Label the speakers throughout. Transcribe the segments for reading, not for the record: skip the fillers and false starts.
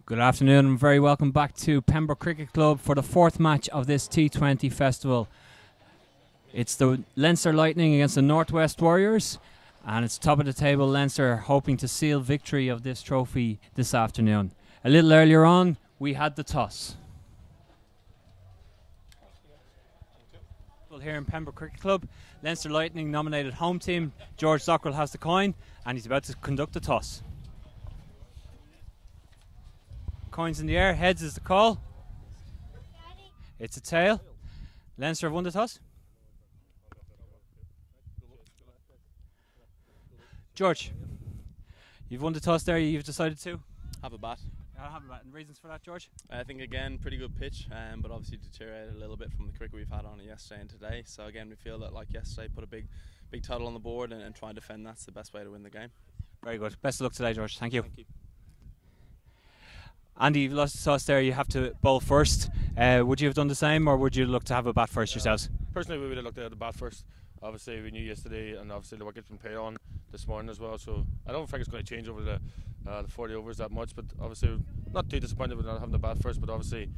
Speaker 1: Good afternoon and very welcome back to Pembroke Cricket Club for the fourth match of this T20 festival. It's the Leinster Lightning against the Northwest Warriors, and it's top of the table Leinster hoping to seal victory of this trophy this afternoon. A little earlier on we had the toss. Here in Pembroke Cricket Club, Leinster Lightning nominated home team. George Dockrell has the coin and he's about to conduct the toss. Coins in the air, heads is the call. It's a tail. Leinster have won the toss. George, you've won the toss there, you've decided to?
Speaker 2: Have a bat.
Speaker 1: Have a bat. And reasons for that, George?
Speaker 2: I think again, pretty good pitch, but obviously deteriorated a little bit from the cricket we've had on it yesterday and today. So again, we feel that like yesterday, put a big total on the board and try and defend. That's the best way to win the game.
Speaker 1: Very good. Best of luck today, George. Thank you.
Speaker 2: Thank you.
Speaker 1: Andy, you've lost the toss there. You have to bowl first. Would you have done the same, or would you look to have a bat first yourselves?
Speaker 3: Personally, we would have looked at the bat first. Obviously, we knew yesterday, and obviously the wicket's been played on this morning as well. So I don't think it's going to change over the 40 overs that much. But obviously, not too disappointed with not having the bat first. But obviously,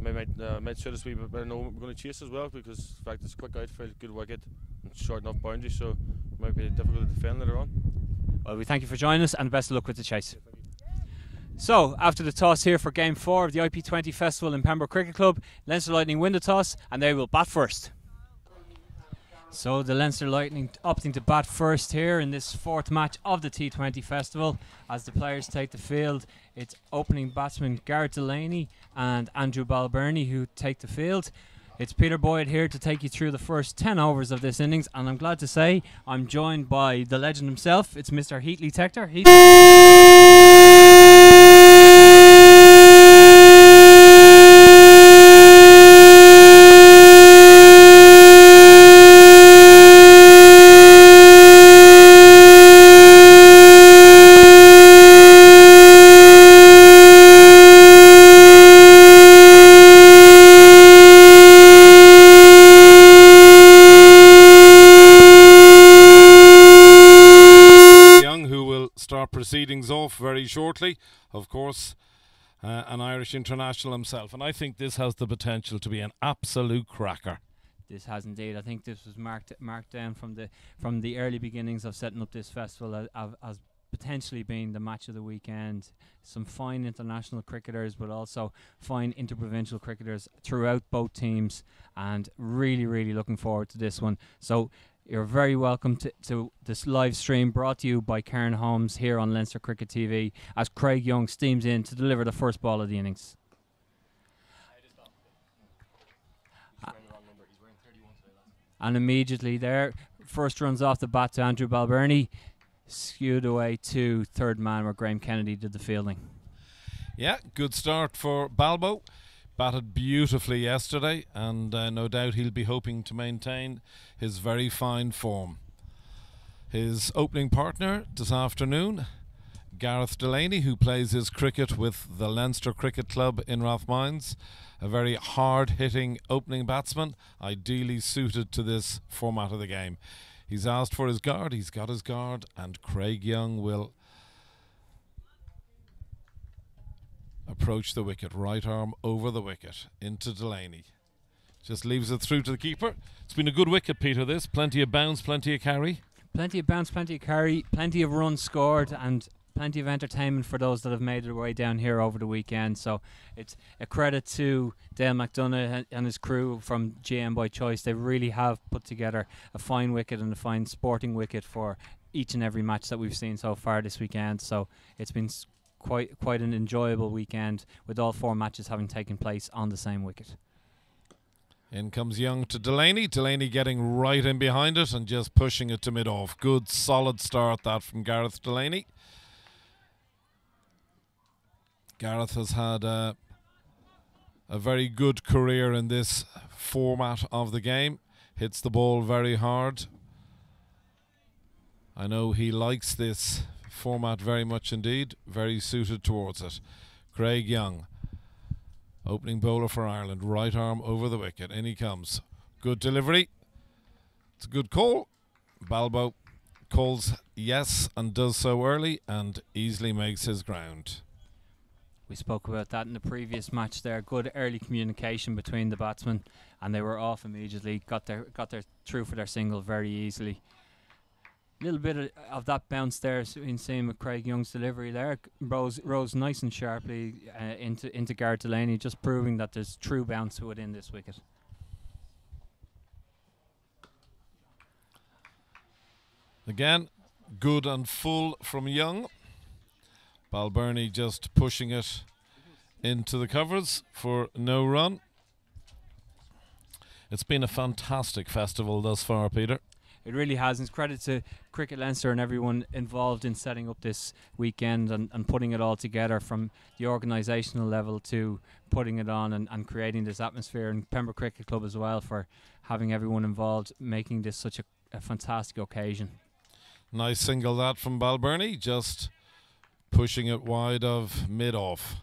Speaker 3: might shoot us a wee bit better. Know we're going to chase as well because in fact it's a quick outfield, good wicket, and short enough boundary. So it might be difficult to defend later on.
Speaker 1: Well, we thank you for joining us, and best of luck with the chase. So, after the toss here for Game 4 of the IP20 Festival in Pembroke Cricket Club, Leinster Lightning win the toss and they will bat first. So, the Leinster Lightning opting to bat first here in this fourth match of the T20 Festival. As the players take the field, it's opening batsmen Gareth Delaney and Andrew Balbirnie who take the field. It's Peter Boyd here to take you through the first 10 overs of this innings, and I'm glad to say I'm joined by the legend himself. It's Mr. Heatley Tector.
Speaker 4: Proceedings off very shortly, of course, an Irish international himself, and I think this has the potential to be an absolute cracker.
Speaker 1: This has indeed. I think this was marked down from the early beginnings of setting up this festival as potentially being the match of the weekend. Some fine international cricketers, but also fine interprovincial cricketers throughout both teams, and really looking forward to this one. So you're very welcome to this live stream brought to you by Karen Holmes here on Leinster Cricket TV as Craig Young steams in to deliver the first ball of the innings. And immediately there, first runs off the bat to Andrew Balbirnie, skewed away to third man where Graeme Kennedy did the fielding.
Speaker 4: Yeah, good start for Balbo. Batted beautifully yesterday, and no doubt he'll be hoping to maintain his very fine form. His opening partner this afternoon, Gareth Delaney, who plays his cricket with the Leinster Cricket Club in Rathmines, a very hard-hitting opening batsman, ideally suited to this format of the game. He's asked for his guard, he's got his guard, and Craig Young will approach the wicket, right arm over the wicket into Delaney. Just leaves it through to the keeper. It's been a good wicket, Peter, this. Plenty of bounce, plenty of carry.
Speaker 1: Plenty of bounce, plenty of carry, plenty of runs scored, and plenty of entertainment for those that have made their way down here over the weekend. So it's a credit to Dale McDonough and his crew from GM by Choice. They really have put together a fine wicket and a fine sporting wicket for each and every match that we've seen so far this weekend. So it's been quite an enjoyable weekend with all four matches having taken place on the same wicket.
Speaker 4: In comes Young to Delaney. Delaney getting right in behind it and just pushing it to mid-off. Good solid start that from Gareth Delaney. Gareth has had a very good career in this format of the game. Hits the ball very hard. I know he likes this format very much indeed, very suited towards it. Craig Young, opening bowler for Ireland, right arm over the wicket, in he comes. Good delivery, it's a good call. Balbo calls yes and does so early and easily makes his ground.
Speaker 1: We spoke about that in the previous match there. Good early communication between the batsmen, and they were off immediately. Got their through for their single very easily. A little bit of that bounce there in seeing with Craig Young's delivery there. Rose nice and sharply into Gareth Delaney, just proving that there's true bounce within this wicket.
Speaker 4: Again, good and full from Young. Balbirnie just pushing it into the covers for no run. It's been a fantastic festival thus far, Peter.
Speaker 1: It really has, and it's credit to Cricket Leinster and everyone involved in setting up this weekend and putting it all together, from the organisational level to putting it on and creating this atmosphere, and Pembroke Cricket Club as well for having everyone involved, making this such a fantastic occasion.
Speaker 4: Nice single that from Balbirnie, just pushing it wide of mid-off.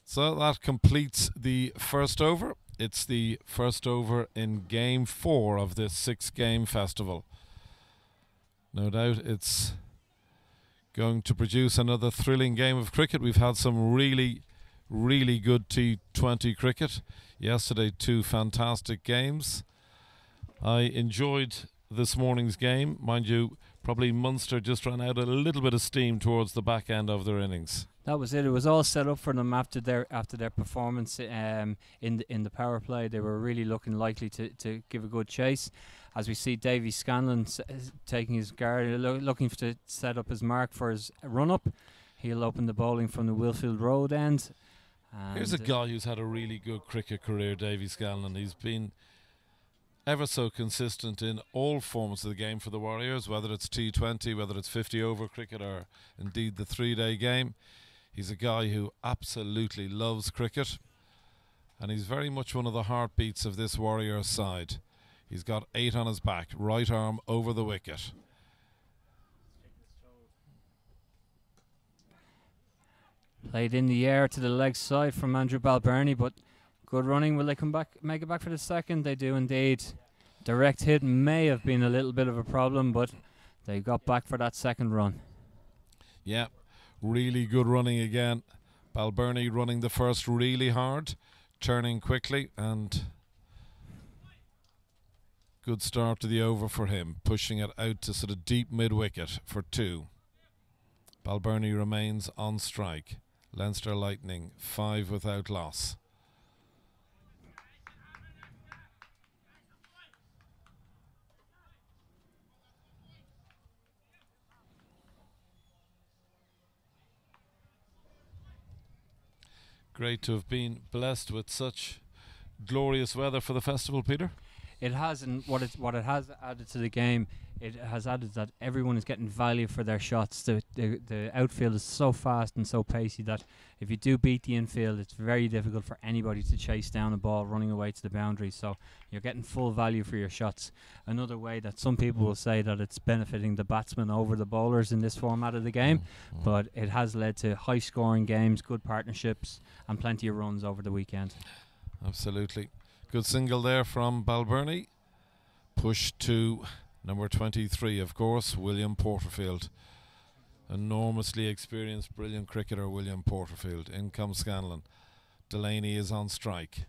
Speaker 4: So that completes the first over. It's the first over in Game 4 of this 6-game festival. No doubt it's going to produce another thrilling game of cricket. We've had some really good T20 cricket. Yesterday, 2 fantastic games. I enjoyed this morning's game. Mind you, probably Munster just ran out a little bit of steam towards the back end of their innings.
Speaker 1: That was it. It was all set up for them after their performance in the power play. They were really looking likely to give a good chase. As we see Davy Scanlon taking his guard, looking to set up his mark for his run-up. He'll open the bowling from the Wilfield Road end.
Speaker 4: Here's a guy who's had a really good cricket career, Davy Scanlon. He's been ever so consistent in all forms of the game for the Warriors, whether it's T20, whether it's 50 over cricket, or indeed the 3-day game. He's a guy who absolutely loves cricket, and he's very much one of the heartbeats of this Warriors side. He's got 8 on his back, right arm over the wicket.
Speaker 1: Played in the air to the leg side from Andrew Balbirnie, but good running. Will they come back, make it back for the second? They do indeed. Direct hit may have been a little bit of a problem, but they got back for that second run.
Speaker 4: Yeah, really good running again. Balbirnie running the first really hard, turning quickly, and good start to the over for him, pushing it out to sort of deep mid-wicket for 2. Balbirnie remains on strike. Leinster Lightning 5 without loss. Great to have been blessed with such glorious weather for the festival, Peter.
Speaker 1: It has, and what it has added to the game, it has added that everyone is getting value for their shots. The outfield is so fast and so pacey that if you do beat the infield, it's very difficult for anybody to chase down a ball running away to the boundary. So you're getting full value for your shots. Another way that some people will say that it's benefiting the batsmen over the bowlers in this format of the game, but it has led to high scoring games, good partnerships, and plenty of runs over the weekend. Absolutely.
Speaker 4: Good single there from Balbirnie. Push to number 23, of course, William Porterfield. Enormously experienced, brilliant cricketer, William Porterfield. In comes Scanlon. Delaney is on strike.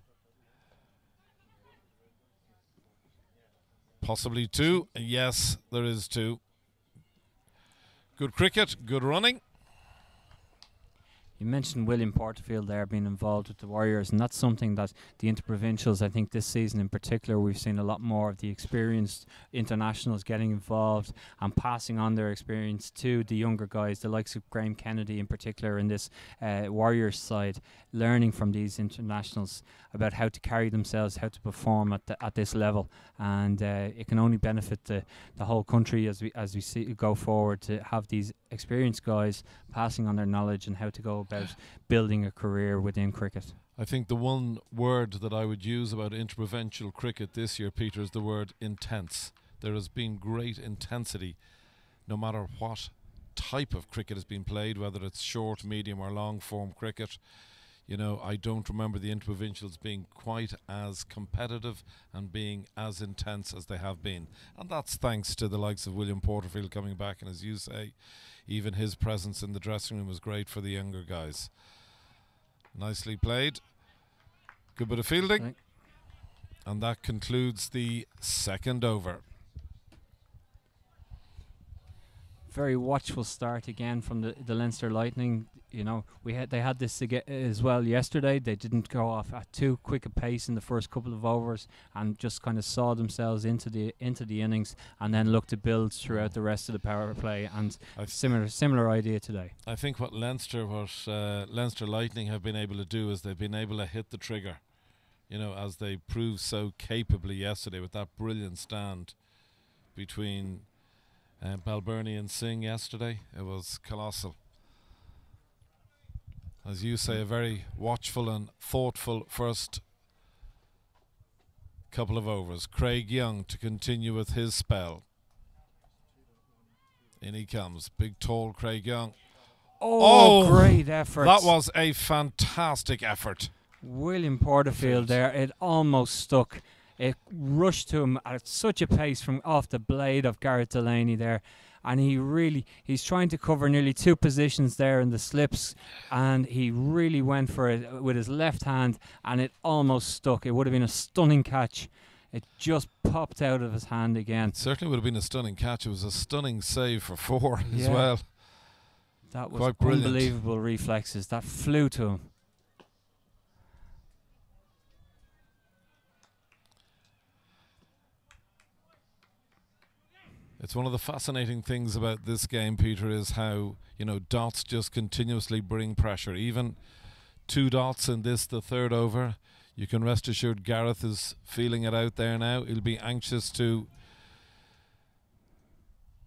Speaker 4: Possibly 2. Yes, there is 2. Good cricket, good running.
Speaker 1: You mentioned William Porterfield there being involved with the Warriors, and that's something that the interprovincials, I think this season in particular, we've seen a lot more of the experienced internationals getting involved and passing on their experience to the younger guys, the likes of Graeme Kennedy in particular in this Warriors side, learning from these internationals about how to carry themselves, how to perform at this level, and it can only benefit the whole country as we see go forward to have these experienced guys passing on their knowledge and how to go about building a career within cricket.
Speaker 4: I think the one word that I would use about interprovincial cricket this year, Peter, is the word intense. There has been great intensity no matter what type of cricket has been played, whether it's short, medium or long form cricket. You know, I don't remember the interprovincials being quite as competitive and being as intense as they have been. And that's thanks to the likes of William Porterfield coming back, and as you say, even his presence in the dressing room was great for the younger guys. Nicely played. Good bit of fielding. And that concludes the second over.
Speaker 1: Very watchful start again from the Leinster Lightning. You know, they had this as well yesterday. They didn't go off at too quick a pace in the first couple of overs and just kind of saw themselves into the innings, and then looked to build throughout the rest of the power play. And similar idea today. I
Speaker 4: think what Leinster Lightning have been able to do is they've been able to hit the trigger. You know, as they proved so capably yesterday with that brilliant stand between Balbirnie and Singh yesterday. It was colossal. As you say, a very watchful and thoughtful first couple of overs. Craig Young to continue with his spell. In he comes. Big, tall Craig Young.
Speaker 1: Oh, great effort.
Speaker 4: That was a fantastic effort.
Speaker 1: William Porterfield there, it almost stuck. It rushed to him at such a pace from off the blade of Gareth Delaney there, and he's trying to cover nearly two positions there in the slips, and he really went for it with his left hand, and it almost stuck. It would have been a stunning catch. It just popped out of his hand again.
Speaker 4: It certainly would have been a stunning catch. It was a stunning save for four as well.
Speaker 1: That was unbelievable reflexes. That flew to him.
Speaker 4: It's one of the fascinating things about this game, Peter, is how, you know, dots just continuously bring pressure. Even 2 dots in this, the third over, you can rest assured Gareth is feeling it out there now. He'll be anxious to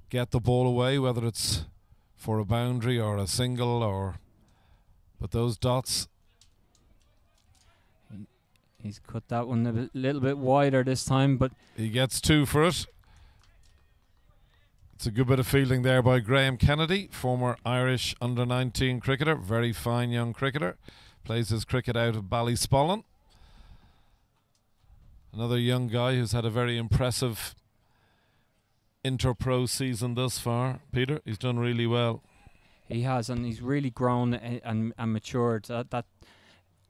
Speaker 4: get the ball away, whether it's for a boundary or a single, but those dots.
Speaker 1: He's cut that one a little bit wider this time, but
Speaker 4: he gets 2 for it. It's a good bit of fielding there by Graeme Kennedy, former Irish under-19 cricketer, very fine young cricketer. Plays his cricket out of Ballyspollen. Another young guy who's had a very impressive Interpro season thus far. Peter, he's done really well.
Speaker 1: He has, and he's really grown and matured. That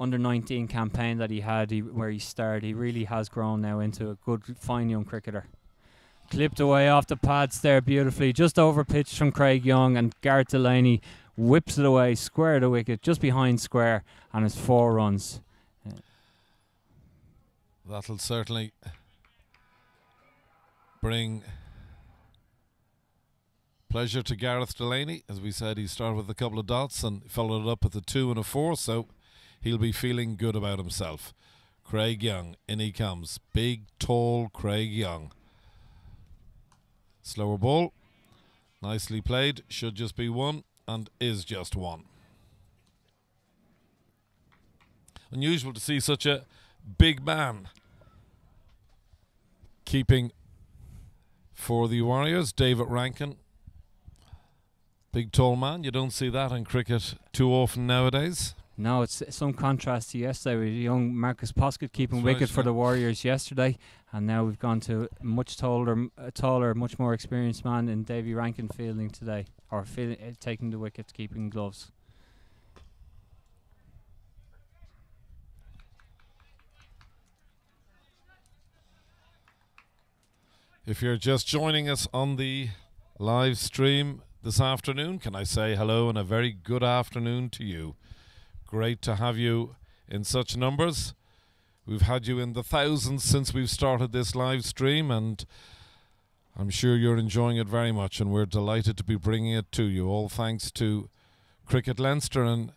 Speaker 1: under-19 campaign that he had, where he started, he really has grown now into a good, fine young cricketer. Clipped away off the pads there beautifully, just over pitched from Craig Young, and Gareth Delaney whips it away, square of the wicket, just behind square, and it's 4 runs.
Speaker 4: That'll certainly bring pleasure to Gareth Delaney. As we said, he started with a couple of dots and followed it up with a 2 and a 4, so he'll be feeling good about himself. Craig Young, in he comes. Big, tall Craig Young. Slower ball, nicely played, should just be 1 and is just 1. Unusual to see such a big man keeping for the Warriors. David Rankin, big tall man, you don't see that in cricket too often nowadays.
Speaker 1: No, it's some contrast to yesterday with young Marcus Poskett keeping wicket for the Warriors yesterday, and now we've gone to a much taller, much more experienced man in Davy Rankin fielding today, or taking the wicket, keeping gloves.
Speaker 4: If you're just joining us on the live stream this afternoon, can I say hello and a very good afternoon to you. Great to have you in such numbers. We've had you in the thousands since we've started this live stream, and I'm sure you're enjoying it very much, and we're delighted to be bringing it to you, all thanks to Cricket Leinster and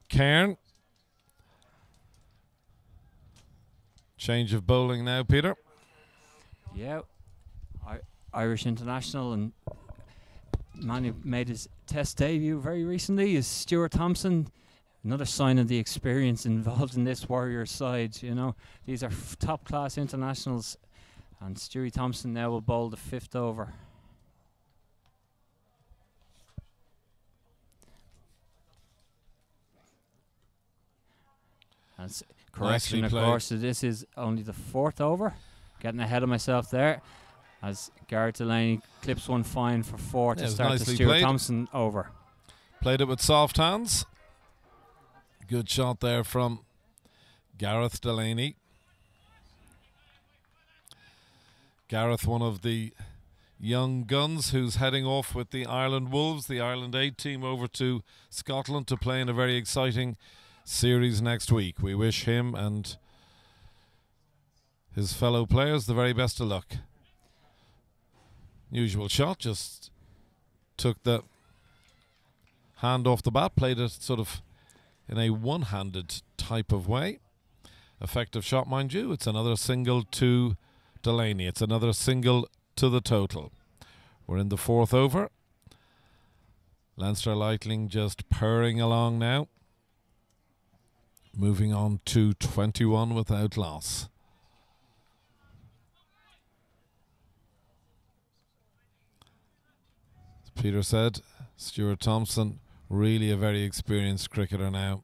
Speaker 4: Cairn. Change of bowling now, Peter.
Speaker 1: Yeah, Irish international, and man who made his Test debut very recently is Stuart Thompson. Another sign of the experience involved in this Warriors side. You know, these are top-class internationals, and Stuart Thompson now will bowl the 5th over. And correction,
Speaker 4: Nicely
Speaker 1: of
Speaker 4: played.
Speaker 1: course, so this is only the 4th over. Getting ahead of myself there. As Garrett Delaney clips one fine for 4 to
Speaker 4: Yeah, it was
Speaker 1: start the
Speaker 4: nicely
Speaker 1: Stuart
Speaker 4: played.
Speaker 1: Thompson over.
Speaker 4: Played it with soft hands. Good shot there from Gareth Delaney. Gareth, one of the young guns who's heading off with the Ireland Wolves, the Ireland 8 team, over to Scotland to play in a very exciting series next week. We wish him and his fellow players the very best of luck. Usual shot, just took the hand off the bat, played it sort of in a one-handed type of way. Effective shot, mind you. It's another single to Delaney. It's another single to the total. We're in the 4th over. Leinster Lightning just purring along now. Moving on to 21 without loss. As Peter said, Stuart Thompson, really a very experienced cricketer now.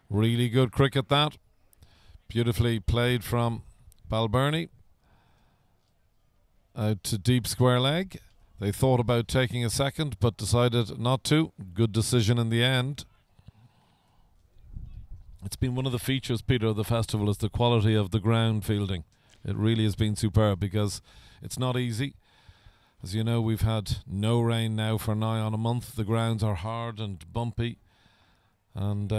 Speaker 4: Really good cricket, that. Beautifully played from Balbirnie. Out to deep square leg. They thought about taking a second but decided not to. Good decision in the end. It's been one of the features, Peter, of the festival, is the quality of the ground fielding. It really has been superb because it's not easy. As you know, we've had no rain now for nigh on a month. The grounds are hard and bumpy, and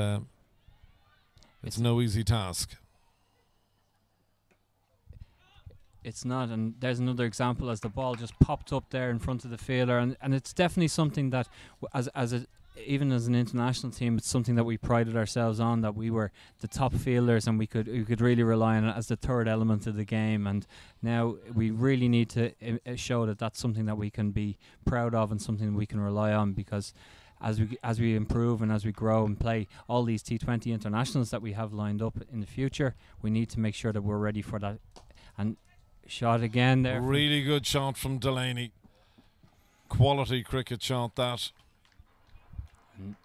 Speaker 4: it's no easy task.
Speaker 1: It's not, and there's another example as the ball just popped up there in front of the fielder, and it's definitely something that, even as an international team, it's something that we prided ourselves on, that we were the top fielders and we could really rely on it as the third element of the game. And now we really need to show that that's something that we can be proud of and something we can rely on, because as we improve and as we grow and play all these T20 internationals that we have lined up in the future, we need to make sure that we're ready for that. And shot again there.
Speaker 4: Really good shot from Delaney. Quality cricket shot, that.
Speaker 1: And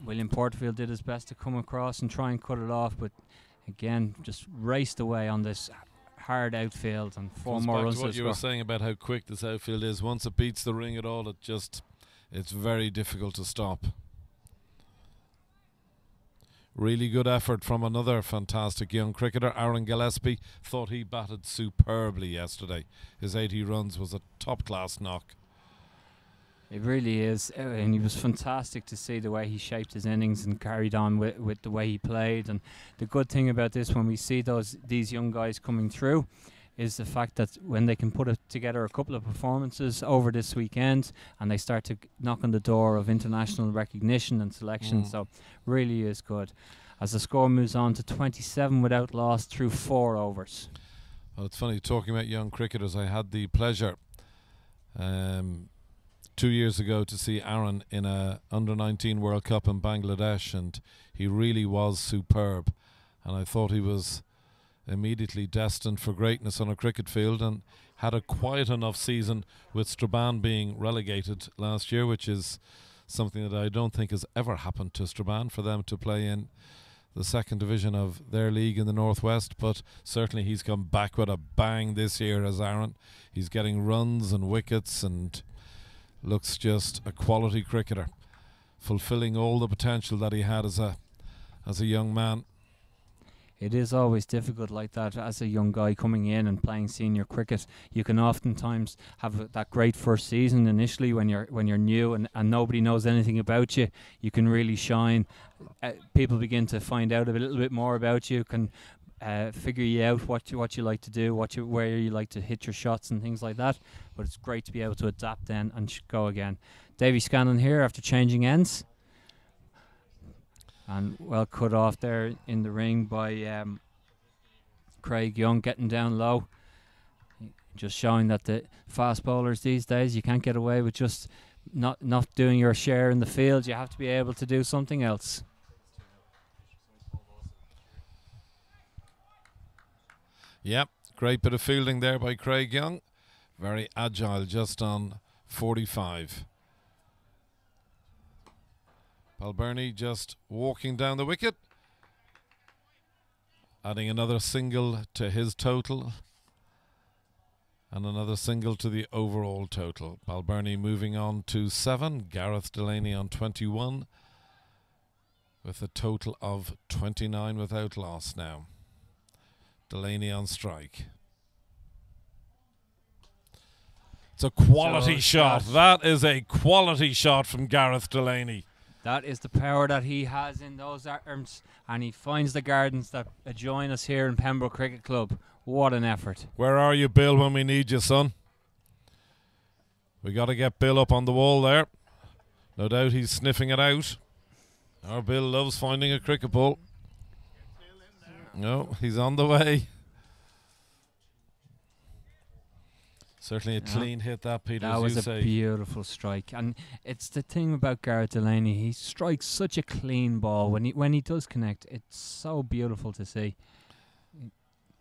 Speaker 1: William Porterfield did his best to come across and try and cut it off, but again just raced away on this hard outfield, and 4 more runs.
Speaker 4: What you were saying about how quick this outfield is, once it beats the ring at all, it's very difficult to stop. Really good effort from another fantastic young cricketer, Aaron Gillespie. Thought he batted superbly yesterday. His 80 runs was a top-class knock.
Speaker 1: It really is, and he was fantastic to see the way he shaped his innings and carried on with the way he played. And the good thing about this, when we see these young guys coming through, is the fact that when they can put together a couple of performances over this weekend and they start to knock on the door of international recognition and selection, so really is good. As the score moves on to 27 without loss through 4 overs.
Speaker 4: Well, it's funny, talking about young cricketers, I had the pleasure 2 years ago to see Aaron in a under-19 World Cup in Bangladesh, and he really was superb, and I thought he was immediately destined for greatness on a cricket field, and had a quiet enough season with Strabane being relegated last year, which is something that I don't think has ever happened to Strabane, for them to play in the second division of their league in the Northwest. But certainly he's come back with a bang this year as Aaron. He's getting runs and wickets and looks just a quality cricketer, fulfilling all the potential that he had as a young man.
Speaker 1: It is always difficult like that as a young guy coming in and playing senior cricket. You can oftentimes have that great first season initially when you're new and nobody knows anything about you. You can really shine. People begin to find out a little bit more about you, can figure you out what you like to do, where you like to hit your shots and things like that. But it's great to be able to adapt then and go again. Davy Scanlon here after changing ends. And well cut off there in the ring by Craig Young, getting down low. Just showing that the fast bowlers these days, you can't get away with just not doing your share in the field. You have to be able to do something else.
Speaker 4: Yep, great bit of fielding there by Craig Young. Very agile, just on 45. Balbirnie just walking down the wicket, adding another single to his total and another single to the overall total. Balbirnie moving on to 7, Gareth Delaney on 21, with a total of 29 without loss now. Delaney on strike. It's a quality shot. That is a quality shot from Gareth Delaney.
Speaker 1: That is the power that he has in those arms, and he finds the gardens that join us here in Pembroke Cricket Club. What an effort.
Speaker 4: Where are you, Bill, when we need you, son? We got to get Bill up on the wall there. No doubt he's sniffing it out. Our Bill loves finding a cricket ball. No, he's on the way. Certainly a clean hit, that, Peter.
Speaker 1: That was a beautiful strike, and it's the thing about Gareth Delaney. He strikes such a clean ball when he does connect. It's so beautiful to see.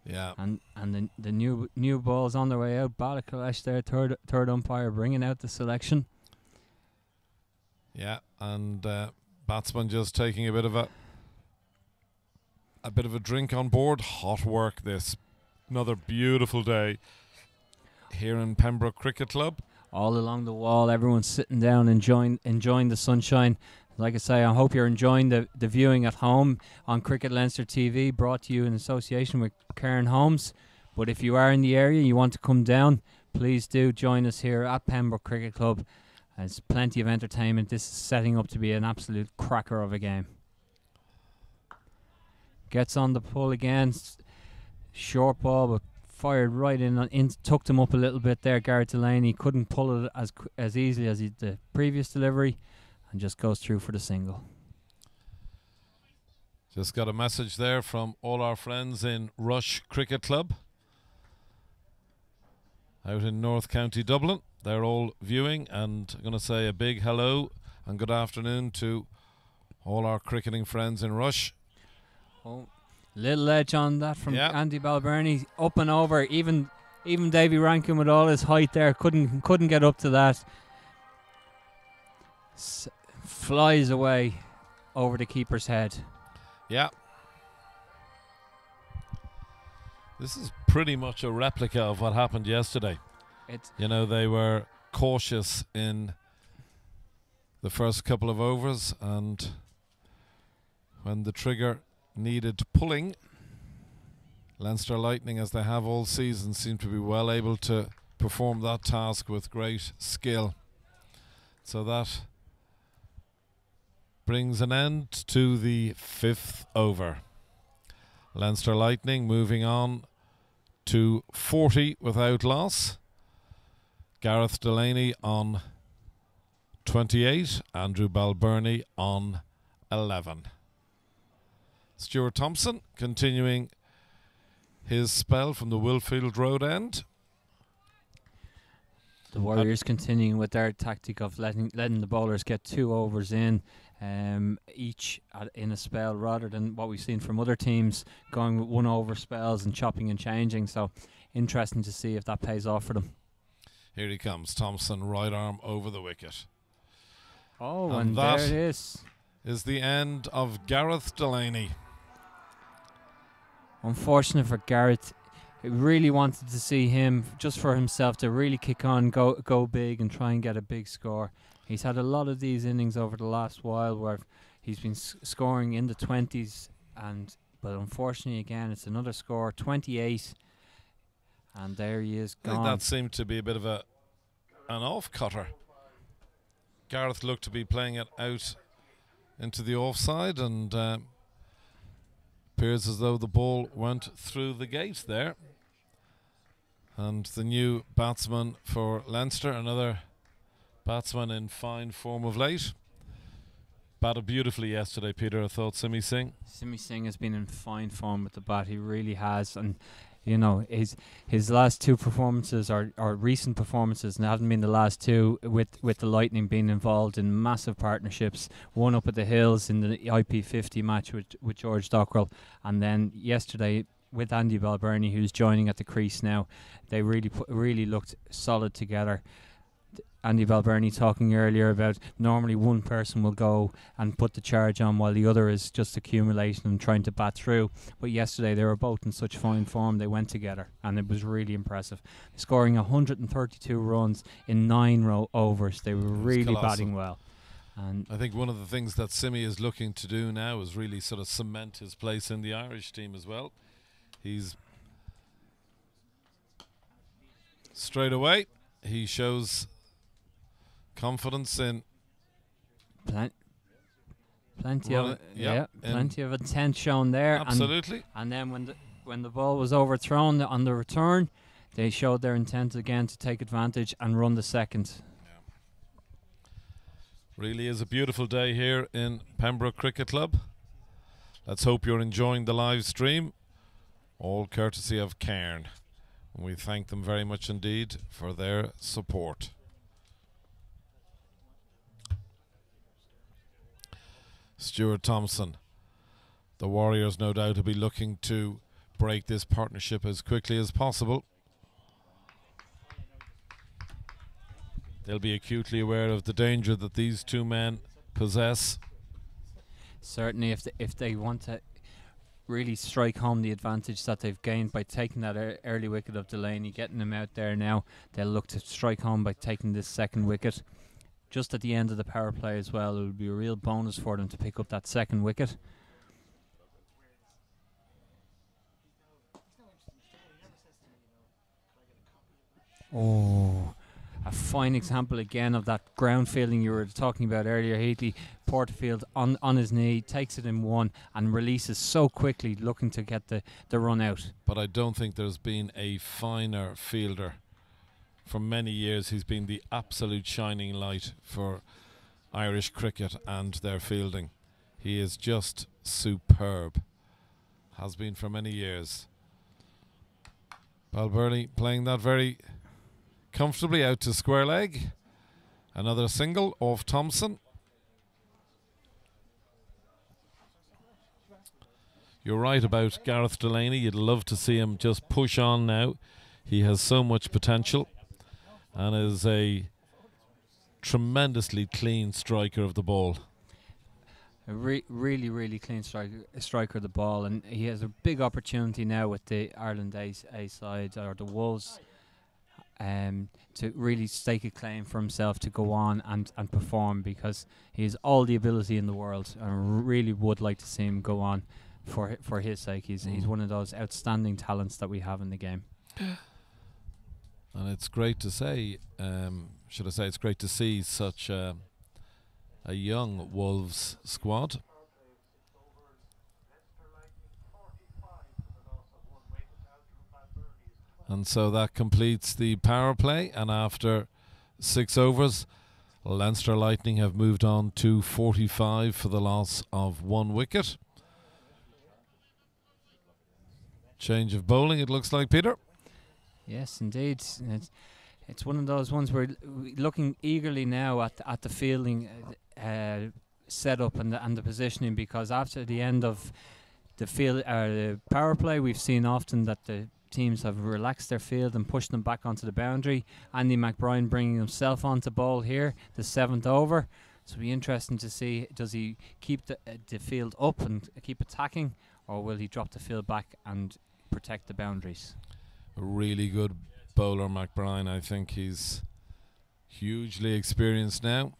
Speaker 4: Yeah,
Speaker 1: and the new ball's on their way out. Balakalesh there, third umpire, bringing out the selection.
Speaker 4: Yeah, and batsman just taking a bit of a drink on board. Hot work this. Another beautiful day here in Pembroke Cricket Club.
Speaker 1: All along the wall, everyone's sitting down enjoying the sunshine. Like I say, I hope you're enjoying the viewing at home on Cricket Leinster TV, brought to you in association with Cairn Homes. But if you are in the area, you want to come down, please do join us here at Pembroke Cricket Club. There's plenty of entertainment. This is setting up to be an absolute cracker of a game. Gets on the pull again. Short ball, but fired right in, tucked him up a little bit there. Gareth Delaney couldn't pull it as easily as the previous delivery, and just goes through for the single.
Speaker 4: Just got a message there from all our friends in Rush Cricket Club out in North County Dublin. They're all viewing, and I'm going to say a big hello and good afternoon to all our cricketing friends in Rush.
Speaker 1: Oh, little edge on that from Andy Balbirnie, up and over. Even Davy Rankin with all his height there couldn't get up to that. Flies away over the keeper's head.
Speaker 4: Yeah. This is pretty much a replica of what happened yesterday. They were cautious in the first couple of overs, and when the trigger needed pulling, Leinster Lightning, as they have all season, seem to be well able to perform that task with great skill. So that brings an end to the 5th over. Leinster Lightning moving on to 40 without loss. Gareth Delaney on 28, Andrew Balbirnie on 11. Stuart Thompson continuing his spell from the Wilfield Road end.
Speaker 1: The Warriors continuing with their tactic of letting the bowlers get 2 overs in each in a spell, rather than what we've seen from other teams going with 1 over spells and chopping and changing. So interesting to see if that pays off for them.
Speaker 4: Here he comes, Thompson, right arm over the wicket.
Speaker 1: Oh, and there it is.
Speaker 4: Is the end of Gareth Delaney.
Speaker 1: Unfortunate for Gareth. He really wanted to see him, just for himself, to really kick on, go big and try and get a big score. He's had a lot of these innings over the last while where he's been scoring in the 20s, but unfortunately again it's another score, 28, and there he is gone.
Speaker 4: I think that seemed to be a bit of an off-cutter. Gareth looked to be playing it out into the offside, and appears as though the ball went through the gate there. And the new batsman for Leinster, another batsman in fine form of late, batted beautifully yesterday, Peter. I thought Simi Singh
Speaker 1: has been in fine form with the bat. He really has, and his last 2 performances are recent performances, and haven't been the last 2 with the Lightning being involved in massive partnerships. One up at the Hills in the IP50 match with George Dockrell, and then yesterday with Andy Balbirnie, who's joining at the crease now. They really looked solid together. Andy Balbirnie talking earlier about normally one person will go and put the charge on while the other is just accumulating and trying to bat through. But yesterday they were both in such fine form, they went together and it was really impressive. Scoring 132 runs in 9 overs. They were really batting well. And
Speaker 4: I think one of the things that Simi is looking to do now is really sort of cement his place in the Irish team as well. He's straight away, he shows confidence in
Speaker 1: plenty of intent shown there.
Speaker 4: Absolutely.
Speaker 1: And then when the ball was overthrown on the return, they showed their intent again to take advantage and run the second.
Speaker 4: Really is a beautiful day here in Pembroke Cricket Club. Let's hope you're enjoying the live stream, all courtesy of Cairn. And we thank them very much indeed for their support. Stuart Thompson. The Warriors no doubt will be looking to break this partnership as quickly as possible. They'll be acutely aware of the danger that these two men possess.
Speaker 1: Certainly, if they want to really strike home the advantage that they've gained by taking that early wicket of Delaney, getting him out there now, they'll look to strike home by taking this second wicket. Just at the end of the power play as well, it would be a real bonus for them to pick up that second wicket. Oh, a fine example again of that ground fielding you were talking about earlier, Heatley. Porterfield on his knee, takes it in one and releases so quickly, looking to get the run out.
Speaker 4: But I don't think there's been a finer fielder. For many years he's been the absolute shining light for Irish cricket and their fielding. He is just superb. Has been for many years. Balbirnie playing that very comfortably out to square leg. Another single off Thompson. You're right about Gareth Delaney. You'd love to see him just push on now. He has so much potential and is a tremendously clean striker of the ball.
Speaker 1: A really clean striker of the ball, and he has a big opportunity now with the Ireland A side, or the Wolves, to really stake a claim for himself to go on and perform, because he has all the ability in the world, and I really would like to see him go on for his sake. He's one of those outstanding talents that we have in the game.
Speaker 4: And it's great to say, should I say, it's great to see such a young Wolves squad. And so that completes the power play, and after 6 overs, Leinster Lightning have moved on to 45 for the loss of 1 wicket. Change of bowling, it looks like, Peter.
Speaker 1: Yes, indeed. It's one of those ones where looking eagerly now at the fielding setup and the positioning, because after the end of the power play, we've seen often that the teams have relaxed their field and pushed them back onto the boundary. Andy McBride bringing himself onto bowl here, the 7th over. So it'll be interesting to see, does he keep the field up and keep attacking, or will he drop the field back and protect the boundaries?
Speaker 4: A really good bowler, McBride. I think he's hugely experienced now.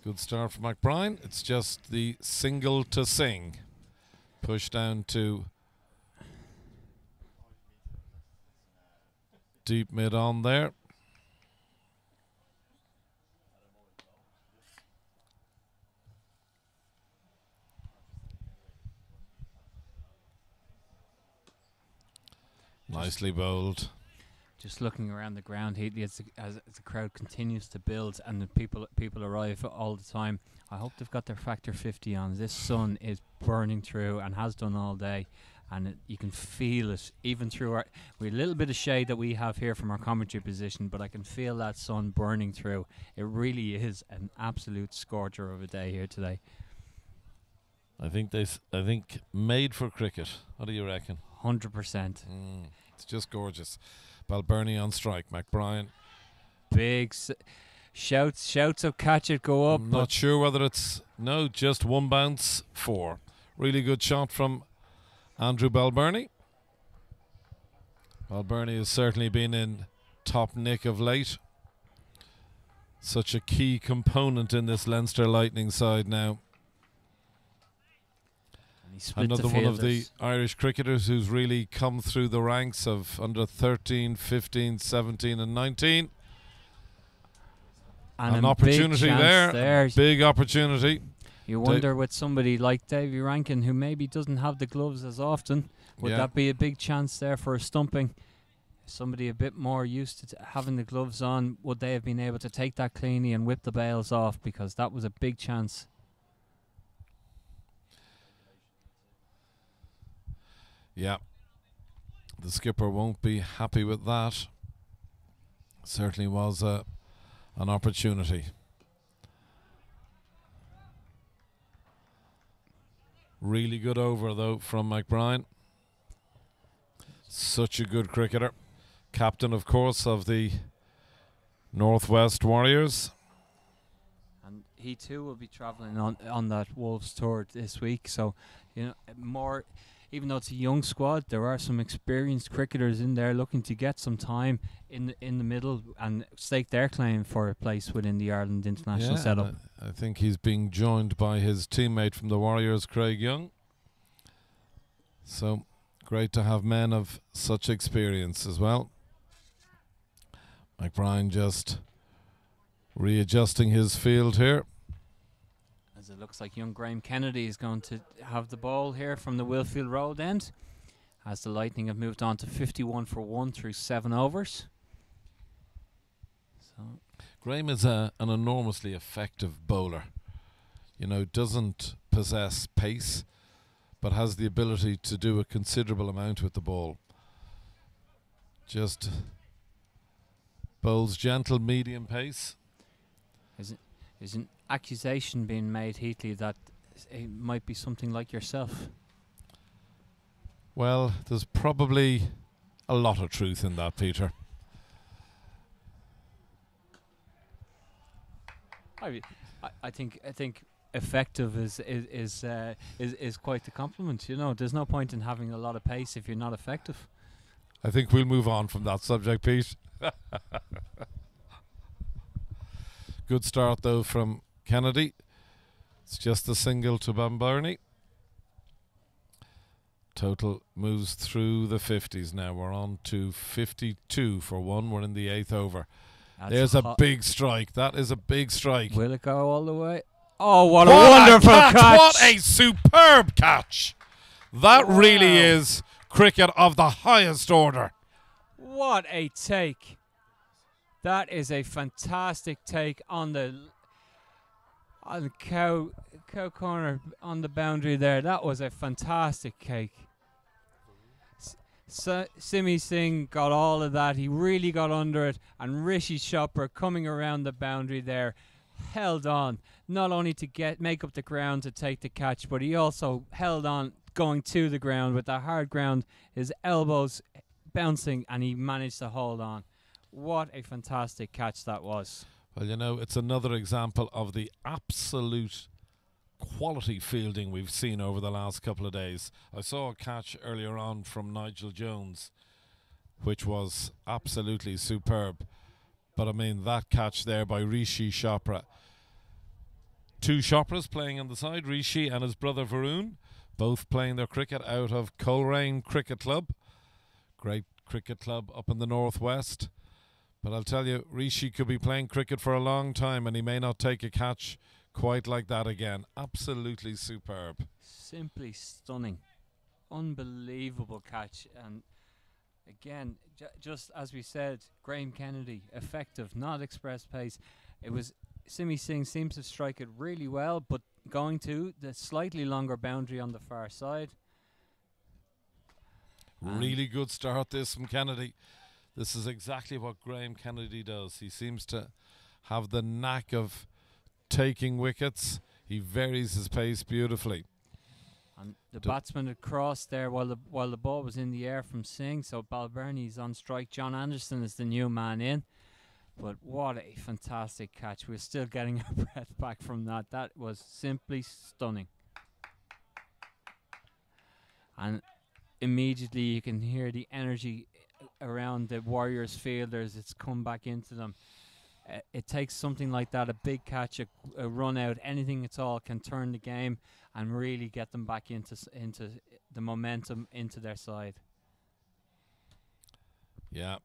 Speaker 4: Good start for McBride. It's just the single to sing. Push down to deep mid on there. Nicely bowled.
Speaker 1: Just looking around the ground, as the crowd continues to build and the people arrive all the time, I hope they've got their factor 50 on. This sun is burning through and has done all day, and you can feel it even through our with a little bit of shade that we have here from our commentary position, but I can feel that sun burning through. It really is an absolute scorcher of a day here today.
Speaker 4: I think made for cricket. What do you reckon?
Speaker 1: 100%.
Speaker 4: It's just gorgeous. Balbirnie on strike. McBrien.
Speaker 1: Big shouts of catch it, go up.
Speaker 4: Not sure whether it's just one bounce, 4. Really good shot from Andrew Balbirnie. Balbirnie has certainly been in top nick of late. Such a key component in this Leinster Lightning side now. Another one of the Irish cricketers who's really come through the ranks of under 13, 15, 17 and 19.
Speaker 1: And
Speaker 4: an opportunity there. Big opportunity.
Speaker 1: You wonder with somebody like Davy Rankin, who maybe doesn't have the gloves as often, would that be a big chance there for a stumping? Somebody a bit more used to having the gloves on, would they have been able to take that cleanly and whip the bails off? Because that was a big chance.
Speaker 4: Yeah, the skipper won't be happy with that. Certainly was an opportunity. Really good over though from McBrien. Such a good cricketer. Captain, of course, of the Northwest Warriors.
Speaker 1: And he too will be travelling on that Wolves tour this week. So, you know, even though it's a young squad, there are some experienced cricketers in there looking to get some time in the middle and stake their claim for a place within the Ireland international setup.
Speaker 4: I think he's being joined by his teammate from the Warriors, Craig Young. So great to have men of such experience as well. McBrien just readjusting his field here.
Speaker 1: As it looks like young Graeme Kennedy is going to have the ball here from the Willfield Road end, as the Lightning have moved on to 51 for 1 through 7 overs. So
Speaker 4: Graeme is an enormously effective bowler. You know, doesn't possess pace, but has the ability to do a considerable amount with the ball. Just bowls gentle, medium pace.
Speaker 1: Is an accusation being made, Heatley, that it might be something like yourself?
Speaker 4: Well, there's probably a lot of truth in that, Peter.
Speaker 1: I think effective is quite the compliment. You know, there's no point in having a lot of pace if you're not effective.
Speaker 4: I think we'll move on from that subject, Pete. Good start though from Kennedy. It's just a single to Balbirnie. Total moves through the 50s now. We're on to 52 for 1. We're in the 8th over. There's a big strike. That is a big strike.
Speaker 1: Will it go all the way? Oh, what a wonderful catch!
Speaker 4: What a superb catch! That really is cricket of the highest order.
Speaker 1: What a take! That is a fantastic take on the cow corner on the boundary there. That was a fantastic cake. Simi Singh got all of that. He really got under it, and Rishi Chopra coming around the boundary there held on, not only to make up the ground to take the catch, but he also held on going to the ground with the hard ground, his elbows bouncing, and he managed to hold on. What a fantastic catch that was.
Speaker 4: Well, you know, it's another example of the absolute quality fielding we've seen over the last couple of days. I saw a catch earlier on from Nigel Jones, which was absolutely superb. But I mean, that catch there by Rishi Chopra. 2 Chopras playing on the side, Rishi and his brother Varun, both playing their cricket out of Coleraine Cricket Club. Great cricket club up in the northwest. But I'll tell you, Rishi could be playing cricket for a long time and he may not take a catch quite like that again. Absolutely superb.
Speaker 1: Simply stunning. Unbelievable catch. And again, just as we said, Graeme Kennedy, effective, not express pace. It was Simi Singh seems to strike it really well, but going to the slightly longer boundary on the far side.
Speaker 4: Really good start this from Kennedy. This is exactly what Graeme Kennedy does. He seems to have the knack of taking wickets. He varies his pace beautifully.
Speaker 1: And the batsman had crossed there while the ball was in the air from Singh, so Balbirnie's on strike. John Anderson is the new man in. But what a fantastic catch. We're still getting our breath back from that. That was simply stunning. And immediately you can hear the energy around the Warriors fielders. It's come back into them. It takes something like that, a big catch, a run out, anything at all can turn the game and really get them back into the momentum into their side.
Speaker 4: Yeah,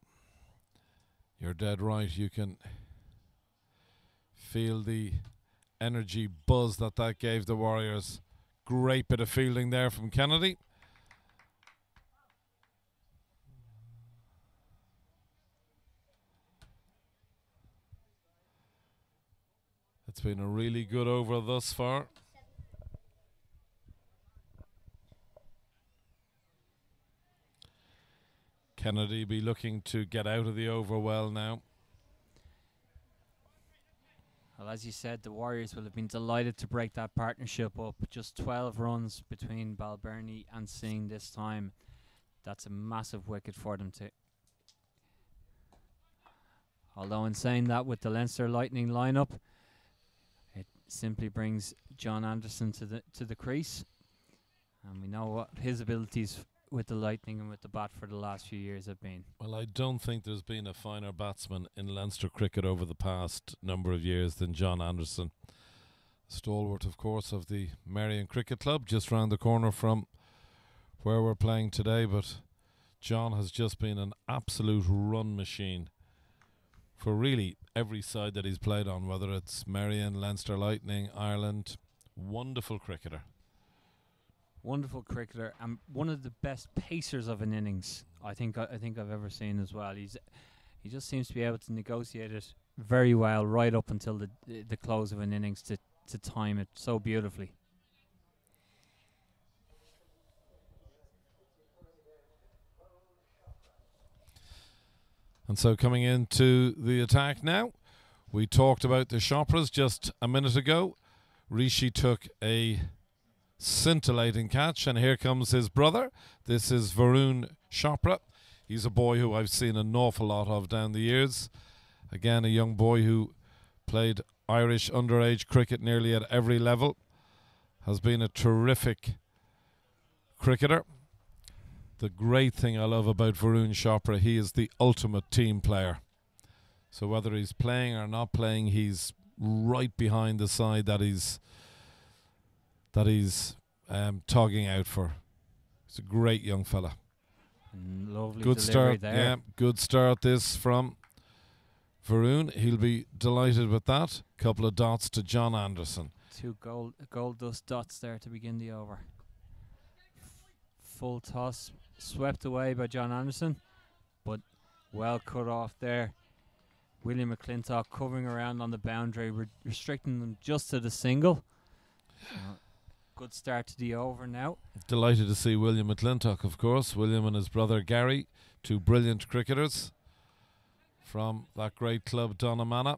Speaker 4: you're dead right. You can feel the energy buzz that gave the Warriors. Great bit of fielding there from Kennedy. It's been a really good over thus far. Kennedy be looking to get out of the over well now.
Speaker 1: Well, as you said, the Warriors will have been delighted to break that partnership up. Just 12 runs between Balbirnie and Singh this time. That's a massive wicket for them to. Although in saying that, with the Leinster Lightning lineup, it simply brings John Anderson to the crease, and we know what his abilities with the Lightning and with the bat for the last few years have been.
Speaker 4: Well, I don't think there's been a finer batsman in Leinster cricket over the past number of years than John Anderson. Stalwart, of course, of the Marion Cricket Club, just round the corner from where we're playing today, but John has just been an absolute run machine for really every side that he's played on, whether it's Marion, Leinster Lightning, Ireland. Wonderful cricketer.
Speaker 1: Wonderful cricketer, and one of the best pacers of an innings I think I've ever seen as well. He just seems to be able to negotiate it very well right up until the close of an innings to time it so beautifully.
Speaker 4: And so coming into the attack now, we talked about the Chopras just a minute ago. Rishi took a scintillating catch, and here comes his brother. This is Varun Chopra. He's a boy who I've seen an awful lot of down the years. Again, a young boy who played Irish underage cricket nearly at every level. Has been a terrific cricketer. The great thing I love about Varun Chopra, he is the ultimate team player. So whether he's playing or not playing, he's right behind the side that he's togging out for. He's a great young fella.
Speaker 1: Lovely
Speaker 4: good
Speaker 1: delivery
Speaker 4: start
Speaker 1: there.
Speaker 4: Yeah, good start this from Varun. He'll be delighted with that. Couple of dots to John Anderson.
Speaker 1: Two gold dust dots there to begin the over. Full toss swept away by John Anderson, but well cut off there. William McClintock covering around on the boundary, restricting them just to the single. Good start to the over now.
Speaker 4: Delighted to see William McClintock, of course. William and his brother Gary, two brilliant cricketers from that great club Donamana,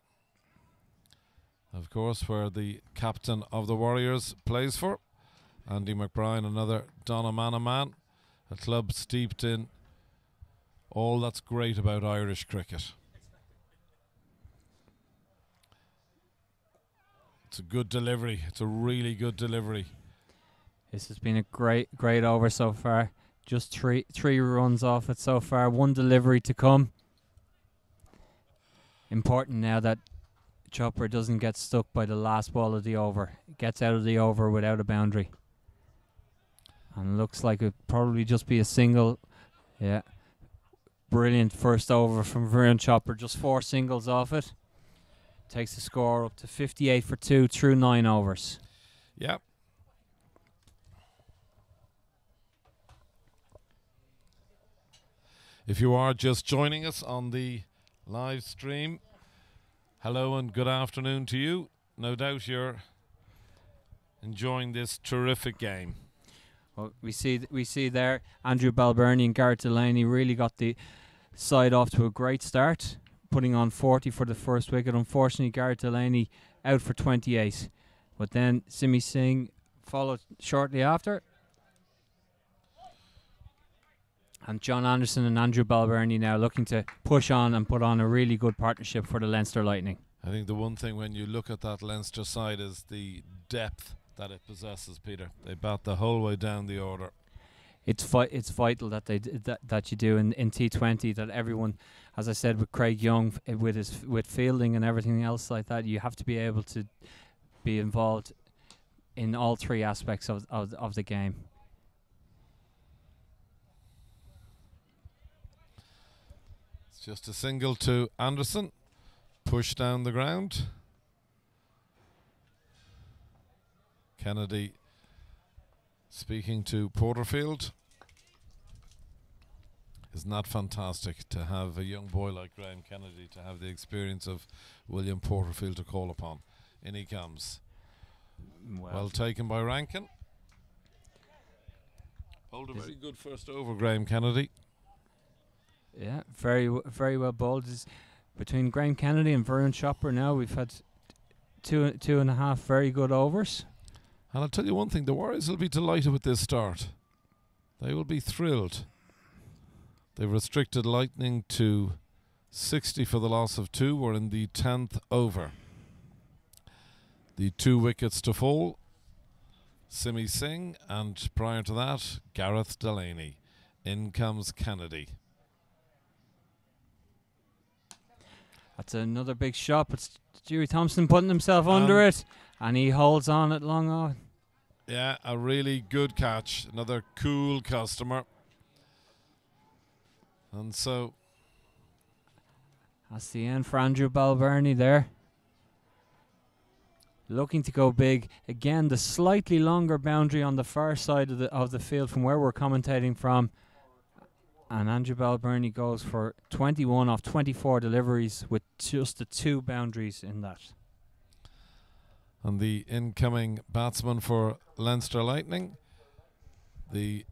Speaker 4: of course, where the captain of the Warriors plays for. Andy McBride, another Donamana man, a club steeped in all that's great about Irish cricket. It's a good delivery. It's a really good delivery.
Speaker 1: This has been a great over so far. Just three runs off it so far. One delivery to come. Important now that Chopra doesn't get stuck by the last ball of the over. Gets out of the over without a boundary. And looks like it'd probably just be a single. Yeah. Brilliant first over from Varun Chopra. Just 4 singles off it. Takes the score up to 58 for 2 through 9 overs.
Speaker 4: Yep. If you are just joining us on the live stream, hello and good afternoon to you. No doubt you're enjoying this terrific game.
Speaker 1: Well, we see there Andrew Balbirnie and Garrett Delaney really got the side off to a great start, putting on 40 for the first wicket. Unfortunately, Garrett Delaney out for 28. But then Simi Singh followed shortly after. And John Anderson and Andrew Balbirnie now looking to push on and put on a really good partnership for the Leinster Lightning.
Speaker 4: I think the one thing when you look at that Leinster side is the depth that it possesses, Peter. They bat the whole way down the order.
Speaker 1: It's vital that that you do in T20, that everyone, as I said with Craig Young, with fielding and everything else like that, you have to be able to be involved in all three aspects of the game.
Speaker 4: It's just a single to Anderson. Push down the ground. Kennedy speaking to Porterfield. Isn't that fantastic to have a young boy like Graeme Kennedy to have the experience of William Porterfield to call upon? In he comes. Well taken by Rankin. Bowled a very good first over, Graeme Kennedy.
Speaker 1: Yeah, very well bowled. Between Graeme Kennedy and Varun Chopra now, we've had two and a half very good overs.
Speaker 4: And I'll tell you one thing, the Warriors will be delighted with this start. They will be thrilled. They've restricted Lightning to 60 for the loss of 2. We're in the 10th over. The 2 wickets to fall, Simi Singh, and prior to that, Gareth Delaney. In comes Kennedy.
Speaker 1: That's another big shot, but Stuart Thompson putting himself under it, and he holds on at long on.
Speaker 4: Yeah, a really good catch. Another cool customer. And so
Speaker 1: that's the end for Andrew Balbirnie there. Looking to go big. Again, the slightly longer boundary on the far side of the field from where we're commentating from. And Andrew Balbirnie goes for 21 off 24 deliveries with just the 2 boundaries in that.
Speaker 4: And the incoming batsman for Leinster Lightning, the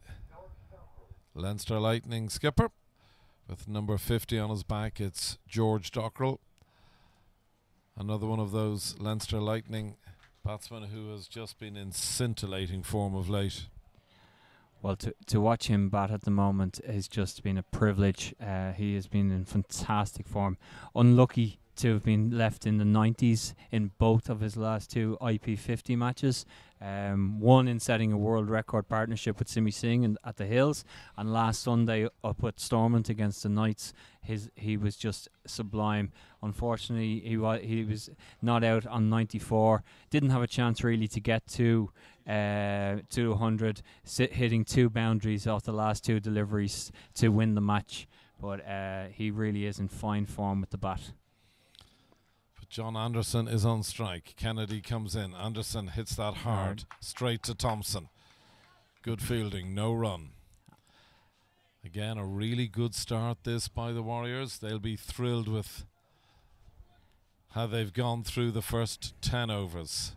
Speaker 4: Leinster Lightning skipper, with number 50 on his back, it's George Dockrell. Another one of those Leinster Lightning batsmen who has just been in scintillating form of late.
Speaker 1: Well, to watch him bat at the moment has just been a privilege. He has been in fantastic form. Unlucky to have been left in the 90s in both of his last 2 IP50 matches. One in setting a world record partnership with Simi Singh at the Hills, and last Sunday up at Stormont against the Knights. He was just sublime. Unfortunately, he was not out on 94. Didn't have a chance really to get to 100, hitting 2 boundaries off the last 2 deliveries to win the match. But he really is in fine form with the bat.
Speaker 4: John Anderson is on strike. Kennedy comes in. Anderson hits that hard. Straight to Thompson. Good fielding, no run. Again, a really good start this by the Warriors. They'll be thrilled with how they've gone through the first 10 overs.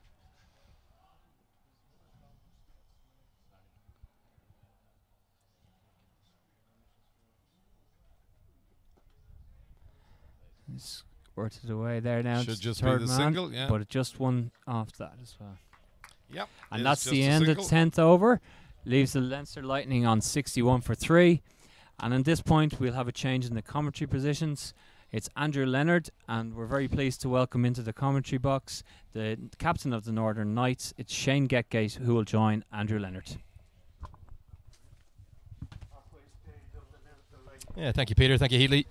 Speaker 1: Squirted away there now.
Speaker 4: Should just
Speaker 1: be
Speaker 4: the single, yeah.
Speaker 1: But it just one off that as well.
Speaker 4: Yep.
Speaker 1: And that's the end of the 10th over. Leaves the Leinster Lightning on 61 for 3. And at this point, we'll have a change in the commentary positions. It's Andrew Leonard, and we're very pleased to welcome into the commentary box the captain of the Northern Knights. It's Shane Getgate who will join Andrew Leonard.
Speaker 5: Yeah, thank you, Peter. Thank you, Heatley.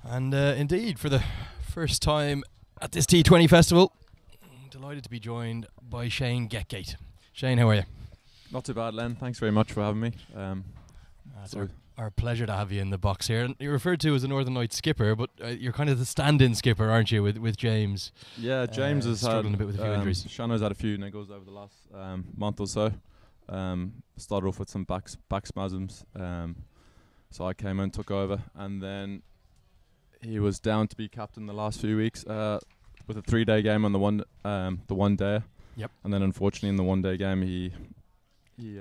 Speaker 5: And indeed, for the first time at this T20 festival, I'm delighted to be joined by Shane Getgate. Shane, how are you?
Speaker 6: Not too bad, Len. Thanks very much for having me.
Speaker 5: It's our pleasure to have you in the box here. And you're referred to as a Northern Knights skipper, but you're kind of the stand-in skipper, aren't you, with James?
Speaker 6: Yeah, James has
Speaker 5: struggling
Speaker 6: had
Speaker 5: a bit with a few injuries.
Speaker 6: Shano's had a few niggles over the last month or so. Started off with some back spasms, so I came in, took over, and then he was down to be captain the last few weeks with a 3-day game on the one day.
Speaker 5: Yep.
Speaker 6: And then unfortunately in the 1-day game he he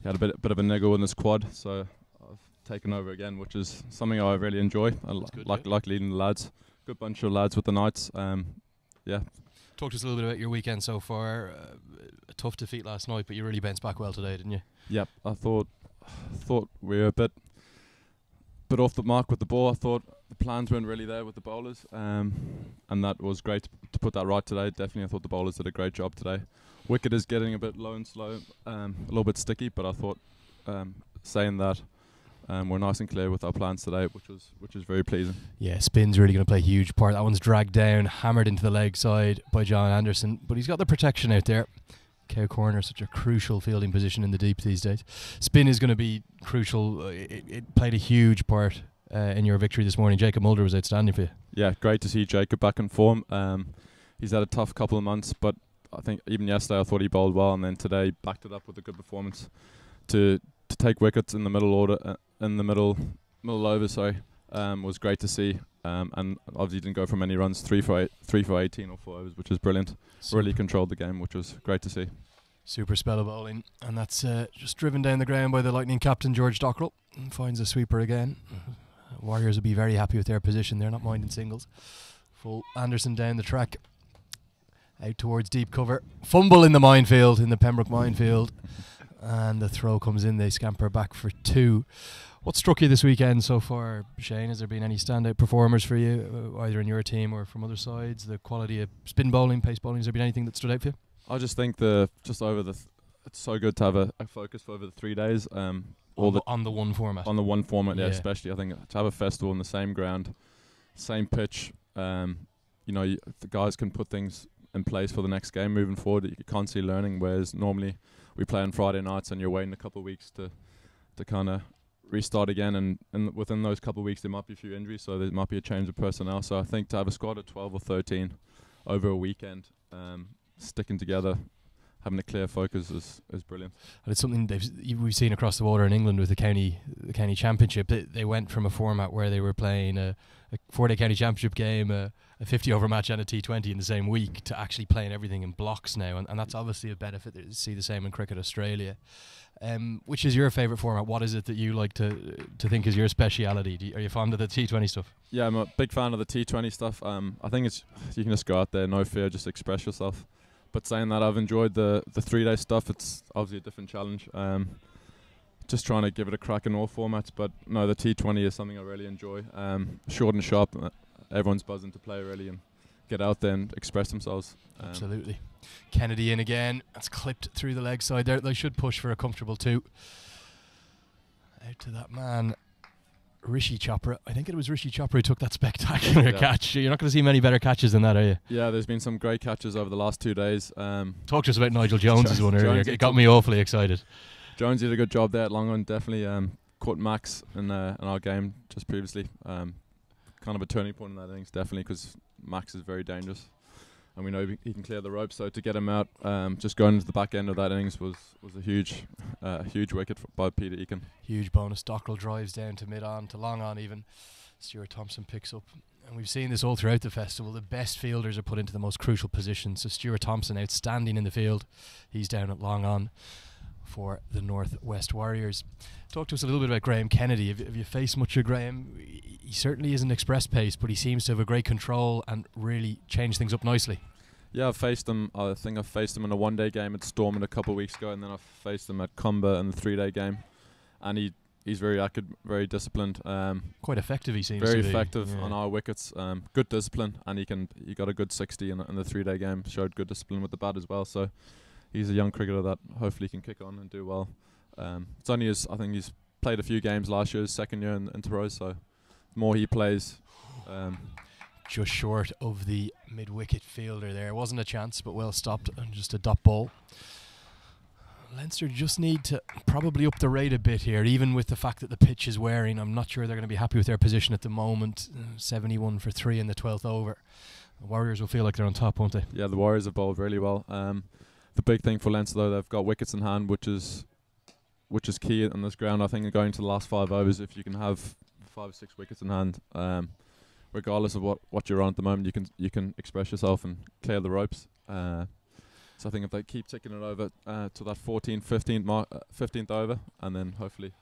Speaker 6: had a bit of a niggle in his quad, so I've taken over again, which is something I really enjoy. I like leading the lads. Good bunch of lads with the Knights. Yeah.
Speaker 5: Talk to us a little bit about your weekend so far. A tough defeat last night, but you really bounced back well today, didn't you?
Speaker 6: Yep. I thought we were a bit off the mark with the ball. I thought the plans weren't really there with the bowlers, and that was great to put that right today. Definitely, I thought the bowlers did a great job today. Wicket is getting a bit low and slow, a little bit sticky, but I thought, saying that, we're nice and clear with our plans today, which is very pleasing.
Speaker 5: Yeah, spin's really going to play a huge part. That one's dragged down, hammered into the leg side by John Anderson, but he's got the protection out there. Cow corner, such a crucial fielding position in the deep these days. Spin is going to be crucial. It played a huge part in your victory this morning. Jacob Mulder was outstanding for you.
Speaker 6: Yeah, great to see Jacob back in form. He's had a tough couple of months, but I think even yesterday I thought he bowled well, and then today backed it up with a good performance to take wickets in the middle order, in the middle over. Was great to see. And obviously didn't go for many runs, 3 for 18 or 4 overs, which is brilliant. Really controlled the game, which was great to see.
Speaker 5: Super spell of bowling, and that's just driven down the ground by the Lightning captain George Dockrell. Finds a sweeper again. Warriors will be very happy with their position. They're not minding singles. Full Anderson down the track, out towards deep cover. Fumble in the minefield, in the Pembroke minefield, and the throw comes in. They scamper back for 2. What struck you this weekend so far, Shane? Has there been any standout performers for you, either in your team or from other sides? The quality of spin bowling, pace bowling, has there been anything that stood out for you?
Speaker 6: I just think it's so good to have a focus for over the 3 days.
Speaker 5: On the one format.
Speaker 6: On the one format, yeah. Especially I think to have a festival on the same ground, same pitch. The guys can put things in place for the next game moving forward. You constantly learning, whereas normally we play on Friday nights and you're waiting a couple of weeks to kind of restart again, and within those couple of weeks there might be a few injuries, so there might be a change of personnel. So I think to have a squad of 12 or 13 over a weekend, sticking together, having a clear focus is brilliant. And
Speaker 5: it's something we've seen across the water in England with the county championship. They went from a format where they were playing a 4-day county championship game, a 50-over match and a T20 in the same week, to actually playing everything in blocks now, and that's obviously a benefit. You see the same in Cricket Australia. Which is your favourite format? What is it that you like to think is your speciality? Are you fond of the T20 stuff?
Speaker 6: Yeah, I'm a big fan of the T20 stuff. I think you can just go out there, no fear, just express yourself. But saying that, I've enjoyed the 3-day stuff. It's obviously a different challenge. Just trying to give it a crack in all formats. But no, the T20 is something I really enjoy. Short and sharp. Everyone's buzzing to play really and get out there and express themselves.
Speaker 5: Absolutely. Kennedy in again. That's clipped through the leg side there. They should push for a comfortable 2. Out to that man, Rishi Chopra. I think it was Rishi Chopra who took that spectacular catch. You're not going to see many better catches than that, are you?
Speaker 6: Yeah, there's been some great catches over the last 2 days.
Speaker 5: Talk to us about Nigel Jones's one earlier. It got me awfully excited.
Speaker 6: Jones did a good job there at long on. Definitely caught Max in our game just previously. Kind of a turning point in that innings, definitely, because Max is very dangerous. And we know he can clear the ropes, so to get him out, just going into the back end of that innings was a huge wicket by Peter Eakin.
Speaker 5: Huge bonus. Dockrell drives down to mid-on, to long-on even. Stuart Thompson picks up. And we've seen this all throughout the festival. The best fielders are put into the most crucial positions. So Stuart Thompson, outstanding in the field. He's down at long-on for the Northwest Warriors. Talk to us a little bit about Graeme Kennedy. Have you faced much of Graeme? He certainly isn't express pace, but he seems to have a great control and really changed things up nicely.
Speaker 6: Yeah, I've faced him. I think I've faced him in a 1-day game at Stormont a couple of weeks ago, and then I've faced him at Comber in the 3-day game. And he's very accurate, very disciplined.
Speaker 5: Quite effective, he seems.
Speaker 6: Very effective on our wickets. Good discipline, and he got a good 60 in the 3-day game. Showed good discipline with the bat as well. So he's a young cricketer that hopefully can kick on and do well. It's only I think he's played a few games last year, his second year in Interpro, so the more he plays.
Speaker 5: Just short of the mid-wicket fielder there. Wasn't a chance, but well stopped, and just a dot ball. Leinster just need to probably up the rate a bit here, even with the fact that the pitch is wearing. I'm not sure they're going to be happy with their position at the moment. 71 for 3 in the 12th over. The Warriors will feel like they're on top, won't they? Yeah,
Speaker 6: the Warriors have bowled really well. The big thing for Leinster, though, they've got wickets in hand, which is key on this ground. I think going to the last 5 overs, if you can have 5 or 6 wickets in hand, regardless of what you're on at the moment, you can express yourself and clear the ropes. So I think if they keep ticking it over to that 14th, 15th mark, 15th over, and then hopefully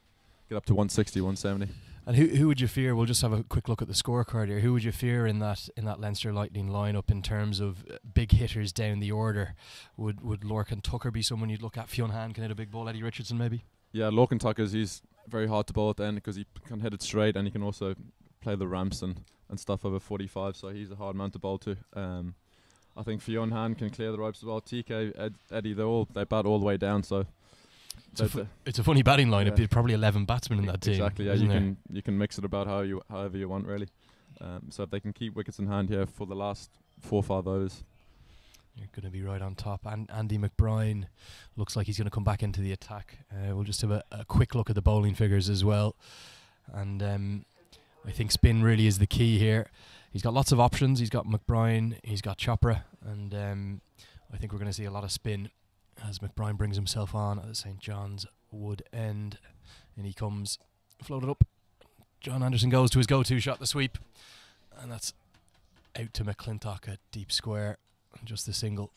Speaker 6: get up to 160, 170.
Speaker 5: And who would you fear? We'll just have a quick look at the scorecard here. Who would you fear in that Leinster Lightning lineup in terms of big hitters down the order? Would Lorcan Tucker be someone you'd look at? Fionn Hann can hit a big ball. Eddie Richardson maybe.
Speaker 6: Yeah, Lorcan Tucker's, he's very hard to bowl at the end because he can hit it straight and he can also play the ramps and stuff over 45. So he's a hard man to bowl to. I think Fionn Hann can clear the ropes as well. TK, Eddie, they bat all the way down. So
Speaker 5: it's a funny batting line.
Speaker 6: Yeah.
Speaker 5: It'd be probably 11 batsmen in that team.
Speaker 6: Exactly. Yeah, you can mix it about however you want really. So if they can keep wickets in hand here for the last 4 or 5 overs,
Speaker 5: you're going to be right on top. And Andy McBride looks like he's going to come back into the attack. We'll just have a quick look at the bowling figures as well. And I think spin really is the key here. He's got lots of options. He's got McBride, he's got Chopra, and I think we're going to see a lot of spin as McBride brings himself on at the St. John's Wood end. And he comes floated up. John Anderson goes to his go-to shot, the sweep. And that's out to McClintock at deep square. Just the single.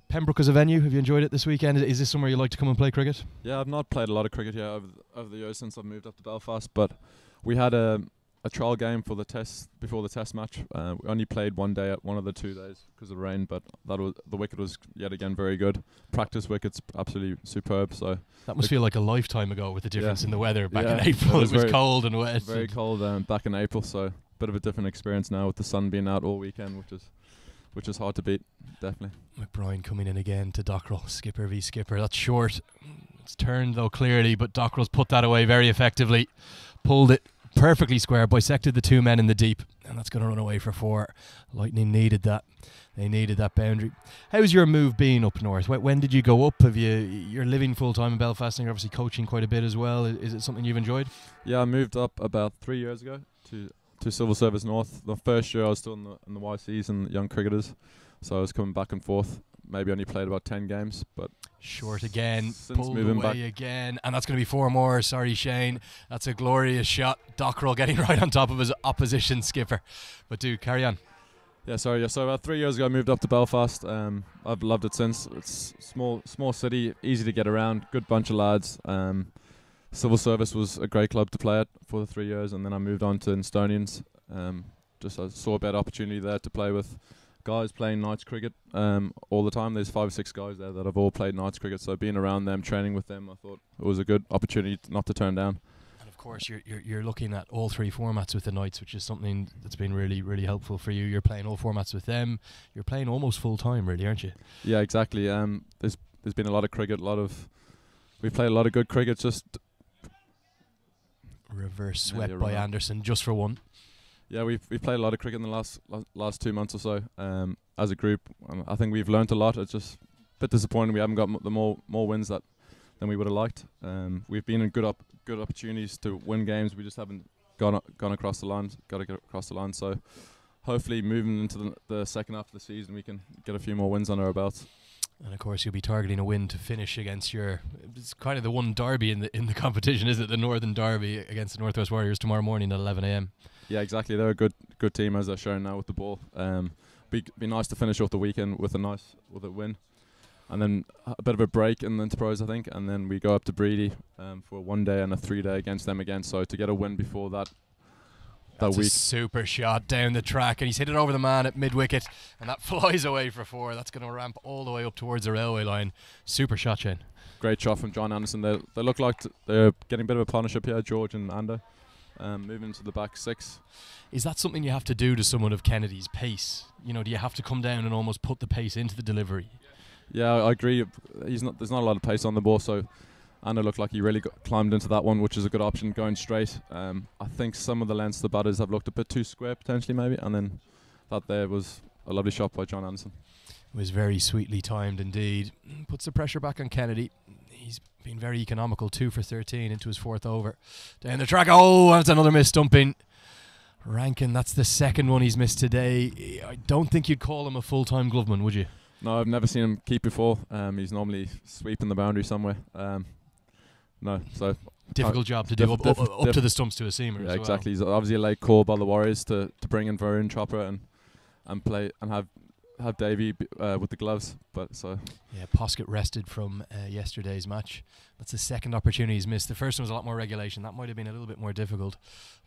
Speaker 5: Pembroke as a venue, have you enjoyed it this weekend? Is this somewhere you like to come and play cricket?
Speaker 6: Yeah, I've not played a lot of cricket here over the years since I've moved up to Belfast, but we had a trial game for the test before the test match. We only played one day at one of the 2 days because of rain, but the wicket was yet again very good. Practice wickets absolutely superb. So
Speaker 5: that must feel like a lifetime ago with the difference in the weather back in April. It was cold and wet.
Speaker 6: Very cold back in April, so bit of a different experience now with the sun being out all weekend, which is hard to beat, definitely.
Speaker 5: McBride coming in again to Dockrell, skipper v skipper. That's short. It's turned though clearly, but Dockrell's put that away very effectively. Pulled it perfectly square, bisected the 2 men in the deep, and that's going to run away for 4. Lightning needed that. They needed that boundary. How's your move been up north? When did you go up? You're living full time in Belfast and you're obviously coaching quite a bit as well. Is it something you've enjoyed?
Speaker 6: Yeah, I moved up about 3 years ago to Civil Service North. The first year I was still in the YCs and young cricketers, so I was coming back and forth. Maybe only played about 10 games, but
Speaker 5: short again, pulled
Speaker 6: moving
Speaker 5: away
Speaker 6: back
Speaker 5: again, and that's going to be 4 more. Sorry, Shane. That's a glorious shot. Dockrell getting right on top of his opposition skipper. But do carry on.
Speaker 6: Yeah, sorry. Yeah, so about 3 years ago, I moved up to Belfast. I've loved it since. It's small city, easy to get around, good bunch of lads. Civil Service was a great club to play at for the 3 years, and then I moved on to Estonians. I saw a better opportunity there to play with guys playing nights cricket all the time. There's 5 or 6 guys there that have all played nights cricket, so being around them, training with them, I thought it was a good opportunity not to turn down.
Speaker 5: And of course, you're looking at all 3 formats with the Knights, which is something that's been really, really helpful for you. You're playing all formats with them. You're playing almost full time, really, aren't you?
Speaker 6: Yeah, exactly. There's been a lot of cricket, we've played a lot of good cricket. Just
Speaker 5: reverse swept by Anderson just for 1.
Speaker 6: Yeah, we've played a lot of cricket in the last 2 months or so as a group. I think we've learnt a lot. It's just a bit disappointing we haven't got the more wins than we would have liked. We've been in good opportunities to win games. We just haven't gone across the line. Got to get across the line. So hopefully, moving into the second half of the season, we can get a few more wins under our belts.
Speaker 5: And of course, you'll be targeting a win to finish against it's kind of the one derby in the competition, is it? The Northern Derby against the Northwest Warriors tomorrow morning at 11 a.m.
Speaker 6: Yeah, exactly. They're a good team, as they're showing now with the ball. Be nice to finish off the weekend with a win, and then a bit of a break in the Interpros, I think, and then we go up to Breedy for a 1 day and a 3 day against them again. So to get a win before that
Speaker 5: That's
Speaker 6: week.
Speaker 5: A super shot down the track, and he's hit it over the man at mid-wicket, and that flies away for 4. That's going to ramp all the way up towards the railway line. Super shot, Shane. Great
Speaker 6: shot from John Anderson. They look like they're getting a bit of a partnership here, George and Ando, moving into the back 6.
Speaker 5: Is that something you have to do to someone of Kennedy's pace? Do you have to come down and almost put the pace into the delivery?
Speaker 6: Yeah, I agree. There's not a lot of pace on the ball, so Ando looked like he really climbed into that one, which is a good option going straight. I think some of the Leinster batters have looked a bit too square potentially maybe, and then that there was a lovely shot by John Anderson.
Speaker 5: It was very sweetly timed indeed. Puts the pressure back on Kennedy. He's been very economical, 2 for 13 into his 4th over. Down the track, that's another miss stumping. Rankin, that's the second one he's missed today. I don't think you'd call him a full-time gloveman, would you?
Speaker 6: No, I've never seen him keep before. He's normally sweeping the boundary somewhere. No, so
Speaker 5: difficult job to do up to the stumps to a seamer.
Speaker 6: Yeah,
Speaker 5: as
Speaker 6: exactly. He's obviously a late call by the Warriors to bring in Varun Chopra and play and have have Davey with the gloves, but so
Speaker 5: yeah, Poskett rested from yesterday's match. That's the second opportunity he's missed. The first one was a lot more regulation. That might have been a little bit more difficult,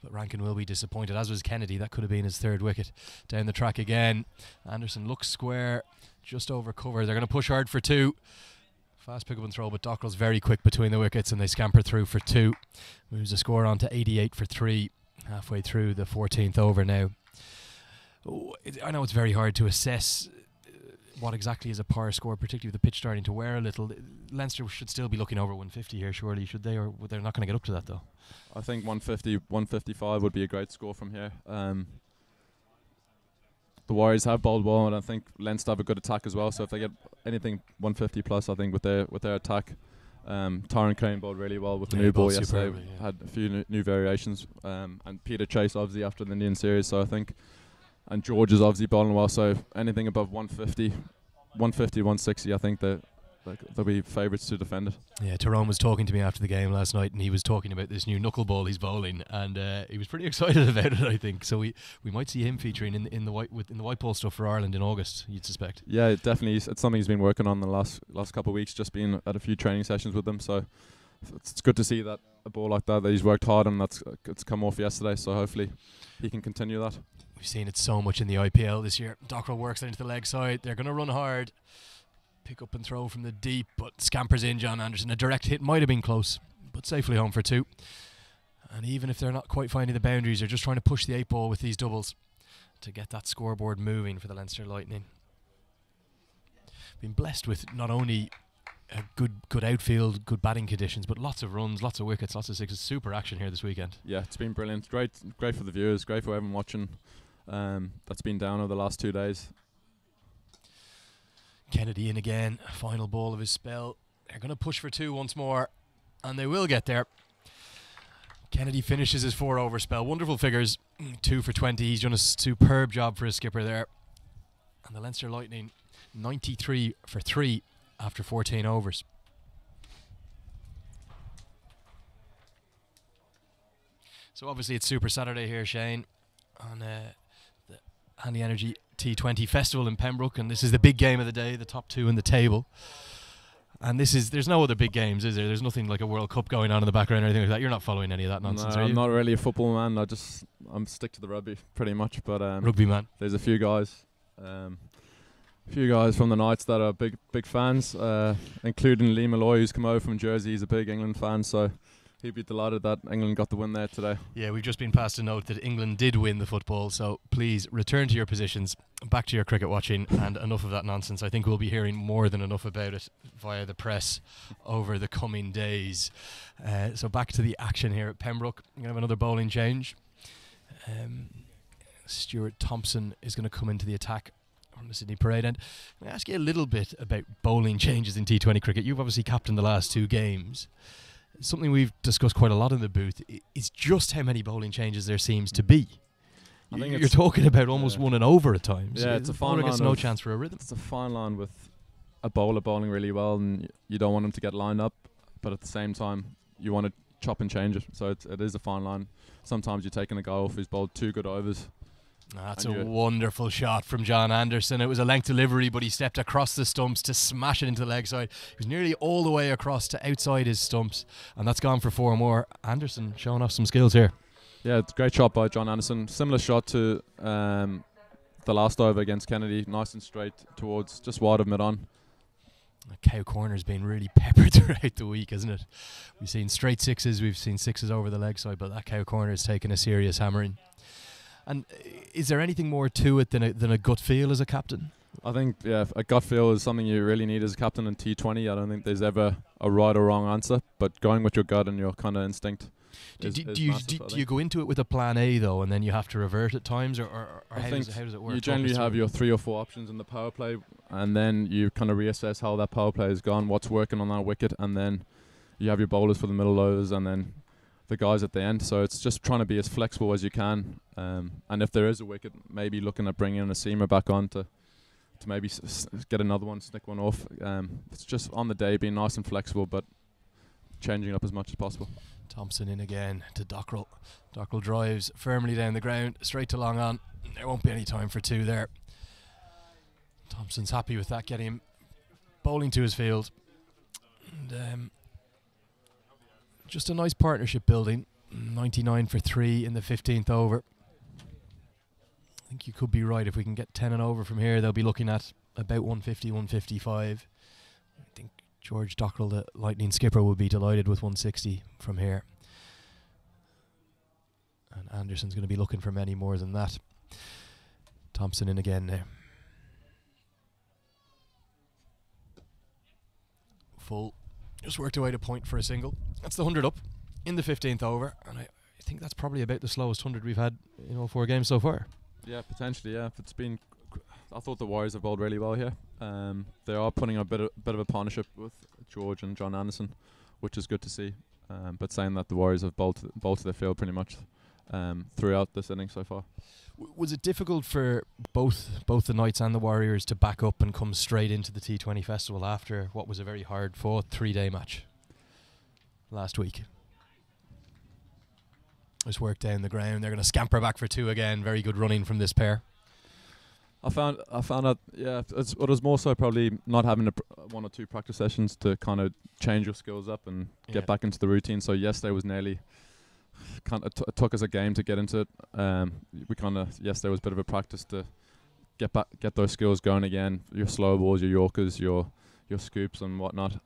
Speaker 5: but Rankin will be disappointed, as was Kennedy. That could have been his third wicket. Down the track again. Anderson looks square, just over cover. They're going to push hard for 2. Fast pick up and throw, but Dockrell's very quick between the wickets and they scamper through for 2. Moves the score on to 88 for 3. Halfway through the 14th over now. I know it's very hard to assess what exactly is a par score, particularly with the pitch starting to wear a little. Leinster should still be looking over 150 here, surely, should they? Or they're not going to get up to that, though?
Speaker 6: I think 150, 155 would be a great score from here. The Warriors have bowled well, and I think Leinster have a good attack as well. So if they get anything 150 plus, I think with their attack, Tyron Crane bowled really well with the new ball yesterday. Had a few new variations, and Peter Chase obviously after the Indian series. So I think, and George is obviously bowling well. So anything above 150, 160, I think they'll be favourites to defend it.
Speaker 5: Yeah, Tyrone was talking to me after the game last night, and he was talking about this new knuckleball he's bowling, and he was pretty excited about it, I think. So we might see him featuring in the white ball stuff for Ireland in August, you'd suspect. Yeah,
Speaker 6: definitely. It's something he's been working on the last couple of weeks, just been at a few training sessions with them. So it's good to see that a ball like that he's worked hard on, it's come off yesterday. So hopefully he can continue that.
Speaker 5: We've seen it so much in the IPL this year. Dockrell works it into the leg side. They're going to run hard. Pick up and throw from the deep, but scampers in John Anderson. A direct hit might have been close, but safely home for 2. And even if they're not quite finding the boundaries, they're just trying to push the 8 ball with these doubles to get that scoreboard moving for the Leinster Lightning. Been blessed with not only a good outfield, good batting conditions, but lots of runs, lots of wickets, lots of sixes. Super action here this weekend. Yeah,
Speaker 6: it's been brilliant. Great for the viewers, great for everyone watching. That's been down over the last 2 days.
Speaker 5: Kennedy in again, final ball of his spell. They're going to push for 2 once more, and they will get there. Kennedy finishes his 4 over spell. Wonderful figures, 2 for 20. He's done a superb job for his skipper there. And the Leinster Lightning, 93 for 3 after 14 overs. So obviously it's Super Saturday here, Shane, on the Hanley Energy T20 Festival in Pembroke, and this is the big game of the day, the top 2 in the table. And there's no other big games, is there? There's nothing like a World Cup going on in the background or anything like that. You're not following any of that nonsense, are you?
Speaker 6: I'm not really a football man. I'm stick to the rugby pretty much. But
Speaker 5: rugby man.
Speaker 6: There's a few guys from the Knights that are big fans, including Lee Malloy, who's come over from Jersey. He's a big England fan, so he'd be delighted that England got the win there today. Yeah,
Speaker 5: we've just been passed a note that England did win the football, so please return to your positions, back to your cricket watching, and enough of that nonsense. I think we'll be hearing more than enough about it via the press over the coming days. So back to the action here at Pembroke. We're going to have another bowling change. Stuart Thompson is going to come into the attack on the Sydney Parade end. I'm going to ask you a little bit about bowling changes in T20 cricket. You've obviously captained the last 2 games. Something we've discussed quite a lot in the booth is just how many bowling changes there seems to be. I think you're talking about almost 1 and over at times.
Speaker 6: Yeah, it's a fine line.
Speaker 5: Gets no chance for a rhythm.
Speaker 6: It's a fine line with a bowler bowling really well, and you don't want him to get lined up, but at the same time, you want to chop and change it. So it is a fine line. Sometimes you're taking a guy off who's bowled 2 good overs.
Speaker 5: That's a wonderful shot from John Anderson. It was a length delivery, but he stepped across the stumps to smash it into the leg side. He was nearly all the way across to outside his stumps, and that's gone for 4 more. Anderson showing off some skills here.
Speaker 6: Yeah, it's a great shot by John Anderson. Similar shot to the last over against Kennedy. Nice and straight towards just wide of mid-on.
Speaker 5: The cow corner's been really peppered throughout the week, isn't it? We've seen straight 6s, we've seen 6s over the leg side, but that cow corner has taken a serious hammering. And is there anything more to it than a gut feel as a captain?
Speaker 6: I think, a gut feel is something you really need as a captain in T20. I don't think there's ever a right or wrong answer, but going with your gut and your kind of instinct is massive,
Speaker 5: do you go into it with a plan A, though, and then you have to revert at times, or how does it work?
Speaker 6: You generally have your 3 or 4 options in the power play, and then you kind of reassess how that power play has gone, what's working on that wicket, and then you have your bowlers for the middle overs, and then the guys at the end. So it's just trying to be as flexible as you can, and if there is a wicket, maybe looking at bringing a seamer back on to maybe get another one, snick one off. It's just on the day being nice and flexible, but changing up as much as possible.
Speaker 5: Thompson in again to Dockrell. Dockrell drives firmly down the ground, straight to long on. There won't be any time for 2 there. Thompson's happy with that, getting him bowling to his field. And just a nice partnership building. 99 for 3 in the 15th over. I think you could be right. If we can get 10 and over from here, they'll be looking at about 150, 155. I think George Dockrell, the Lightning skipper, will be delighted with 160 from here. And Anderson's going to be looking for many more than that. Thompson in again now. Full. Just worked away to point for a single. That's the 100 up in the 15th over. And I think that's probably about the slowest 100 we've had in all 4 games so far.
Speaker 6: Yeah, potentially, yeah. It's been... I thought the Warriors have bowled really well here. They are putting a bit of a partnership with George and John Anderson, which is good to see. But saying that the Warriors have bowled to their field pretty much throughout this inning so far.
Speaker 5: Was it difficult for both the Knights and the Warriors to back up and come straight into the T20 festival after what was a very hard fought 3-day match last week? Just work down the ground. They're going to scamper back for 2 again. Very good running from this pair.
Speaker 6: I found out, yeah, it was more so probably not having 1 or 2 practice sessions to kind of change your skills up and get back into the routine. So yesterday was nearly, it took us a game to get into it. Yesterday was a bit of a practice to get those skills going again. Your slow balls, your Yorkers, your scoops and whatnot.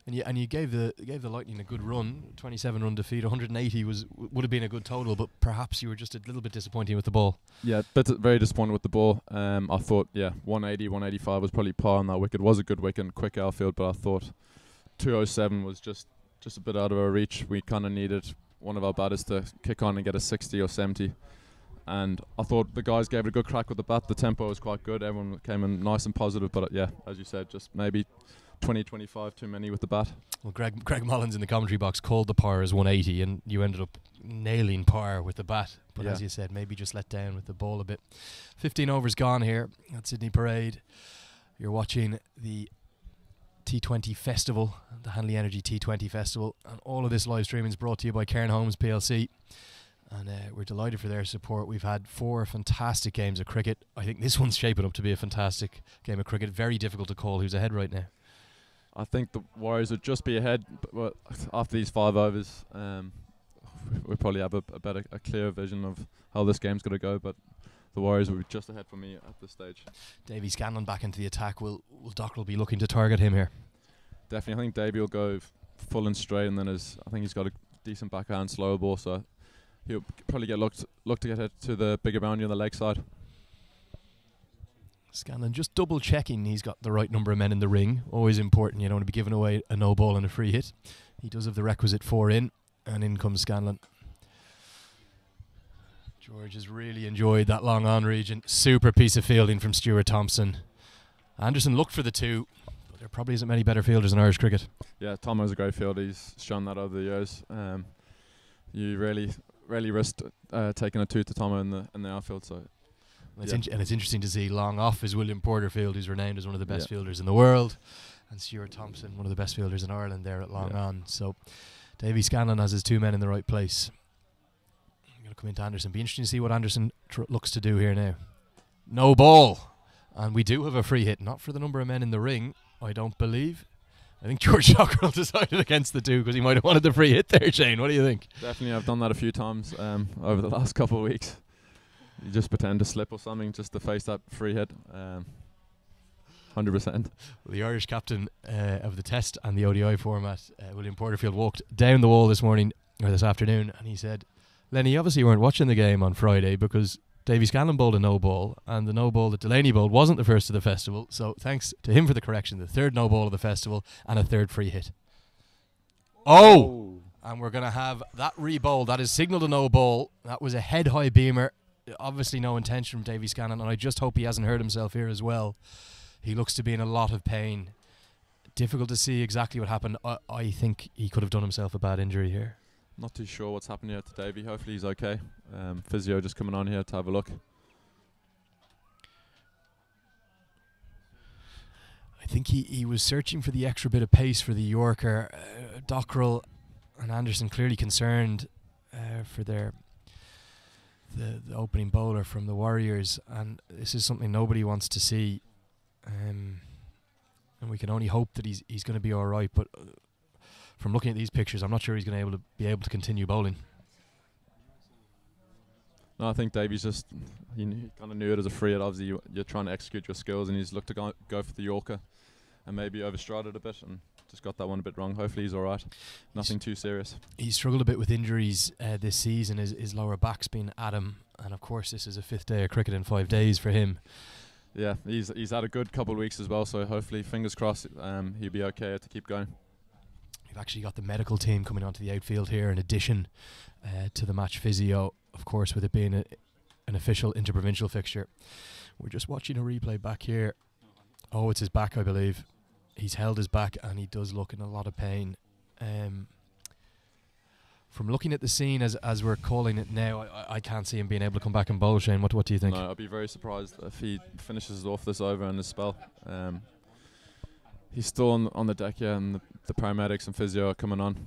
Speaker 5: And you gave the Lightning a good run, 27 run defeat, 180 would have been a good total, but perhaps you were just a little bit disappointing with the ball.
Speaker 6: Yeah, but very disappointed with the ball. I thought 180, 185 was probably par on that wicket. It was a good wicket, quick outfield, but I thought 207 was just a bit out of our reach. We kind of needed one of our batters to kick on and get a 60 or 70. And I thought the guys gave it a good crack with the bat. The tempo was quite good. Everyone came in nice and positive, but yeah, as you said, just maybe 20-25 too many with the bat.
Speaker 5: Well, Greg Mullins in the commentary box called the par as 180, and you ended up nailing par with the bat. But as you said, maybe just let down with the ball a bit. 15 overs gone here at Sydney Parade. You're watching the T20 Festival, the Hanley Energy T20 Festival, and all of this live streaming is brought to you by Cairn Homes PLC. And we're delighted for their support. We've had 4 fantastic games of cricket. I think this one's shaping up to be a fantastic game of cricket. Very difficult to call who's ahead right now.
Speaker 6: I think the Warriors would just be ahead, but after these 5 overs, we probably have a clearer vision of how this game's going to go. But the Warriors will be just ahead for me at this stage.
Speaker 5: Davy Scanlon back into the attack. Will Dockrell be looking to target him here?
Speaker 6: Definitely. I think Davy will go full and straight, and then I think he's got a decent backhand slow ball, so he'll probably get look to get it to the bigger boundary on the leg side.
Speaker 5: Scanlon just double checking he's got the right number of men in the ring. Always important. You don't want to be giving away a no ball and a free hit. He does have the requisite 4 in, and in comes Scanlon. George has really enjoyed that long on region. Super piece of fielding from Stuart Thompson. Anderson looked for the 2, but there probably isn't many better fielders in Irish cricket. Yeah,
Speaker 6: Tomo's a great fielder. He's shown that over the years. You really risk taking a 2 to Tomo in the outfield. So.
Speaker 5: And it's interesting to see long off is William Porterfield, who's renowned as one of the best fielders in the world, and Stuart Thompson, one of the best fielders in Ireland, there at long on. So Davy Scanlon has his 2 men in the right place. I'm going to come into Anderson. Be interesting to see what Anderson looks to do here now. No ball. And we do have a free hit, not for the number of men in the ring, I don't believe. I think George Dockrell decided against the 2 because he might have wanted the free hit there, Shane. What do you think?
Speaker 6: Definitely, I've done that a few times over the last couple of weeks. You just pretend to slip or something just to face that free hit. 100%.
Speaker 5: Well, the Irish captain of the Test and the ODI format, William Porterfield, walked down the wall this afternoon, and he said, Lenny, obviously you weren't watching the game on Friday because Davy Scanlon bowled a no ball, and the no ball that Delaney bowled wasn't the first of the festival. So thanks to him for the correction. The 3rd no ball of the festival and a 3rd free hit. Oh! And we're going to have that re-bowl. That is signalled a no ball. That was a head-high beamer. Obviously no intention from Davy Scanlon, and I just hope he hasn't hurt himself here as well. He looks to be in a lot of pain. Difficult to see exactly what happened. I think he could have done himself a bad injury here.
Speaker 6: Not too sure what's happened here to Davy. Hopefully he's okay. Physio just coming on here to have a look.
Speaker 5: I think he was searching for the extra bit of pace for the Yorker. Dockrell and Anderson clearly concerned for their the opening bowler from the Warriors, and this is something nobody wants to see. And we can only hope that he's going to be all right. But from looking at these pictures, I'm not sure he's going to be able to continue bowling.
Speaker 6: No, I think Davies just he kind of knew it as a free hit. Obviously, you're trying to execute your skills, and he's looked to go for the Yorker, and maybe overstrided a bit and just got that one a bit wrong. Hopefully, he's all right. Nothing too serious. He
Speaker 5: struggled a bit with injuries this season. His lower back's been at him, and of course, this is a 5th day of cricket in 5 days for him.
Speaker 6: Yeah, he's had a good couple of weeks as well. So hopefully, fingers crossed, he'll be okay to keep going.
Speaker 5: We've actually got the medical team coming onto the outfield here in addition to the match physio, of course, with it being an official interprovincial fixture. We're just watching a replay back here. Oh, it's his back, I believe. He's held his back and he does look in a lot of pain. From looking at the scene as we're calling it now, I can't see him being able to come back and bowl, Shane. What do you think?
Speaker 6: No, I'd be very surprised if he finishes off this over in this spell. He's still on the deck here, and the paramedics and physio are coming on.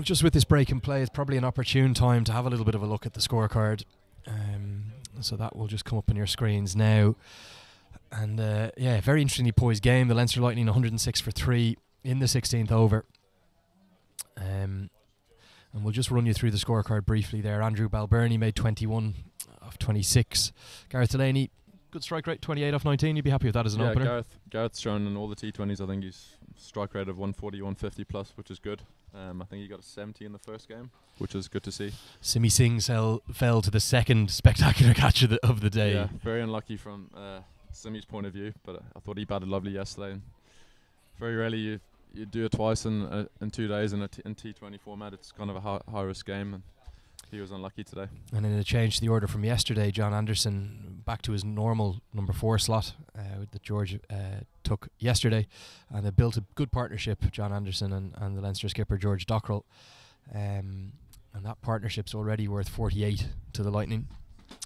Speaker 5: Just with this break in play, it's probably an opportune time to have a little bit of a look at the scorecard. So that will just come up on your screens now. And yeah, very interestingly poised game. The Leinster Lightning 106 for 3 in the 16th over. And we'll just run you through the scorecard briefly there. Andrew Balbirnie made 21 off 26. Gareth Delaney, good strike rate, 28 off 19. You'd be happy with that as an opener?
Speaker 6: Gareth's shown in all the T20s. I think he's strike rate of 140, 150 plus, which is good. I think he got a 70 in the first game, which is good to see.
Speaker 5: Simi Singh fell to the second spectacular catch of the day.
Speaker 6: Yeah, very unlucky from Simi's point of view, but I thought he batted lovely yesterday. And very rarely you do it twice in 2 days in T20 format. It's kind of a high risk game, and he was unlucky today.
Speaker 5: And in a change to the order from yesterday, John Anderson back to his normal number 4 slot that George took yesterday, and they built a good partnership, John Anderson and the Leinster skipper George Dockrell, and that partnership's already worth 48 to the Lightning,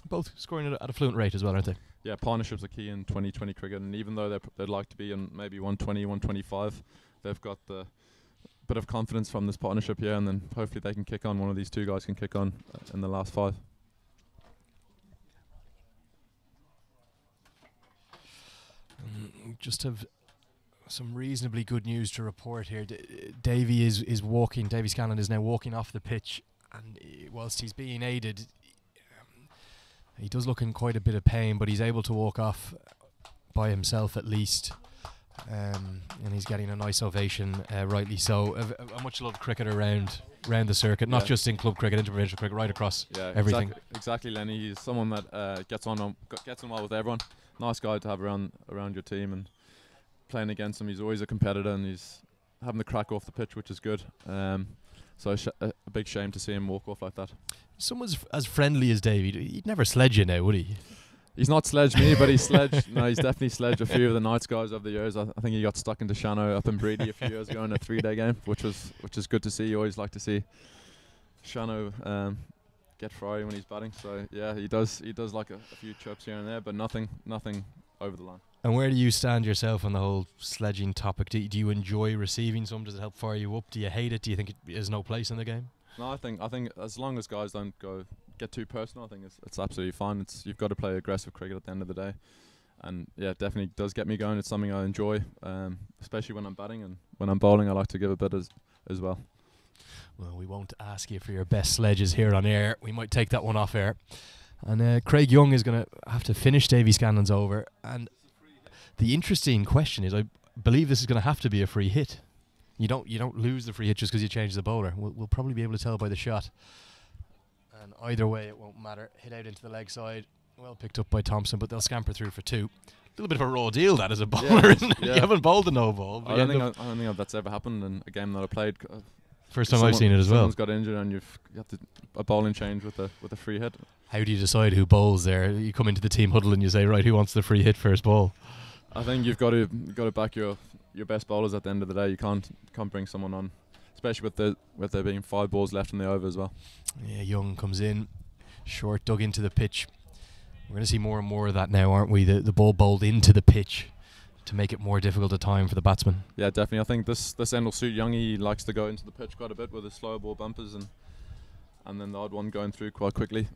Speaker 5: both scoring at a fluent rate as well, aren't they?
Speaker 6: Yeah, partnerships are key in 2020 cricket, and even though they'd like to be in maybe 120, 125, they've got the bit of confidence from this partnership here, and then hopefully they can kick on. One of these two guys can kick on in the last 5.
Speaker 5: Just have some reasonably good news to report here. Davy is walking. Davy Scanlon is now walking off the pitch, and whilst he's being aided, he does look in quite a bit of pain, but he's able to walk off by himself at least. And he's getting a nice ovation, rightly so. A much loved cricketer around the circuit, not just in club cricket, interprovincial cricket, right across everything.
Speaker 6: Exactly, Lenny. He's someone that gets on well with everyone. Nice guy to have around your team, and playing against him, he's always a competitor, and he's having the crack off the pitch, which is good. So a big shame to see him walk off like that.
Speaker 5: Someone's as friendly as David, he'd never sledge you now, would he?
Speaker 6: He's not sledged me, but he's sledged. No, he's definitely sledged a few of the Knights guys over the years. I think he got stuck into Shano up in Breedy a few years ago in a 3-day game, which is good to see. You always like to see Shano get fiery when he's batting. So yeah, he does like a few chirps here and there, but nothing over the line.
Speaker 5: And where do you stand yourself on the whole sledging topic? Do you enjoy receiving some? Does it help fire you up? Do you hate it? Do you think it has no place in the game?
Speaker 6: No, I think as long as guys don't get too personal, I think it's absolutely fine. You've got to play aggressive cricket at the end of the day, and yeah, it definitely does get me going. It's something I enjoy, especially when I'm batting, and when I'm bowling, I like to give a bit as well.
Speaker 5: Well, we won't ask you for your best sledges here on air. We might take that one off air. And Craig Young is going to have to finish Davy Scanlon's over. And the interesting question is, I believe this is going to have to be a free hit. You don't lose the free hit just because you change the bowler. We'll probably be able to tell by the shot. And either way, it won't matter. Hit out into the leg side. Well picked up by Thompson, but they'll scamper through for 2. A little bit of a raw deal, that, as a bowler, isn't it? Yeah. You haven't bowled a no ball.
Speaker 6: I don't think that's ever happened in a game that I played.
Speaker 5: First time I've seen it as well.
Speaker 6: Someone's got injured and you have to a bowling change with a free hit.
Speaker 5: How do you decide who bowls there? You come into the team huddle and you say, right, who wants the free hit first ball?
Speaker 6: I think you've got to back your best bowlers at the end of the day. You can't bring someone on, especially with there being 5 balls left in the over as well.
Speaker 5: Yeah, Young comes in, short dug into the pitch. We're going to see more and more of that now, aren't we? The ball bowled into the pitch to make it more difficult at time for the batsman.
Speaker 6: Yeah, definitely. I think this end will suit Youngie. He likes to go into the pitch quite a bit with his slow ball bumpers and then the odd one going through quite quickly,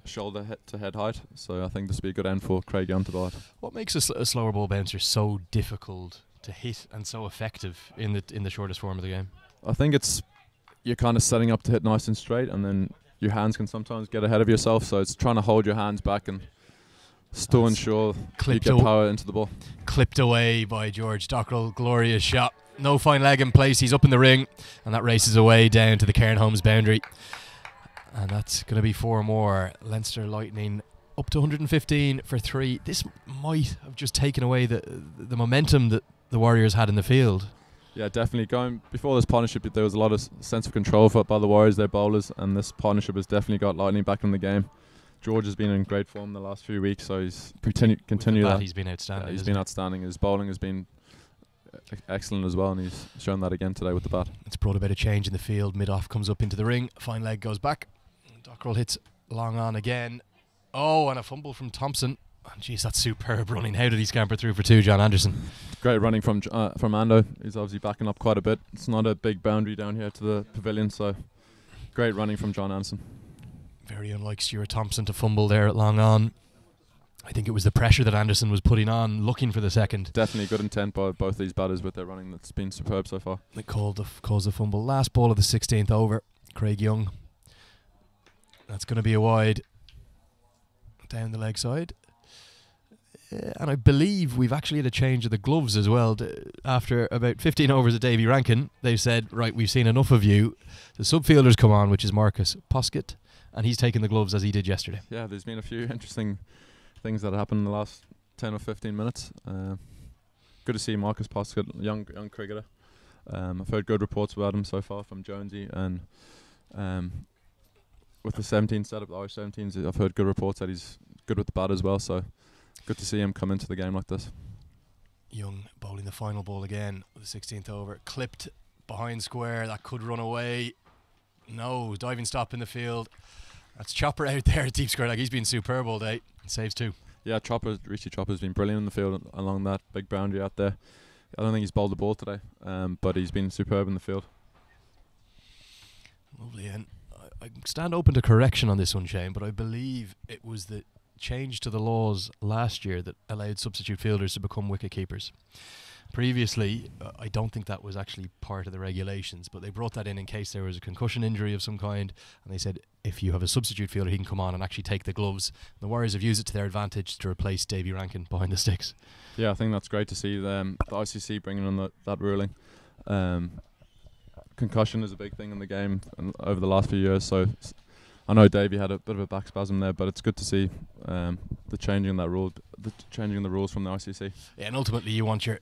Speaker 6: shoulder to head height. So I think this will be a good end for Craig Young to bowl.
Speaker 5: What makes a slower ball bouncer so difficult to hit and so effective in the shortest form of the game?
Speaker 6: I think you're kind of setting up to hit nice and straight, and then your hands can sometimes get ahead of yourself. So it's trying to hold your hands back and still ensure you get power into the ball.
Speaker 5: Clipped away by George Dockrell. Glorious shot. No fine leg in place. He's up in the ring, and that races away down to the Cairn Homes boundary. And that's going to be 4 more. Leinster Lightning up to 115 for 3. This might have just taken away the momentum that the Warriors had in the field.
Speaker 6: Yeah, definitely. Going before this partnership, there was a lot of sense of control by the Warriors, their bowlers, and this partnership has definitely got Lightning back in the game. George has been in great form the last few weeks, so he's continue that.
Speaker 5: He's been outstanding.
Speaker 6: He's been outstanding. His bowling has been excellent as well, and he's shown that again today with the bat.
Speaker 5: It's brought about a change in the field. Mid-off comes up into the ring. Fine leg goes back. Dockrell hits long on again. Oh, and a fumble from Thompson. Oh, geez, that's superb running. How did he scamper through for 2, John Anderson?
Speaker 6: Great running from Ando. He's obviously backing up quite a bit. It's not a big boundary down here to the pavilion, so great running from John Anderson.
Speaker 5: Very unlike Stuart Thompson to fumble there at long on. I think it was the pressure that Anderson was putting on, looking for the second.
Speaker 6: Definitely good intent by both these batters with their running. That's been superb so far.
Speaker 5: They calls the fumble. Last ball of the 16th over. Craig Young. That's going to be a wide down the leg side. And I believe we've actually had a change of the gloves as well. After about 15 overs of Davy Rankin, they've said, right, we've seen enough of you. The subfielders come on, which is Marcus Poskett, and he's taken the gloves as he did yesterday.
Speaker 6: Yeah, there's been a few interesting things that happened in the last 10 or 15 minutes. Good to see Marcus Poskett, young cricketer. I've heard good reports about him so far from Jonesy, and with the 17 setup, the Irish 17s, I've heard good reports that he's good with the bat as well, so good to see him come into the game like this.
Speaker 5: Young bowling the final ball again with the 16th over. Clipped behind square, that could run away. No, diving stop in the field. That's Chopper out there at deep square. Like, he's been superb all day. Saves 2.
Speaker 6: Yeah, Richie Chopper's been brilliant in the field along that big boundary out there. I don't think he's bowled the ball today, but he's been superb in the field.
Speaker 5: Lovely, and I stand open to correction on this one, Shane, but I believe it was the change to the laws last year that allowed substitute fielders to become wicket keepers. Previously, I don't think that was actually part of the regulations, but they brought that in case there was a concussion injury of some kind, and they said if you have a substitute fielder, he can come on and actually take the gloves. The Warriors have used it to their advantage to replace Davy Rankin behind the sticks.
Speaker 6: Yeah, I think that's great to see the ICC bringing on that ruling. Concussion is a big thing in the game over the last few years, so I know Davey had a bit of a back spasm there, but it's good to see the changing the rules from the ICC.
Speaker 5: Yeah, and ultimately you want your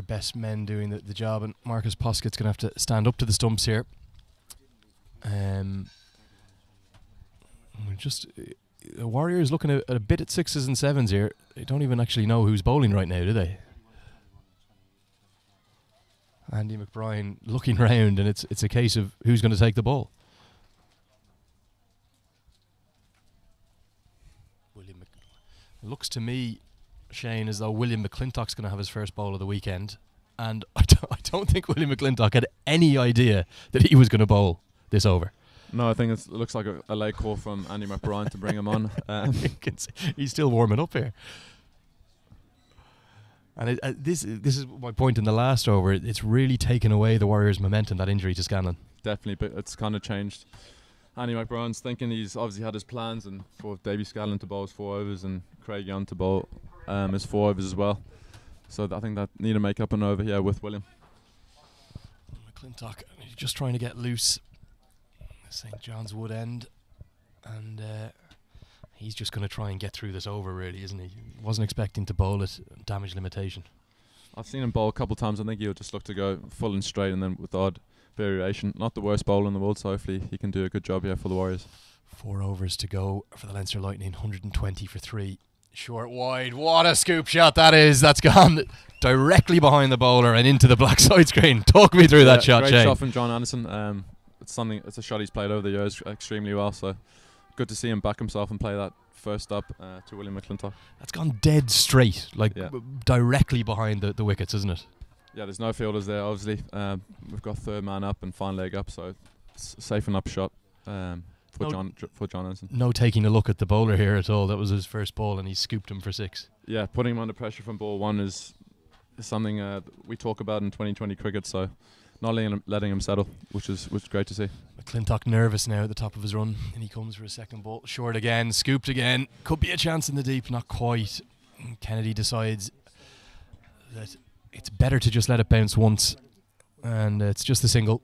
Speaker 5: best men doing the job, and Marcus Poskett's going to have to stand up to the stumps here. The Warriors looking at a bit at 6s and 7s here. They don't even actually know who's bowling right now, do they? Andy McBride looking round, and it's a case of who's going to take the ball. It looks to me, Shane, as though William McClintock's going to have his first bowl of the weekend, and I don't think William McClintock had any idea that he was going to bowl this over.
Speaker 6: No, I think it looks like a late call from Andy McBride to bring him on.
Speaker 5: He's still warming up here. And this is my point in the last over. It's really taken away the Warriors' momentum, that injury to Scanlon.
Speaker 6: Definitely, but it's kind of changed. Andy McBride's thinking he's obviously had his plans, and for Davy Scanlon to bowl his 4 overs and Craig Young to bowl his 4 overs as well. So I think that need to make up an over here with William.
Speaker 5: McClintock just trying to get loose. St. John's Wood end, and he's just going to try and get through this over, really, isn't he? Wasn't expecting to bowl it. Damage limitation.
Speaker 6: I've seen him bowl a couple of times. I think he'll just look to go full and straight, and then with odd variation. Not the worst bowler in the world, so hopefully he can do a good job here for the Warriors.
Speaker 5: 4 overs to go for the Leinster Lightning. 120 for 3. Short wide. What a scoop shot that is. That's gone directly behind the bowler and into the black side screen. Talk me through that shot,
Speaker 6: great
Speaker 5: Shane.
Speaker 6: Shot from John Anderson. It's a shot he's played over the years extremely well, so good to see him back himself and play that first up to William McClintock.
Speaker 5: That's gone dead straight, like directly behind the wickets, isn't it?
Speaker 6: Yeah, there's no fielders there, obviously. We've got third man up and fine leg up, so it's safe enough shot for John Anderson.
Speaker 5: No taking a look at the bowler here at all. That was his first ball and he scooped him for 6.
Speaker 6: Yeah, putting him under pressure from ball 1 is something we talk about in 2020 cricket, so not letting him settle, which is great to see.
Speaker 5: McClintock nervous now at the top of his run, and he comes for a second ball. Short again, scooped again. Could be a chance in the deep, not quite. Kennedy decides that it's better to just let it bounce once, and it's just a single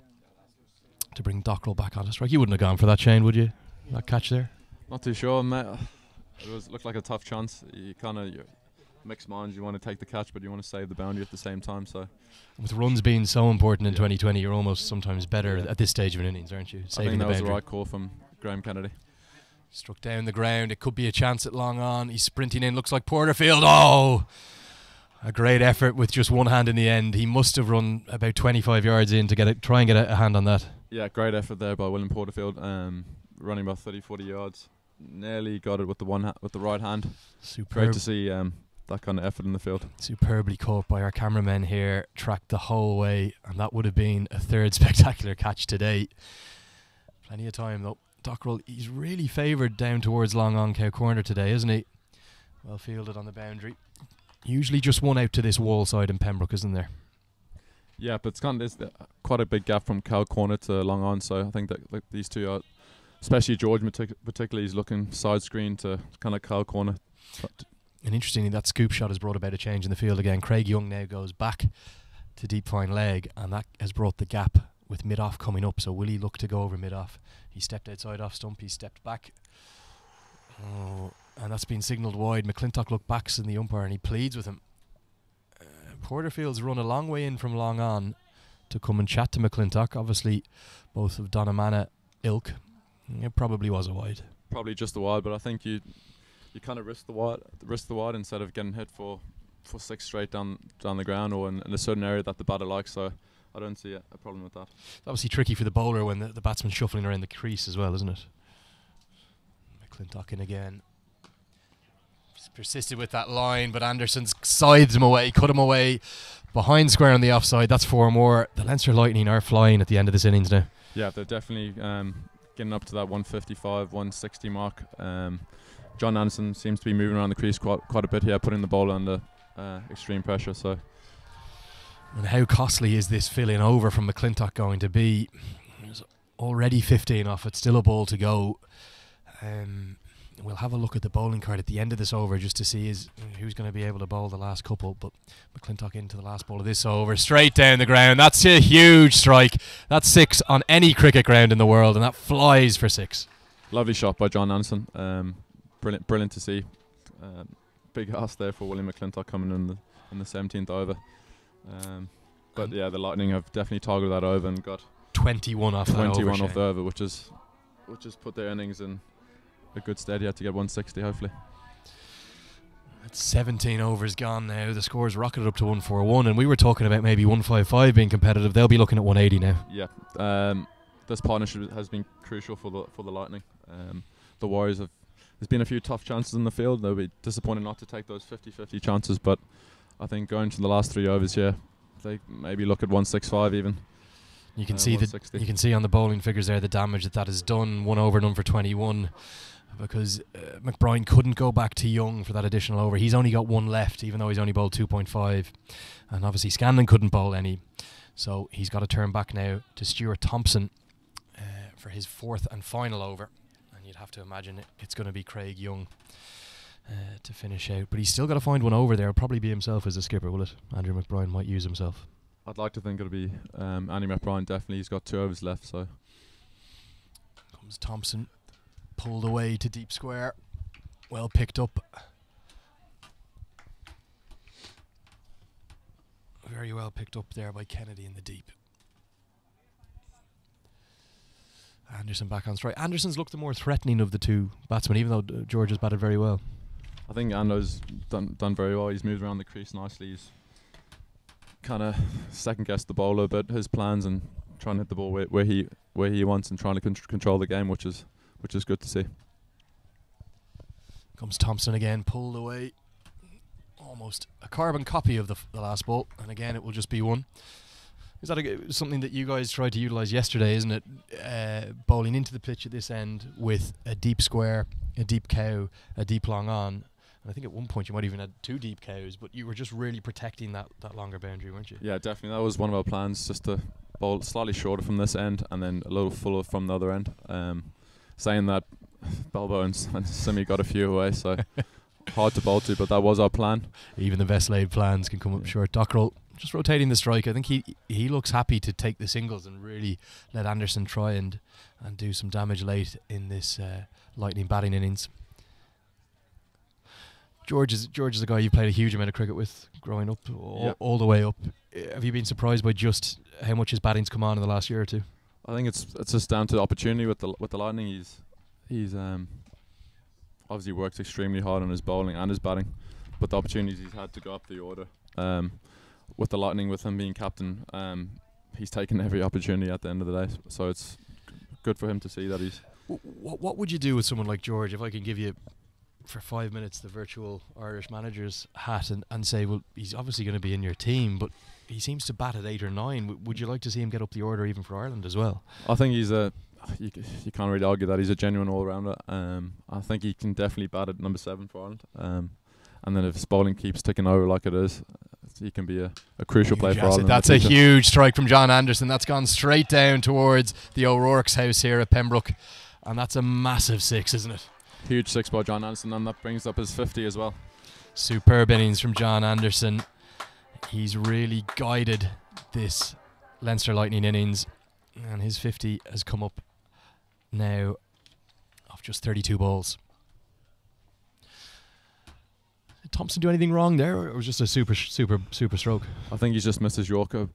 Speaker 5: to bring Dockrell back on the strike. You wouldn't have gone for that, Shane, would you? That catch there?
Speaker 6: Not too sure, mate. It looked like a tough chance. You kind of mixed minds. You want to take the catch, but you want to save the boundary at the same time. So,
Speaker 5: with runs being so important in 2020, you're almost sometimes better at this stage of an innings, aren't you?
Speaker 6: Saving I think that was the right call from Graeme Kennedy.
Speaker 5: Struck down the ground. It could be a chance at long on. He's sprinting in. Looks like Porterfield. Oh, a great effort with just one hand in the end. He must have run about 25 yards in to try and get a hand on that.
Speaker 6: Yeah, great effort there by William Porterfield. Running about 30-40 yards. Nearly got it with the right hand.
Speaker 5: Superb.
Speaker 6: Great to see that kind of effort in the field.
Speaker 5: Superbly caught by our cameramen here, tracked the whole way, and that would have been a third spectacular catch today. Plenty of time though. Dockrell, he's really favoured down towards long on cow corner today, isn't he? Well fielded on the boundary. Usually just one out to this wall side in Pembroke, isn't there?
Speaker 6: Yeah, but there's quite a big gap from cow corner to long on, so I think that these two are, especially George particularly, he's looking side screen to kind of cow corner.
Speaker 5: And interestingly, that scoop shot has brought about a change in the field again. Craig Young now goes back to deep fine leg, and that has brought the gap with mid-off coming up. So will he look to go over mid-off? He stepped outside off stump, he stepped back. Oh, and that's been signalled wide. McClintock looked back in the umpire and he pleads with him. Porterfield's run a long way in from long on to come and chat to McClintock. Obviously, both of Donamana ilk. It probably was a wide.
Speaker 6: Probably just a wide, but I think you kind of risk the wide instead of getting hit for 6 straight down the ground or in a certain area that the batter likes. So I don't see a problem with that.
Speaker 5: It's obviously tricky for the bowler when the batsman's shuffling around the crease as well, isn't it? McClintock in again. Just persisted with that line, but Anderson's sides him away, cut him away. Behind square on the offside, that's 4 more. The Leinster Lightning are flying at the end of this innings now. Yeah,
Speaker 6: they're definitely getting up to that 155, 160 mark. John Anderson seems to be moving around the crease quite a bit here, putting the ball under extreme pressure. So,
Speaker 5: and how costly is this filling over from McClintock going to be? There's already 15 off it, still a ball to go. We'll have a look at the bowling card at the end of this over just to see who's going to be able to bowl the last couple. But McClintock into the last ball of this over, straight down the ground. That's a huge strike. That's 6 on any cricket ground in the world, and that flies for 6.
Speaker 6: Lovely shot by John Anderson. Brilliant to see. Big ask there for William McClintock coming in the 17th over. But yeah, the Lightning have definitely targeted that over and got
Speaker 5: 21 off the over,
Speaker 6: which has put their innings in a good stead. You had to get 160 hopefully.
Speaker 5: That's 17 overs gone now. The score's rocketed up to 141, and we were talking about maybe 155 being competitive. They'll be looking at 180 now.
Speaker 6: Yeah, this partnership has been crucial for the Lightning. The Warriors there's been a few tough chances in the field. They'll be disappointed not to take those 50-50 chances, but I think going to the last 3 overs here, they maybe look at 165 even.
Speaker 5: You can see on the bowling figures there the damage that has done. 1 over, none for 21, because McBride couldn't go back to Young for that additional over. He's only got 1 left, even though he's only bowled 2.5, and obviously Scanlon couldn't bowl any, so he's got to turn back now to Stuart Thompson for his 4th and final over. You'd have to imagine it's going to be Craig Young to finish out. But he's still got to find 1 over there. It'll probably be himself as a skipper, will it? Andrew McBride might use himself.
Speaker 6: I'd like to think it'll be Andy McBride, definitely. He's got 2 overs left. So
Speaker 5: comes Thompson, pulled away to deep square. Well picked up. Very well picked up there by Kennedy in the deep. Anderson back on strike. Anderson's looked the more threatening of the 2 batsmen, even though George has batted very well.
Speaker 6: I think Ando's done very well. He's moved around the crease nicely. He's kind of second-guessed the bowler, but his plans and trying to hit the ball where he wants and trying to control the game, which is good to see.
Speaker 5: Comes Thompson again, pulled away. Almost a carbon copy of the last ball, and again it will just be one. Is that something that you guys tried to utilise yesterday, isn't it? Bowling into the pitch at this end with a deep square, a deep cow, a deep long on. And I think at one point you might even had 2 deep cows, but you were just really protecting that longer boundary, weren't you?
Speaker 6: Yeah, definitely. That was one of our plans, just to bowl slightly shorter from this end and then a little fuller from the other end. Saying that, Balbo and Simi got a few away, so hard to bowl to, but that was our plan.
Speaker 5: Even the best laid plans can come up short. Dockrell just rotating the strike. I think he looks happy to take the singles and really let Anderson try and do some damage late in this Lightning batting innings. George is a guy you played a huge amount of cricket with growing up, all the way up. Have you been surprised by just how much his batting's come on in the last year or two?
Speaker 6: I think it's just down to the opportunity with the Lightning. He's obviously works extremely hard on his bowling and his batting, but the opportunities he's had to go up the order with the Lightning, with him being captain, he's taken every opportunity at the end of the day. So it's good for him to see that he's.
Speaker 5: What would you do with someone like George? If I can give you for 5 minutes the virtual Irish manager's hat and say, well, he's obviously going to be in your team, but he seems to bat at 8 or 9. Would you like to see him get up the order even for Ireland as well?
Speaker 6: I think he's you can't really argue that he's a genuine all-rounder. I think he can definitely bat at number 7 for Ireland. And then if his bowling keeps ticking over like it is, he can be a crucial player for Ireland.
Speaker 5: That's a huge strike from John Anderson. That's gone straight down towards the O'Rourke's house here at Pembroke. And that's a massive 6, isn't it?
Speaker 6: Huge 6 by John Anderson, and that brings up his 50 as well.
Speaker 5: Superb innings from John Anderson. He's really guided this Leinster Lightning innings, and his 50 has come up now off just 32 balls. Did Thompson do anything wrong there, or it was just a super stroke?
Speaker 6: I think he's just missed his Yorker,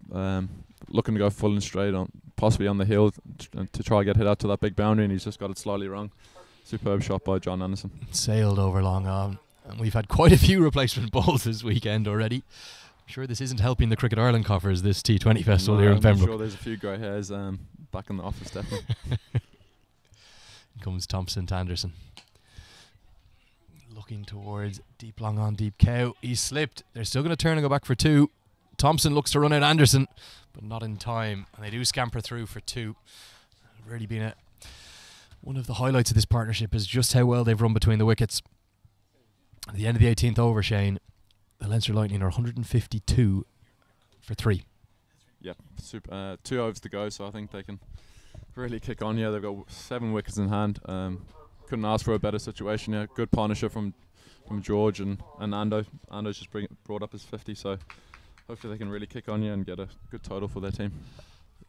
Speaker 6: looking to go full and straight on, possibly on the hill to try and get hit out to that big boundary, and he's just got it slightly wrong. Superb shot by John Anderson.
Speaker 5: Sailed over long on, and we've had quite a few replacement balls this weekend already. I'm sure this isn't helping the Cricket Ireland coffers, this T20 festival here in Pembroke.
Speaker 6: I'm sure there's a few grey hairs back in the office, definitely.
Speaker 5: Comes Thompson to Anderson. Looking towards deep long on, deep cow. He's slipped. They're still going to turn and go back for 2. Thompson looks to run out Anderson, but not in time. And they do scamper through for 2. Really been one of the highlights of this partnership is just how well they've run between the wickets. At the end of the 18th over, Shane, the Leinster Lightning are 152 for 3.
Speaker 6: Yep, 2 overs to go, so I think they can really kick on. Yeah, they've got 7 wickets in hand. Couldn't ask for a better situation. Yeah, good partnership from George and Ando. Ando's just brought up his 50, so hopefully they can really kick on and get a good total for their team.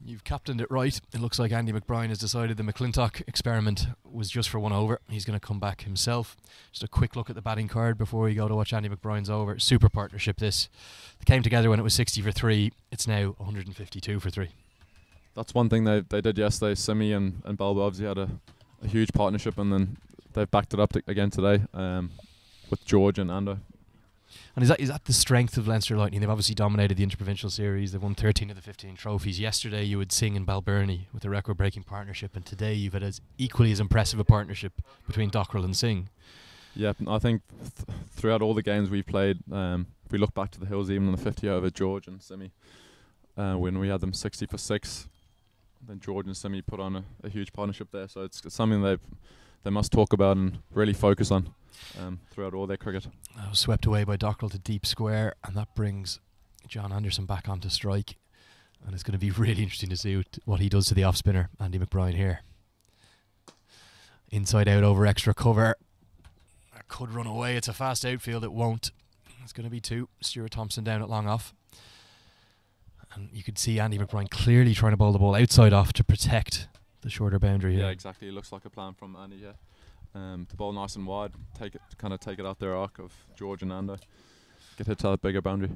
Speaker 5: You've captained it right. It looks like Andy McBride has decided the McClintock experiment was just for 1 over. He's going to come back himself. Just a quick look at the batting card before we go to watch Andy McBride's over. Super partnership this. They came together when it was 60 for 3. It's now 152 for 3.
Speaker 6: That's one thing they did yesterday. Simi and Balbo obviously had a huge partnership, and then they've backed it up again today with George and Ando.
Speaker 5: And is that the strength of Leinster Lightning? They've obviously dominated the Interprovincial Series. They've won 13 of the 15 trophies. Yesterday you would sing in Balbirnie with a record-breaking partnership, and today you've had equally as impressive a partnership between Dockrell and Singh.
Speaker 6: Yeah, I think throughout all the games we've played, if we look back to the Hills, even on the 50 over George and Simi, when we had them 60 for 6, then George and Simi put on a huge partnership there. So it's something they must talk about and really focus on throughout all their cricket.
Speaker 5: Swept away by Dockrell to deep square, and that brings John Anderson back onto strike. And it's going to be really interesting to see what he does to the off-spinner, Andy McBride here. Inside out over extra cover. That could run away. It's a fast outfield. It won't. It's going to be 2. Stuart Thompson down at long off. And you could see Andy McBride clearly trying to bowl the ball outside off to protect the shorter boundary.
Speaker 6: Yeah, exactly. It looks like a plan from Andy. Yeah, the ball nice and wide. Take it out their arc of George and Ando. Get hit to that bigger boundary.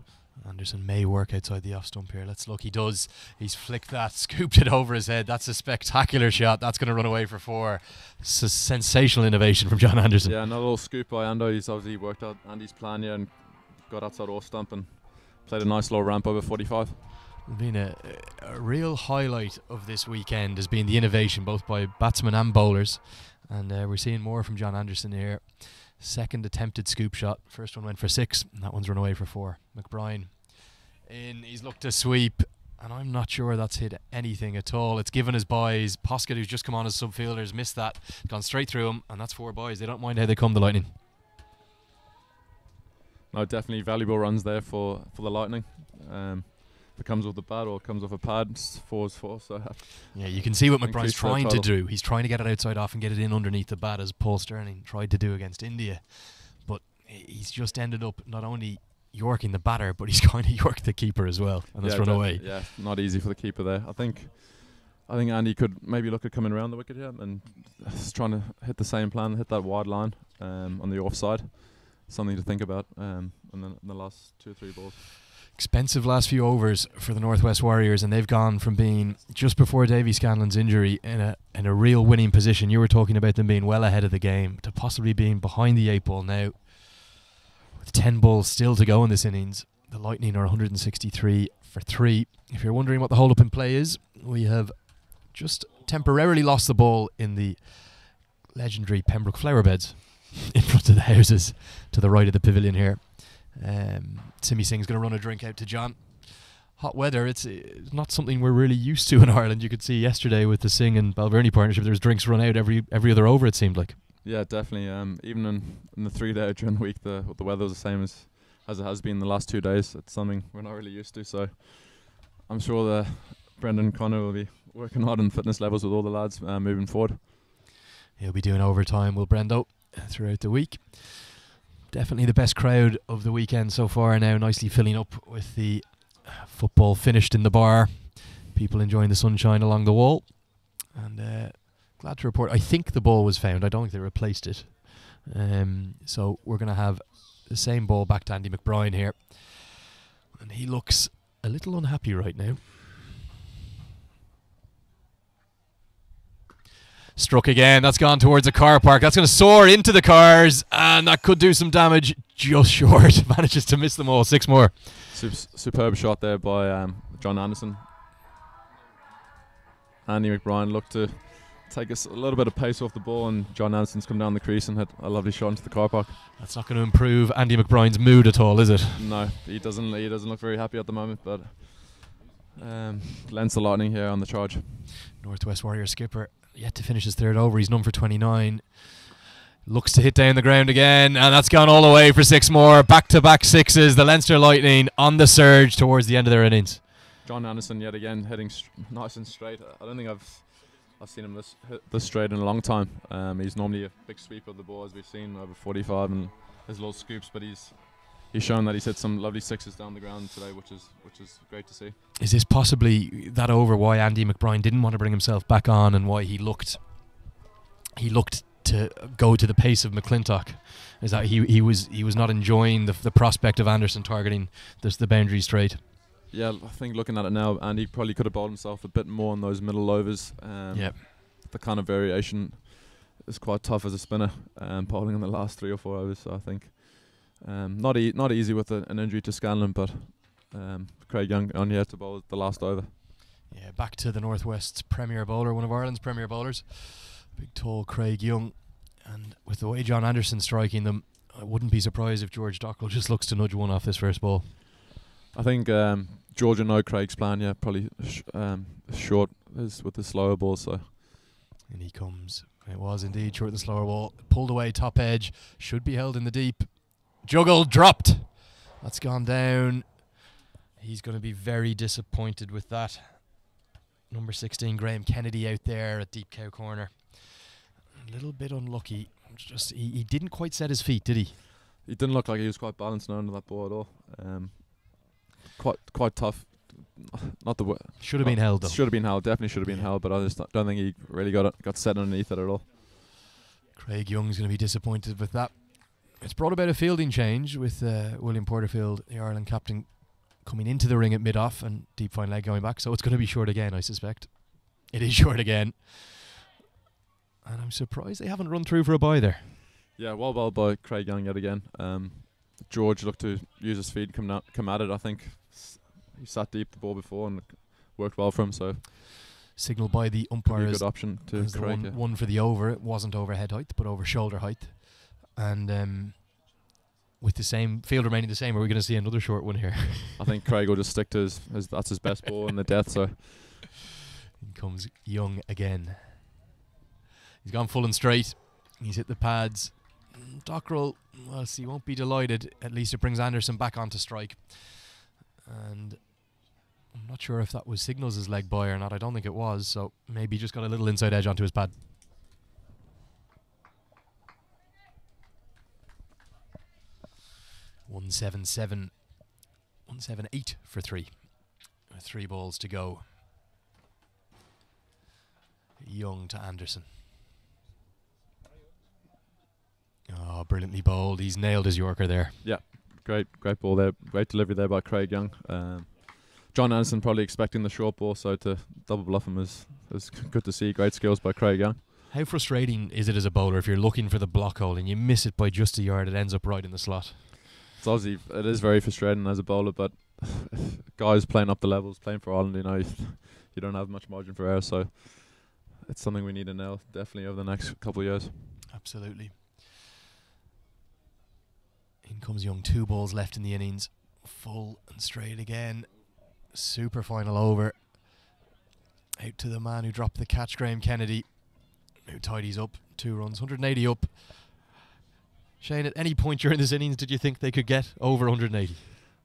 Speaker 5: Anderson may work outside the off stump here. Let's look. He does. He's flicked that, scooped it over his head. That's a spectacular shot. That's going to run away for 4. It's a sensational innovation from John Anderson.
Speaker 6: Yeah, another little scoop by Ando. He's obviously worked out Andy's plan here and got outside off stump and played a nice low ramp over 45.
Speaker 5: Been a real highlight of this weekend has been the innovation both by batsmen and bowlers, and we're seeing more from John Anderson here. Second attempted scoop shot. First one went for 6, and that one's run away for 4. McBride in. He's looked to sweep, and I'm not sure that's hit anything at all. It's given his boys. Poskett, who's just come on as subfielders, missed that. Gone straight through him, and that's 4 boys. They don't mind how they come, the Lightning.
Speaker 6: No, definitely valuable runs there for the Lightning. If it comes off the bat or comes off a pad, it's 4 is 4. So
Speaker 5: yeah, you can see what McBride's
Speaker 6: increase the
Speaker 5: trying to
Speaker 6: total.
Speaker 5: do. He's trying to get it outside off and get it in underneath the bat, as Paul Sterling tried to do against India. But he's just ended up not only yorking the batter, but he's kind of yorked the keeper as well, and it's run away.
Speaker 6: Yeah, not easy for the keeper there. I think Andy could maybe look at coming around the wicket here and just trying to hit the same plan, hit that wide line on the offside. Something to think about in the last 2 or 3 balls.
Speaker 5: Expensive last few overs for the Northwest Warriors, and they've gone from being just before Davy Scanlon's injury in a real winning position. You were talking about them being well ahead of the game to possibly being behind the 8 ball now. With 10 balls still to go in this innings, the Lightning are 163 for 3. If you're wondering what the hold-up in play is, we have just temporarily lost the ball in the legendary Pembroke flower beds in front of the houses to the right of the pavilion here. Simi Singh's going to run a drink out to John. Hot weather, it's not something we're really used to in Ireland. You could see yesterday with the Singh and Balverney partnership, there was drinks run out every other over, it seemed like.
Speaker 6: Yeah, definitely. Even in the 3 day during the week, the weather was the same as it has been the last 2 days. It's something we're not really used to. So I'm sure Brendan Connor will be working hard on fitness levels with all the lads moving forward.
Speaker 5: He'll be doing overtime, will Brendo, throughout the week. Definitely the best crowd of the weekend so far now, nicely filling up with the football finished in the bar. People enjoying the sunshine along the wall. And glad to report, I think the ball was found. I don't think they replaced it. So we're going to have the same ball back to Andy McBride here. And he looks a little unhappy right now. Struck again. That's gone towards a car park. That's going to soar into the cars, and that could do some damage. Just short. Manages to miss them all. 6 more.
Speaker 6: Superb shot there by John Anderson. Andy McBride looked to take a little bit of pace off the ball, and John Anderson's come down the crease and hit a lovely shot into the car park.
Speaker 5: That's not going to improve Andy McBride's mood at all, is it?
Speaker 6: No, he doesn't look very happy at the moment, but Leinster Lightning here on the charge.
Speaker 5: Northwest Warriors skipper yet to finish his 3rd over. He's none for 29. Looks to hit down the ground again, and that's gone all the way for 6 more. Back-to-back 6s. The Leinster Lightning on the surge towards the end of their innings.
Speaker 6: John Anderson yet again hitting nice and straight. I don't think I've seen him this straight in a long time. He's normally a big sweep of the ball, as we've seen over 45 and his little scoops, but he's shown that he's hit some lovely 6s down the ground today, which is great to see. Is
Speaker 5: this possibly that over why Andy McBride didn't want to bring himself back on, and why he looked to go to the pace of McClintock? Is that he was not enjoying the prospect of Anderson targeting the boundary straight?
Speaker 6: Yeah, I think looking at it now, Andy probably could have bowled himself a bit more on those middle overs.
Speaker 5: Yep.
Speaker 6: The kind of variation is quite tough as a spinner, bowling in the last 3 or 4 overs. So I think not easy with an injury to Scanlon, but Craig Young on here to bowl the last over.
Speaker 5: Yeah, back to the Northwest's premier bowler, one of Ireland's premier bowlers, big tall Craig Young. And with the way John Anderson's striking them, I wouldn't be surprised if George Dockrell just looks to nudge one off this first ball.
Speaker 6: I think George will know Craig's plan. Yeah, probably short with the slower ball. So,
Speaker 5: and he comes. It was indeed short the slower ball. Pulled away top edge. Should be held in the deep. Juggled, dropped. That's gone down. He's going to be very disappointed with that. Number 16, Graeme Kennedy out there at deep cow corner. A little bit unlucky. Just he didn't quite set his feet, did he?
Speaker 6: He didn't look like he was quite balanced under that ball at all. Quite tough. Not the
Speaker 5: should have been held though.
Speaker 6: Should have been held. Definitely should have been held. But I just don't think he really got set underneath it at all.
Speaker 5: Craig Young's going to be disappointed with that. It's brought about a fielding change with William Porterfield, the Ireland captain, coming into the ring at mid-off and deep fine leg going back. So it's going to be short again, I suspect. It is short again. And I'm surprised they haven't run through for a bye there.
Speaker 6: Yeah, well bowled by Craig Young yet again. George looked to use his feet, come at it. I think he sat deep the ball before and worked well for him. So
Speaker 5: signalled by the umpire
Speaker 6: as a good option to Craig.
Speaker 5: One for the over. It wasn't over head height, but over shoulder height. and with the same field remaining the same, are we going to see another short one here?
Speaker 6: I think Craig will just stick to that's his best ball in the death. So
Speaker 5: in comes Young again. He's gone full and straight. He's hit the pads. Dockrell, well, he won't be delighted. At least it brings Anderson back onto strike. And I'm not sure if that was Signals' leg by or not. I don't think it was. So maybe he just got a little inside edge onto his pad. .177, 178 for 3. 3 balls to go. Young to Anderson. Oh, brilliantly bowled. He's nailed his Yorker there.
Speaker 6: yeah, great ball there. Great delivery there by Craig Young. John Anderson probably expecting the short ball, so to double bluff him is good to see. Great skills by Craig Young.
Speaker 5: How frustrating is it as a bowler if you're looking for the block hole and you miss it by just a yard? It ends up right in the slot.
Speaker 6: It's obviously, it is very frustrating as a bowler, but guys playing up the levels, playing for Ireland, you don't have much margin for error, so it's something we need to nail definitely over the next couple of years.
Speaker 5: Absolutely. In comes Young. 2 balls left in the innings. Full and straight again. Super final over. Out to the man who dropped the catch, Graeme Kennedy, who tidies up. 2 runs, 180 up. Shane, at any point during this innings did you think they could get over 180?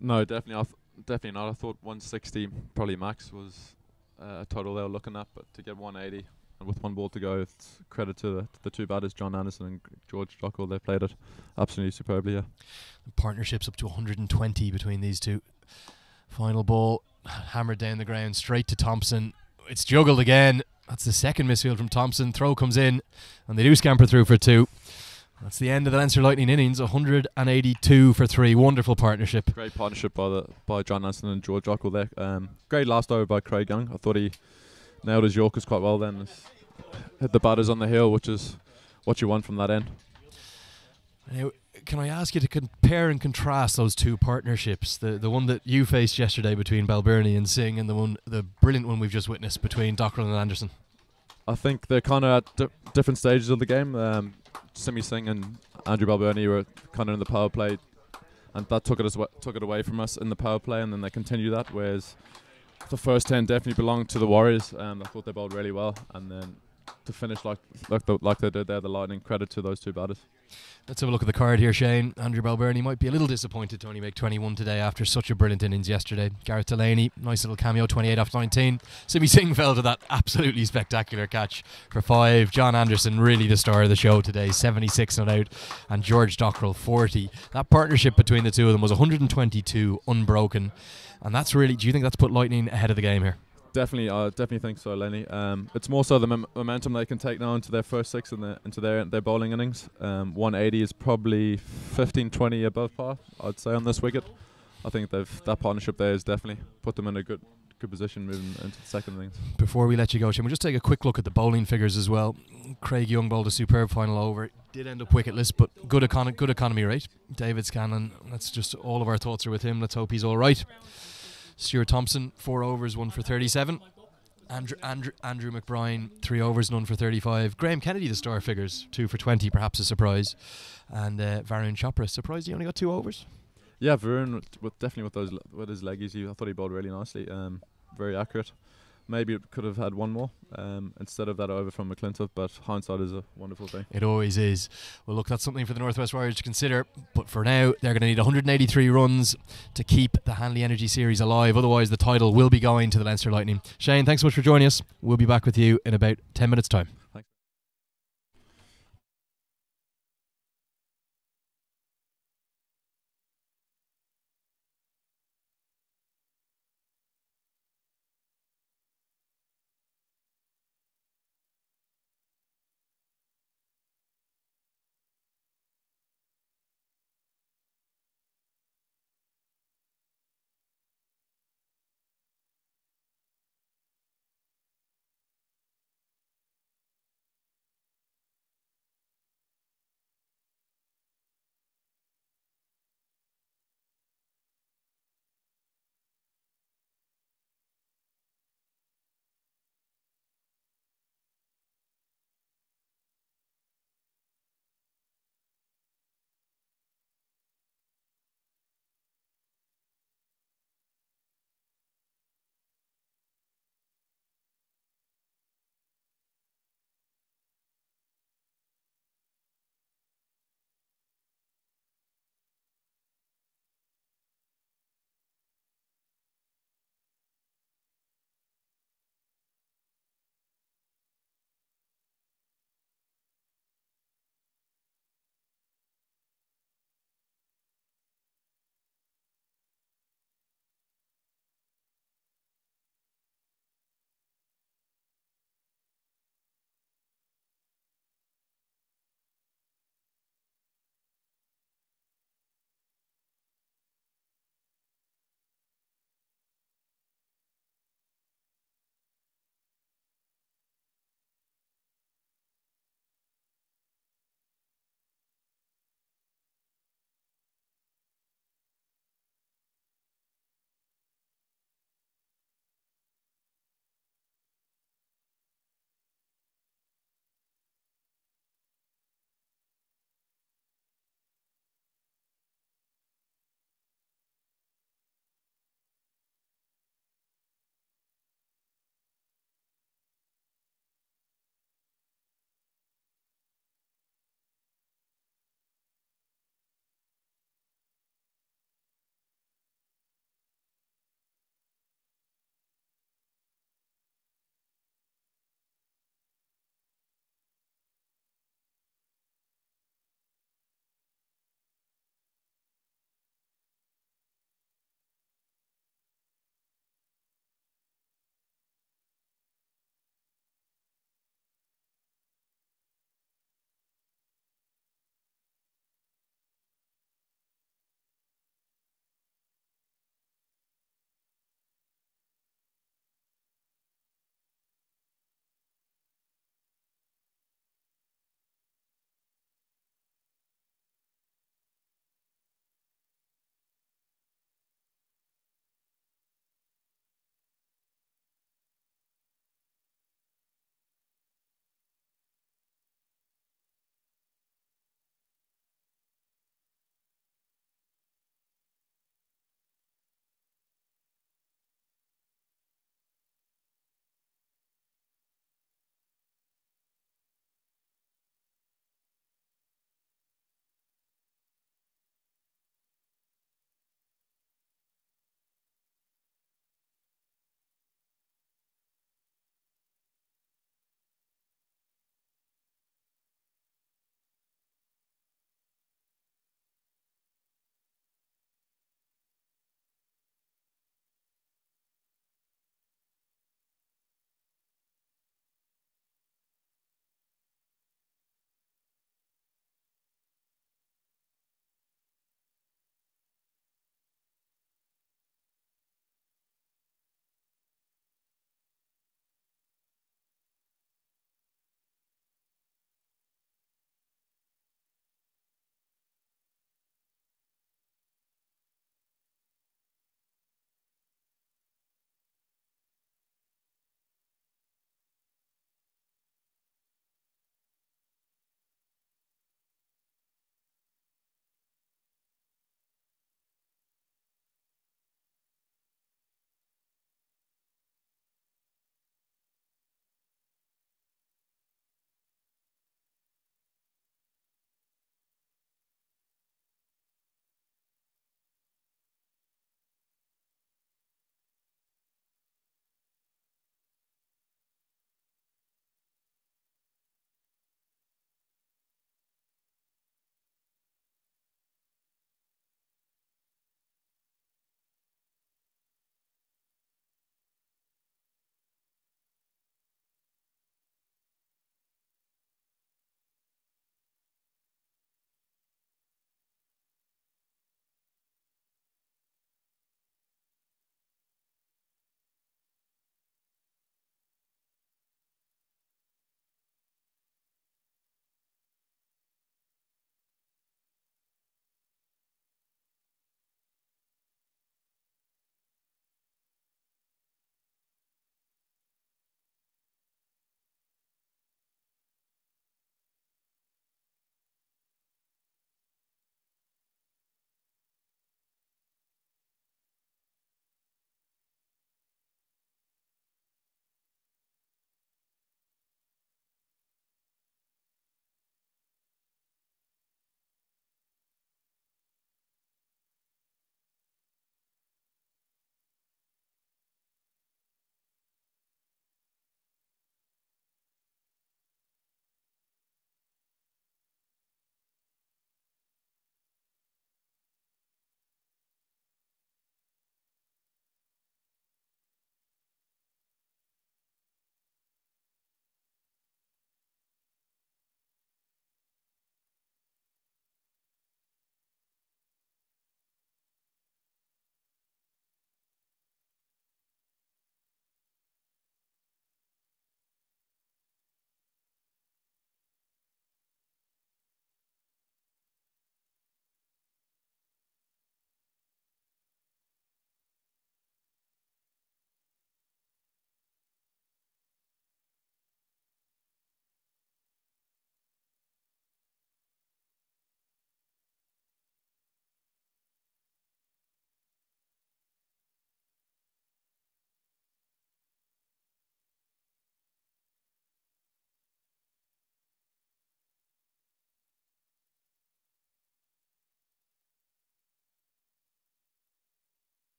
Speaker 6: No, definitely not. I thought 160 probably max was a total they were looking at, but to get 180 and with 1 ball to go, it's credit to the 2 batters, John Anderson and George Dockrell. They played it absolutely superbly. Yeah,
Speaker 5: the partnership's up to 120 between these two. Final ball hammered down the ground straight to Thompson. It's juggled again. That's the second misfield from Thompson. Throw comes in and they do scamper through for 2. That's the end of the Leinster Lightning innings. 182 for 3. Wonderful partnership.
Speaker 6: Great partnership by John Anderson and George Dockrell there. Great last over by Craig Young. I thought he nailed his Yorkers quite well then. Hit the batters on the hill, which is what you want from that end.
Speaker 5: Now, can I ask you to compare and contrast those 2 partnerships? The one that you faced yesterday between Balbirnie and Singh, and the brilliant one we've just witnessed between Dockrell and Anderson.
Speaker 6: I think they're kind of at different stages of the game. Simi Singh and Andrew Balbirnie were kind of in the power play, and that took it away from us in the power play, and then they continued that. Whereas the first 10 definitely belonged to the Warriors. I thought they bowled really well, and then to finish like they did there, the Lightning, credit to those 2 batters.
Speaker 5: Let's have a look at the card here, Shane. Andrew Balbirnie might be a little disappointed to only make 21 today after such a brilliant innings yesterday. Gareth Delaney, nice little cameo, 28 off 19. Simi Singh fell to that absolutely spectacular catch for 5. John Anderson, really the star of the show today, 76 not out, and George Dockrell, 40. That partnership between the 2 of them was 122 unbroken, and that's really, do you think that's put Lightning ahead of the game here?
Speaker 6: Definitely, I definitely think so, Lenny. It's more so the momentum they can take now into their first 6 and into their bowling innings. 180 is probably 15-20 above par, I'd say, on this wicket. I think that partnership there has definitely put them in a good position moving into the second innings.
Speaker 5: Before we let you go, Shane, we'll just take a quick look at the bowling figures as well. Craig Young bowled a superb final over. Did end up wicketless, but good economy rate. David Scanlon, that's just all of our thoughts are with him. Let's hope he's all right. Stuart Thompson, 4 overs, 1 for 37. Andrew McBride, 3 overs, none for 35. Graeme Kennedy, the star figures, 2 for 20, perhaps a surprise. And Varun Chopra, surprised he only got 2 overs.
Speaker 6: Yeah, Varun, definitely with his leggies, I thought he bowled really nicely. Very accurate. Maybe it could have had 1 more instead of that over from McClintock, but hindsight is a wonderful thing.
Speaker 5: It always is. Well, look, that's something for the Northwest Warriors to consider, but for now they're going to need 183 runs to keep the Hanley Energy Series alive. Otherwise the title will be going to the Leinster Lightning. Shane, thanks so much for joining us. We'll be back with you in about 10 minutes time.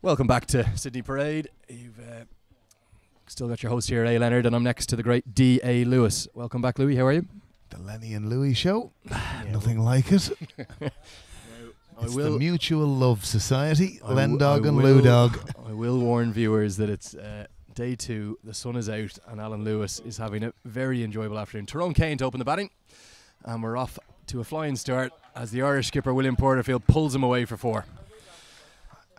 Speaker 5: Welcome back to Sydney Parade. You've still got your host here, A. Leonard, and I'm next to the great D.A. Lewis. Welcome back, Louis. How are you?
Speaker 7: The Lenny and Louis show. Nothing like it. It's the Mutual Love Society, Len Dog and Lou Dog.
Speaker 5: I will warn viewers that it's day 2, the sun is out, and Alan Lewis is having a very enjoyable afternoon. Tyrone Kane to open the batting, and we're off to a flying start as the Irish skipper William Porterfield pulls him away for 4.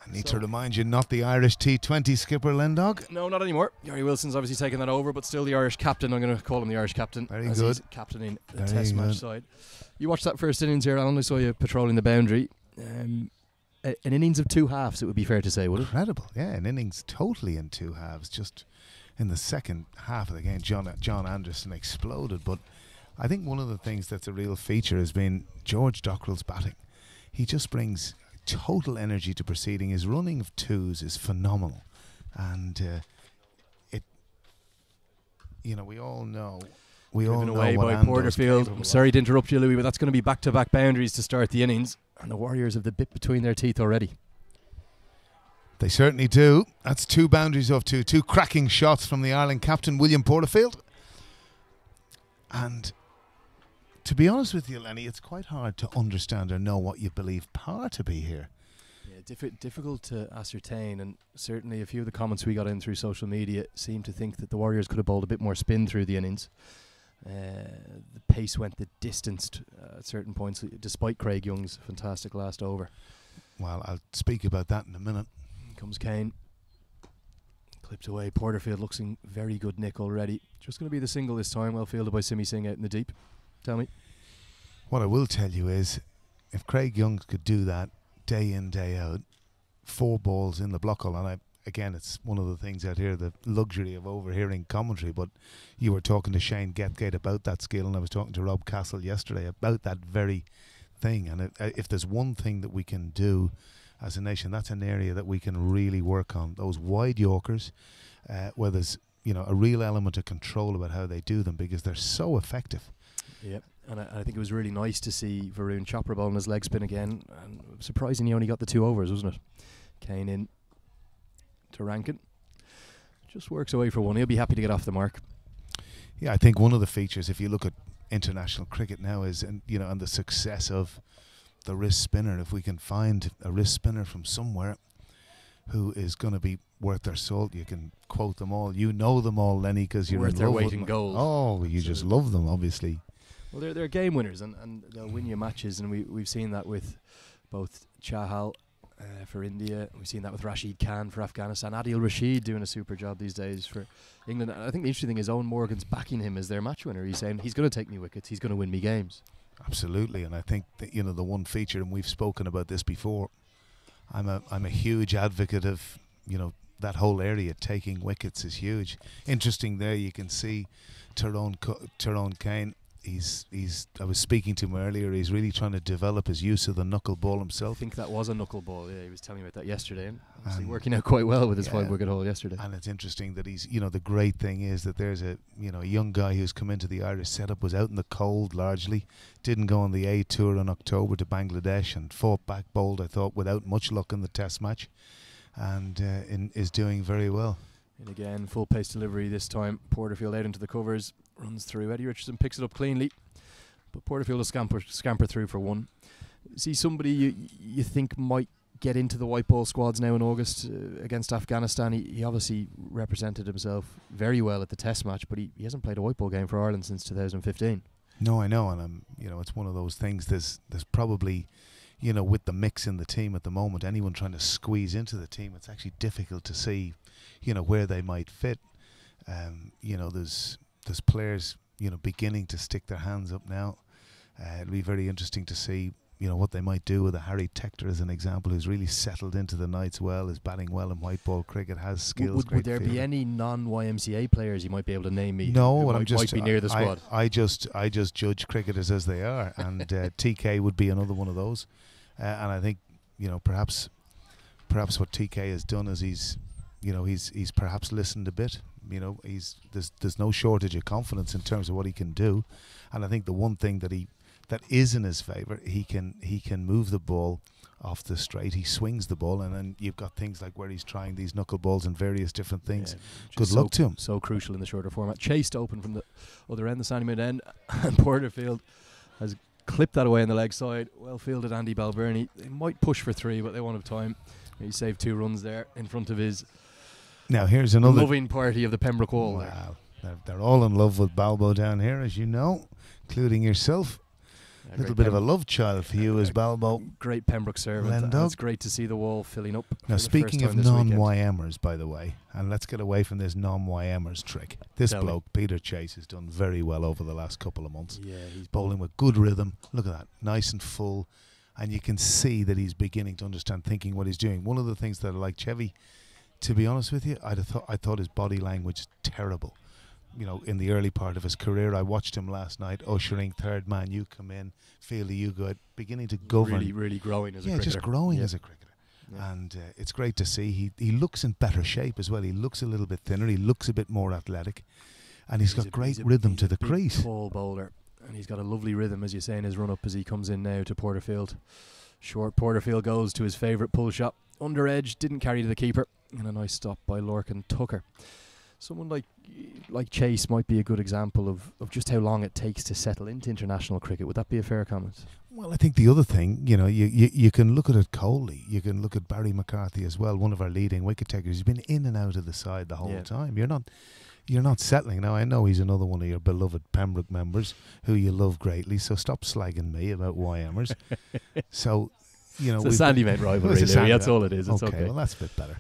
Speaker 7: I need to remind you, not the Irish T20 skipper, Len Dog.
Speaker 5: No, not anymore. Gary Wilson's obviously taken that over, but still the Irish captain. I'm going to call him the Irish captain.
Speaker 7: Very
Speaker 5: as
Speaker 7: good.
Speaker 5: He's captaining the Test match side. You watched that first innings here, Alan. I saw you patrolling the boundary. An innings of 2 halves, it would be fair to say, would it?
Speaker 7: Incredible, yeah. An innings totally in 2 halves. Just in the second half of the game, John Anderson exploded. But I think one of the things that's a real feature has been George Dockrell's batting. He just brings total energy to proceeding. His running of 2s is phenomenal, and we all know. We all know
Speaker 5: away
Speaker 7: what
Speaker 5: by
Speaker 7: Ando's
Speaker 5: Porterfield.
Speaker 7: capable
Speaker 5: I'm
Speaker 7: of.
Speaker 5: sorry to interrupt you, Louis, but that's going to be back-to-back boundaries to start the innings, and the Warriors have the bit between their teeth already.
Speaker 7: They certainly do. That's 2 boundaries off 2 cracking shots from the Ireland captain William Porterfield. And to be honest with you, Lenny, it's quite hard to understand or know what you believe power to be here.
Speaker 5: Yeah, difficult to ascertain, and certainly a few of the comments we got in through social media seem to think that the Warriors could have bowled a bit more spin through the innings. The pace went the distance at certain points, despite Craig Young's fantastic last over.
Speaker 7: Well, I'll speak about that in a minute.
Speaker 5: Here comes Kane. Clipped away. Porterfield looks in very good nick already. Just going to be the single this time, well fielded by Simi Singh out in the deep. Tell me.
Speaker 7: What I will tell you is, if Young could do that day in, day out, 4 balls in the block hole, and again, it's one of the things out here, the luxury of overhearing commentary, but you were talking to Shane Getgate about that skill, and I was talking to Rob Castle yesterday about that very thing. And if there's one thing that we can do as a nation, that's an area that we can really work on. Those wide Yorkers, where there's a real element of control about how they do them, because they're so effective.
Speaker 5: Yep, and I think it was really nice to see Varun Chopra bowling his leg spin again, and surprising he only got the 2 overs, wasn't it? Kane in to Rankin. Just works away for 1. He'll be happy to get off the mark.
Speaker 7: Yeah, I think one of the features, if you look at international cricket now, is and the success of the wrist spinner. If we can find a wrist spinner from somewhere who is going to be worth their salt, you can quote them all. You know them all, Lenny, because you're
Speaker 5: worth
Speaker 7: in
Speaker 5: their
Speaker 7: love
Speaker 5: weight
Speaker 7: with
Speaker 5: in
Speaker 7: them.
Speaker 5: gold.
Speaker 7: Oh, you just love them, obviously.
Speaker 5: Well, they're game winners, and they'll win you matches, and we've seen that with both Chahal for India. We've seen that with Rashid Khan for Afghanistan. Adil Rashid doing a super job these days for England. And I think the interesting thing is Owen Morgan's backing him as their match winner. He's saying he's going to take me wickets, he's going to win me games.
Speaker 7: Absolutely, and I think that the one feature, and we've spoken about this before, I'm a huge advocate of that whole area. Taking wickets is huge. Interesting there, you can see Tyrone Kane. I was speaking to him earlier. He's really trying to develop his use of the knuckle ball himself.
Speaker 5: I think that was a knuckle ball. Yeah, he was telling me about that yesterday, and obviously working out quite well with his 5-wicket haul yesterday.
Speaker 7: And it's interesting that he's, the great thing is that there's a young guy who's come into the Irish setup, was out in the cold largely, didn't go on the A tour in October to Bangladesh, and fought back, bowled, I thought, without much luck in the Test match, and is doing very well.
Speaker 5: And again, full pace delivery this time. Porterfield out into the covers, runs through. Eddie Richardson picks it up cleanly, but Porterfield will scamper through for 1. See somebody you think might get into the white ball squads now in August against Afghanistan. He obviously represented himself very well at the Test match, but he hasn't played a white ball game for Ireland since 2015.
Speaker 7: No, I know, and it's one of those things. There's probably, with the mix in the team at the moment, anyone trying to squeeze into the team, it's actually difficult to see, where they might fit. There's players, beginning to stick their hands up now. It'll be very interesting to see, what they might do with a Harry Tector as an example, who's really settled into the Knights well, is batting well in white ball cricket, has skills.
Speaker 5: Would there be any non-YMCA players you might be able to name me?
Speaker 7: No,
Speaker 5: might be near the squad.
Speaker 7: I just judge cricketers as they are, and TK would be another one of those. And I think, perhaps what TK has done is he's perhaps listened a bit. There's no shortage of confidence in terms of what he can do, and I think the one thing that he that is in his favour. He can move the ball off the straight. He swings the ball, and then you've got things like where he's trying these knuckleballs and various different things. Good luck to him.
Speaker 5: So crucial in the shorter format. Chased open from the other end, the Sandymount end, and Porterfield has clipped that away on the leg side. Well fielded, Andy Balbirnie. They might push for 3, but they won't have time. He saved 2 runs there in front of his
Speaker 7: now here's another
Speaker 5: loving party of the Pembroke wall.
Speaker 7: Wow. They're all in love with Balbo down here, as you know, including yourself. A little bit of a love child for you as Balbo.
Speaker 5: Great Pembroke servant. And it's great to see the wall filling up.
Speaker 7: Now, speaking of non-YMers, by the way, and let's get away from this non-YMers trick. This bloke, Peter Chase, has done very well over the last couple of months.
Speaker 5: Yeah, he's
Speaker 7: bowling with good rhythm. Look at that, nice and full. And you can see that he's beginning to understand, thinking what he's doing. One of the things that I like, Chevy, to be honest with you, I thought his body language terrible. You know, in the early part of his career, I watched him last night ushering third man. You come in, feel you good, beginning to govern.
Speaker 5: Really growing as a cricketer.
Speaker 7: Yeah, just growing as a cricketer. Yeah. And it's great to see. He looks in better shape as well. He looks a little bit thinner. He looks a bit more athletic, and he's got great rhythm to the crease.
Speaker 5: Tall bowler, and he's got a lovely rhythm, as you say, in his run up as he comes in now to Porterfield. Short Porterfield goes to his favourite pull shot. Under edge, didn't carry to the keeper, and a nice stop by Lorcan Tucker. Someone like Chase might be a good example of just how long it takes to settle into international cricket. Would that be a fair comment?
Speaker 7: Well, I think the other thing, you know, you can look at it coldly. You can look at Barry McCarthy as well, one of our leading wicket takers. He's been in and out of the side the whole time. You're not settling. Now, I know he's another one of your beloved Pembroke members who you love greatly, so stop slagging me about YMers. So, you know,
Speaker 5: it's a Sandymount rivalry. That's all it is. It's okay.
Speaker 7: Well, that's a bit better.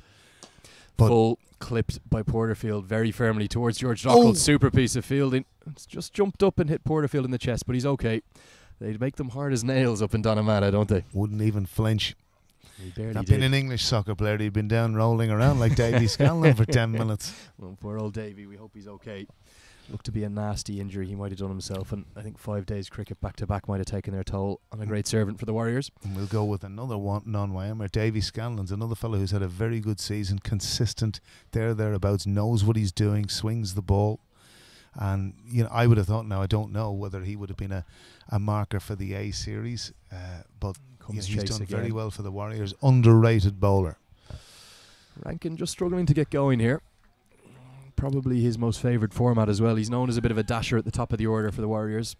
Speaker 5: But full clipped by Porterfield very firmly towards George Dockrell. Super piece of fielding. It's just jumped up and hit Porterfield in the chest, but he's okay. They'd make them hard as nails up in Donamata, don't they?
Speaker 7: Wouldn't even flinch.
Speaker 5: He barely
Speaker 7: Not
Speaker 5: did.
Speaker 7: been an English soccer player, he'd been down rolling around like Davy Scanlon for 10 minutes.
Speaker 5: Well, poor old Davy, we hope he's okay. Looked to be a nasty injury he might have done himself, and I think 5 days cricket back-to-back might have taken their toll on a great servant for the Warriors. And
Speaker 7: we'll go with another one, non-YMer, Davy Scanlon's another fellow who's had a very good season, consistent, thereabouts, knows what he's doing, swings the ball. And, you know, I would have thought, now I don't know whether he would have been a marker for the A series, but he's done very well for the Warriors. Underrated bowler.
Speaker 5: Rankin just struggling to get going here. Probably his most favoured format as well. He's known as a bit of a dasher at the top of the order for the Warriors.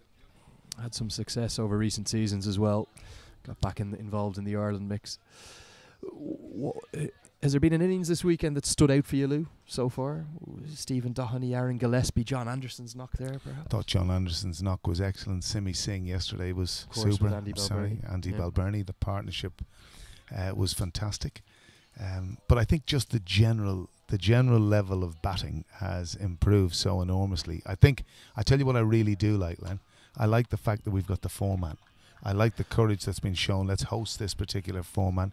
Speaker 5: Had some success over recent seasons as well. Got back involved in the Ireland mix. Has there been an innings this weekend that stood out for you, Lou, so far? Stephen Doheny, Aaron Gillespie, John Anderson's knock there, perhaps?
Speaker 7: I thought John Anderson's knock was excellent. Simi Singh yesterday was super.
Speaker 5: Andy
Speaker 7: Balbirnie. The partnership was fantastic. But I think just the general level of batting has improved so enormously. I tell you what I really do like, Len. I like the fact that we've got the format. I like the courage that's been shown. Let's host this particular format.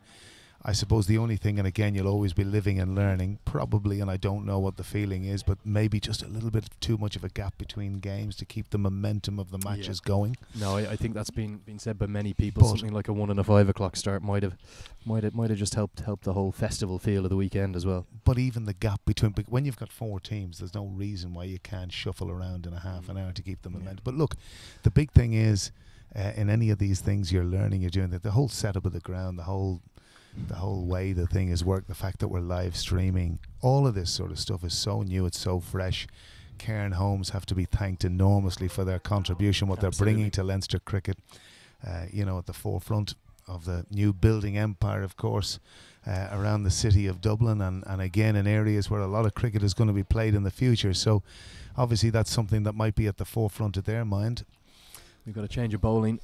Speaker 7: I suppose the only thing, and again, you'll always be living and learning, probably, and I don't know what the feeling is, but maybe just a little bit too much of a gap between games to keep the momentum of the matches going.
Speaker 5: No, I think that's been said by many people. Something like a 1 and a 5 o'clock start might have just helped the whole festival feel of the weekend as well.
Speaker 7: But even the gap between, when you've got 4 teams, there's no reason why you can't shuffle around in a half an hour to keep the momentum. But look, the big thing is, in any of these things you're learning, you're doing that. The whole setup of the ground, the whole way the thing has worked, the fact that we're live streaming, all of this sort of stuff is so new, it's so fresh. Cairn Holmes have to be thanked enormously for their contribution, what they're bringing to Leinster cricket, you know, at the forefront of the new building empire, of course, around the city of Dublin, and again in areas where a lot of cricket is going to be played in the future. So obviously that's something that might be at the forefront of their mind.
Speaker 5: We've got a change of bowling.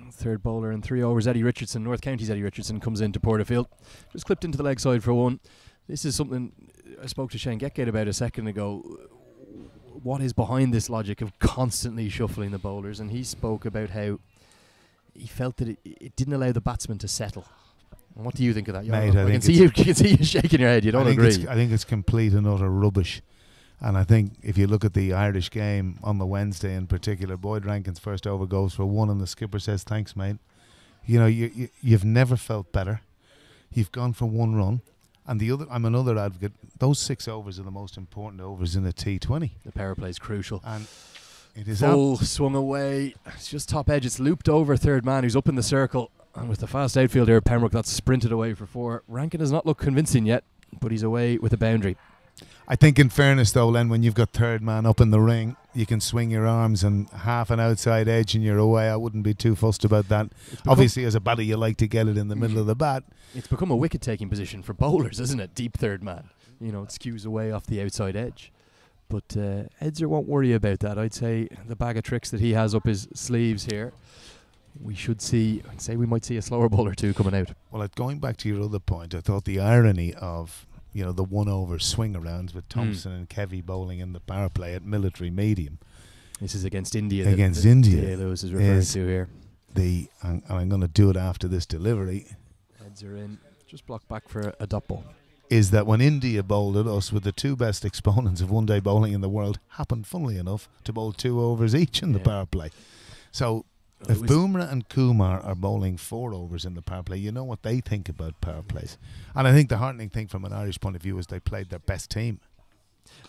Speaker 5: Third bowler in 3 overs, Eddie Richardson, North County's Eddie Richardson, comes into Porterfield. Just clipped into the leg side for 1. This is something I spoke to Shane Getgate about a second ago. What is behind this logic of constantly shuffling the bowlers? And he spoke about how he felt that it didn't allow the batsman to settle. And what do you think of that?
Speaker 7: Mate,
Speaker 5: I can see you shaking your head. You don't agree.
Speaker 7: I think it's complete and utter rubbish. And I think if you look at the Irish game on the Wednesday in particular, Boyd Rankin's first over goes for 1 and the skipper says, thanks, mate. You know, you've never felt better. You've gone for 1 run. And I'm another advocate. Those 6 overs are the most important overs in a T20.
Speaker 5: The power play is crucial.
Speaker 7: And It is
Speaker 5: full, swung away. It's just top edge. It's looped over third man who's up in the circle. And with the fast outfield here, Pembroke that's sprinted away for 4. Rankin does not look convincing yet, but he's away with a boundary.
Speaker 7: I think in fairness though, Len, when you've got third man up in the ring, you can swing your arms and half an outside edge and you're away. I wouldn't be too fussed about that. Obviously as a batter you like to get it in the middle of the bat.
Speaker 5: It's become a wicket taking position for bowlers, isn't it? Deep third man. You know, it skews away off the outside edge. But Edzer won't worry about that. I'd say the bag of tricks that he has up his sleeves here, we should see, I'd say we might see a slower bowler too coming out.
Speaker 7: Well, going back to your other point, I thought the irony of the 1-over swing arounds with Thompson and Kevy bowling in the power play at military medium.
Speaker 5: This is against India.
Speaker 7: Against India.
Speaker 5: Lewis is referring to here.
Speaker 7: And I'm going to do it after this delivery.
Speaker 5: Heads are in. Just block back for a dot ball.
Speaker 7: Is that when India bowled at us with the 2 best exponents of one-day bowling in the world, happened, funnily enough, to bowl 2 overs each in the power play. So if Bumrah and Kumar are bowling 4 overs in the power play, you know what they think about power plays. And I think the heartening thing from an Irish point of view is they played their best team.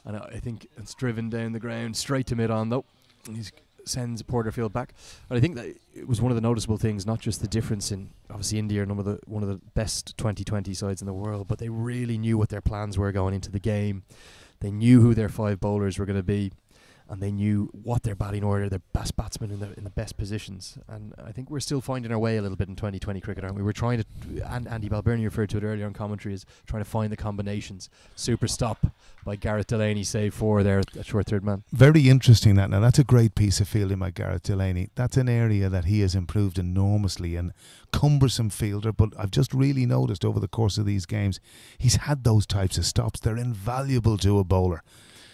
Speaker 5: And I think it's driven down the ground, straight to mid-on though. He sends Porterfield back. But I think that it was one of the noticeable things, not just the difference in, obviously India are one of the best 2020 sides in the world, but they really knew what their plans were going into the game. They knew who their 5 bowlers were going to be. And they knew what their batting order, their best batsmen in the best positions. And I think we're still finding our way a little bit in 2020 cricket, aren't we? We're trying to, and Andy Balbirnie referred to it earlier on commentary, is trying to find the combinations. Super stop by Gareth Delaney, save 4 there at short third man.
Speaker 7: Very interesting that. Now that's a great piece of fielding by Gareth Delaney. That's an area that he has improved enormously, and cumbersome fielder, but I've just really noticed over the course of these games, he's had those types of stops. They're invaluable to a bowler.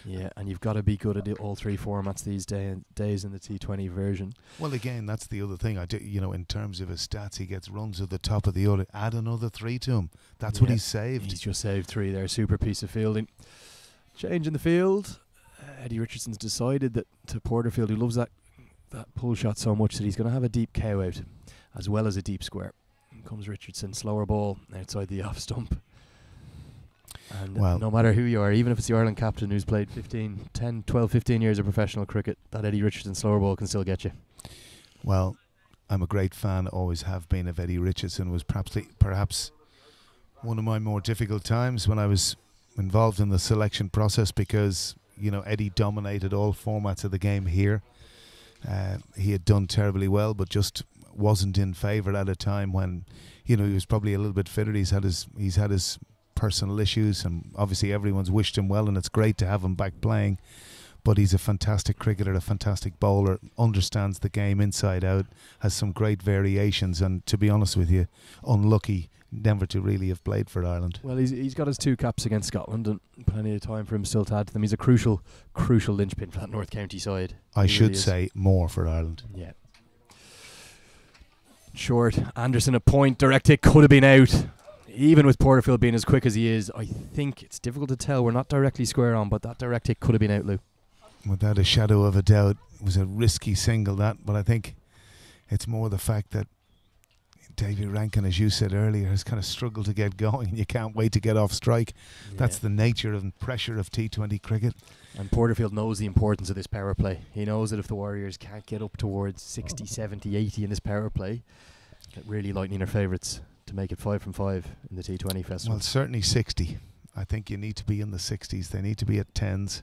Speaker 5: Yeah, and you've got to be good at all 3 formats these days in the T20 version.
Speaker 7: Well, again, that's the other thing. In terms of his stats, he gets runs at the top of the order. Add another 3 to him. That's what he's saved.
Speaker 5: He's just saved 3 there. Super piece of fielding. Change in the field. Eddie Richardson's decided that to Porterfield, who loves that pull shot so much, that he's going to have a deep cow out as well as a deep square. In comes Richardson, slower ball outside the off stump. And no matter who you are, even if it's the Ireland captain who's played 12, 15 years of professional cricket, that Eddie Richardson slower ball can still get you.
Speaker 7: Well, I'm a great fan, always have been, of Eddie Richardson. Was perhaps one of my more difficult times when I was involved in the selection process, because Eddie dominated all formats of the game here. He had done terribly well, but just wasn't in favour at a time when he was probably a little bit fitter. He's had his personal issues, and obviously everyone's wished him well, and it's great to have him back playing. But he's a fantastic cricketer, a fantastic bowler, understands the game inside out, has some great variations, and to be honest with you, unlucky never to really have played for Ireland.
Speaker 5: Well, he's got his 2 caps against Scotland, and plenty of time for him still to add to them. He's a crucial linchpin for that North County side.
Speaker 7: I should say more for Ireland.
Speaker 5: Yeah. Short, Anderson a point, direct hit could have been out. Even with Porterfield being as quick as he is, I think it's difficult to tell. We're not directly square on, but that direct hit could have been out, Lou.
Speaker 7: Without a shadow of a doubt, it was a risky single, that. But I think it's more the fact that Davy Rankin, as you said earlier, has kind of struggled to get going, and you can't wait to get off strike. Yeah. That's the nature and pressure of T20 cricket.
Speaker 5: And Porterfield knows the importance of this power play. He knows that if the Warriors can't get up towards 60, 70, 80 in this power play, really lightning are favourites to make it 5 from 5 in the T20 festival.
Speaker 7: Well, certainly 60. I think you need to be in the 60s. They need to be at 10s.